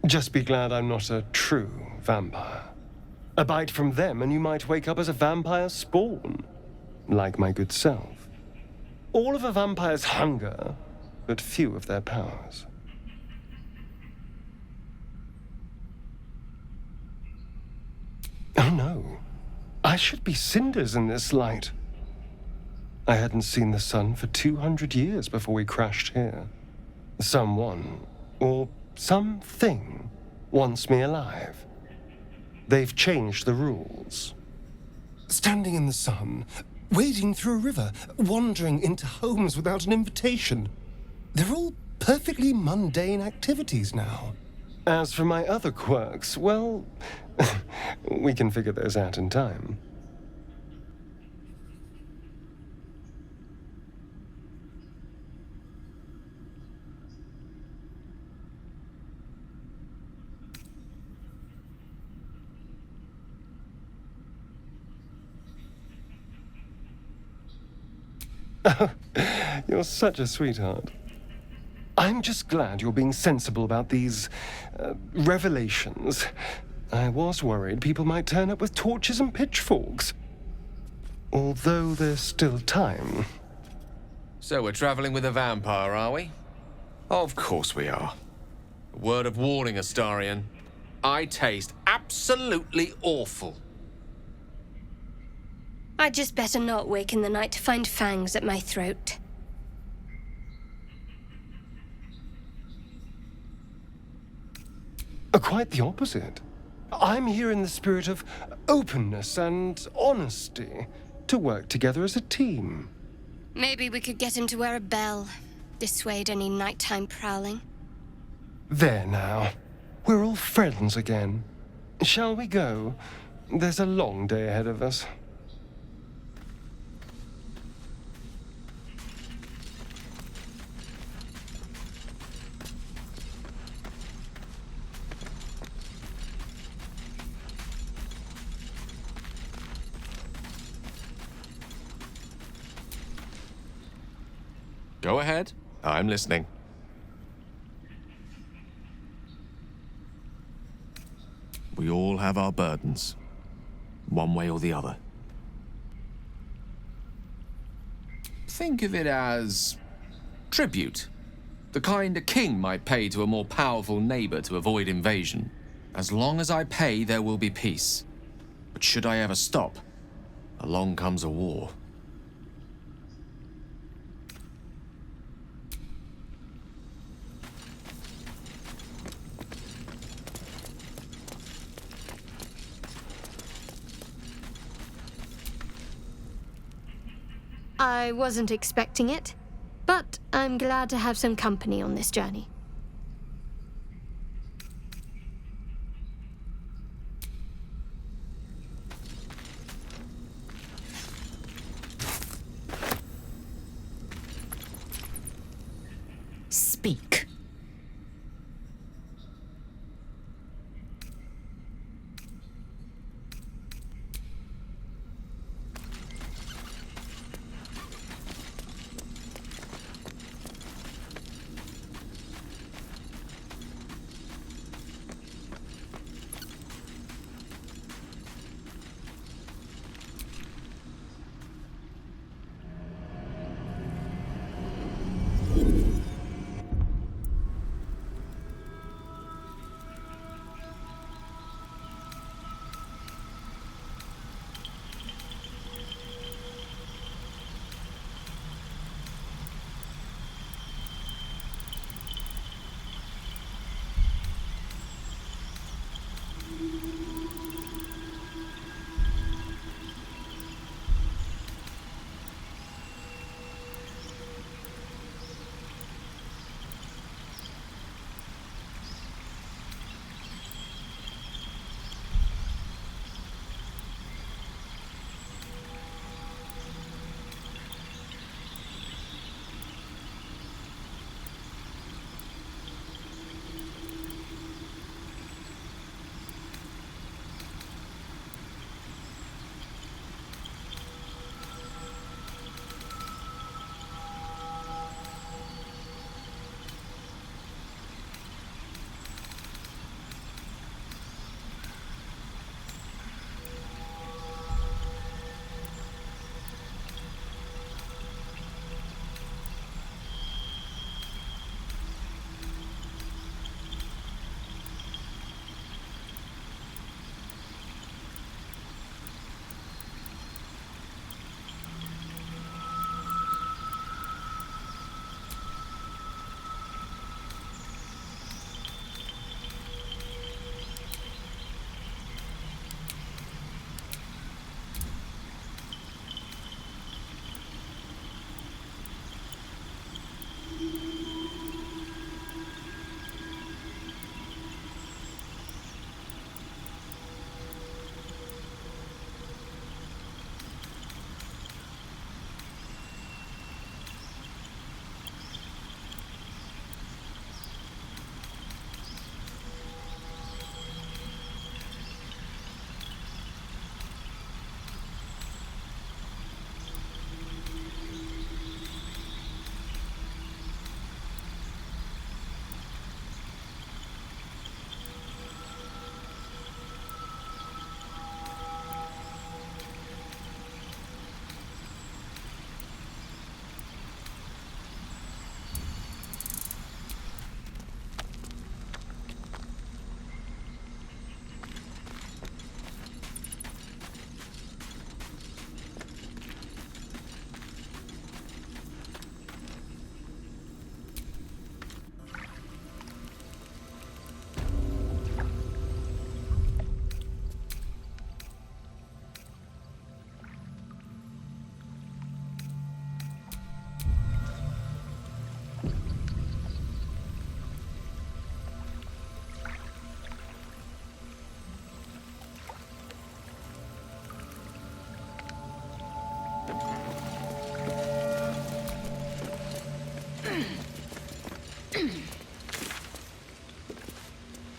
Just be glad I'm not a true vampire. A bite from them and you might wake up as a vampire spawn, like my good self. All of a vampire's hunger, but few of their powers. Oh no, I should be cinders in this light. I hadn't seen the sun for 200 years before we crashed here. Someone, or something, wants me alive. They've changed the rules. Standing in the sun, wading through a river, wandering into homes without an invitation. They're all perfectly mundane activities now. As for my other quirks, well, we can figure those out in time. Oh, you're such a sweetheart. I'm just glad you're being sensible about these revelations. I was worried people might turn up with torches and pitchforks. Although there's still time. So we're traveling with a vampire, are we? Of course we are. A word of warning, Astarion. I taste absolutely awful. I'd just better not wake in the night to find fangs at my throat. Quite the opposite. I'm here in the spirit of openness and honesty to work together as a team. Maybe we could get him to wear a bell. Dissuade any nighttime prowling. There now. We're all friends again. Shall we go? There's a long day ahead of us. Go ahead. I'm listening. We all have our burdens, one way or the other. Think of it as tribute. The kind a king might pay to a more powerful neighbor to avoid invasion. As long as I pay, there will be peace. But should I ever stop, along comes a war. I wasn't expecting it, but I'm glad to have some company on this journey. Speak.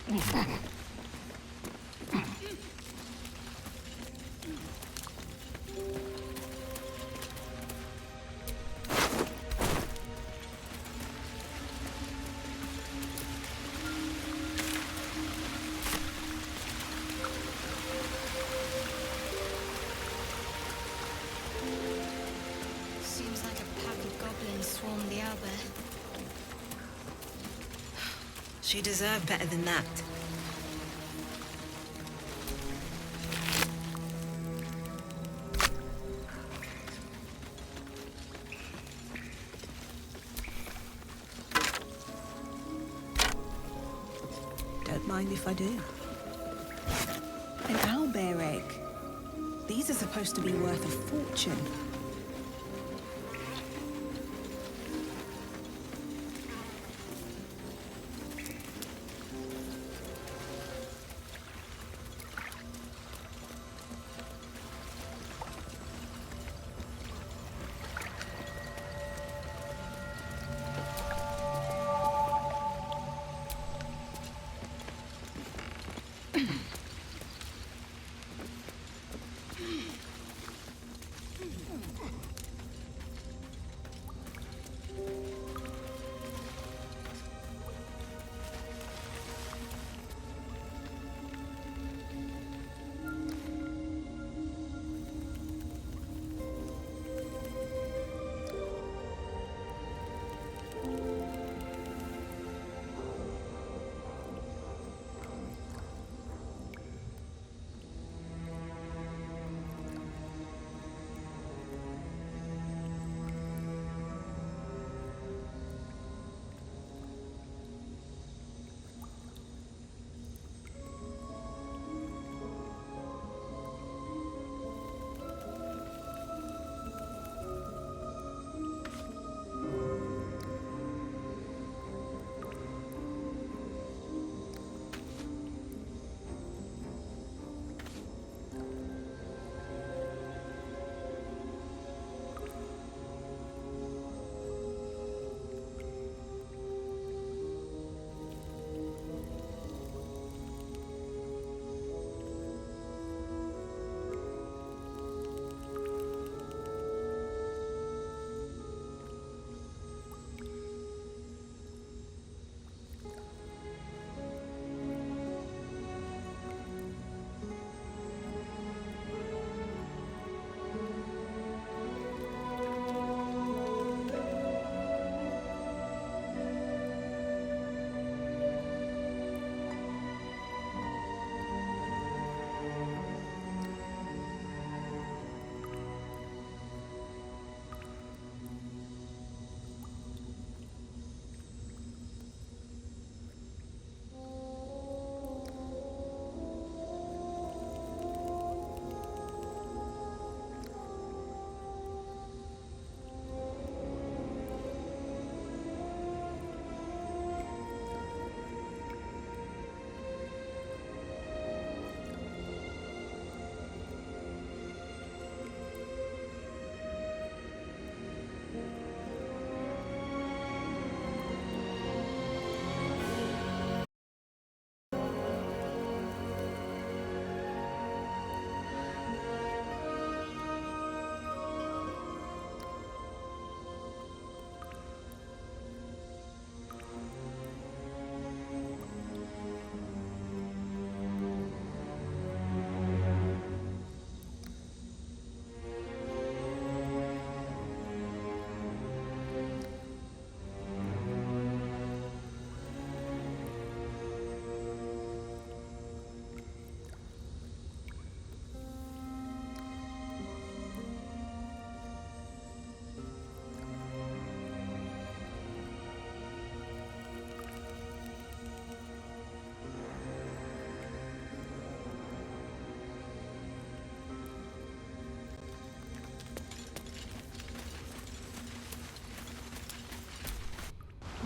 Seems like a pack of goblins swarmed the Albert. She deserved better than that. Don't mind if I do. An owlbear egg. These are supposed to be worth a fortune.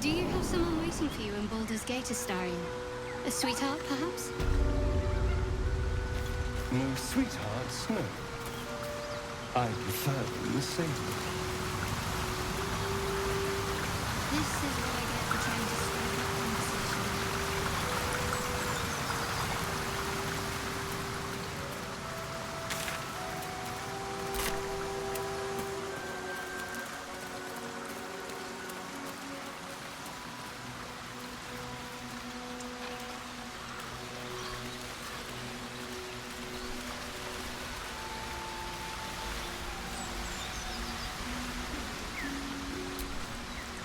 Do you have someone waiting for you in Baldur's Gate, Astarion? A sweetheart, perhaps? No sweethearts, no. I prefer them the same. This is what I get for trying to strike up conversation.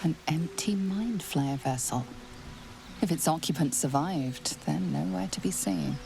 An empty mind flayer vessel. If its occupant survived, they're nowhere to be seen.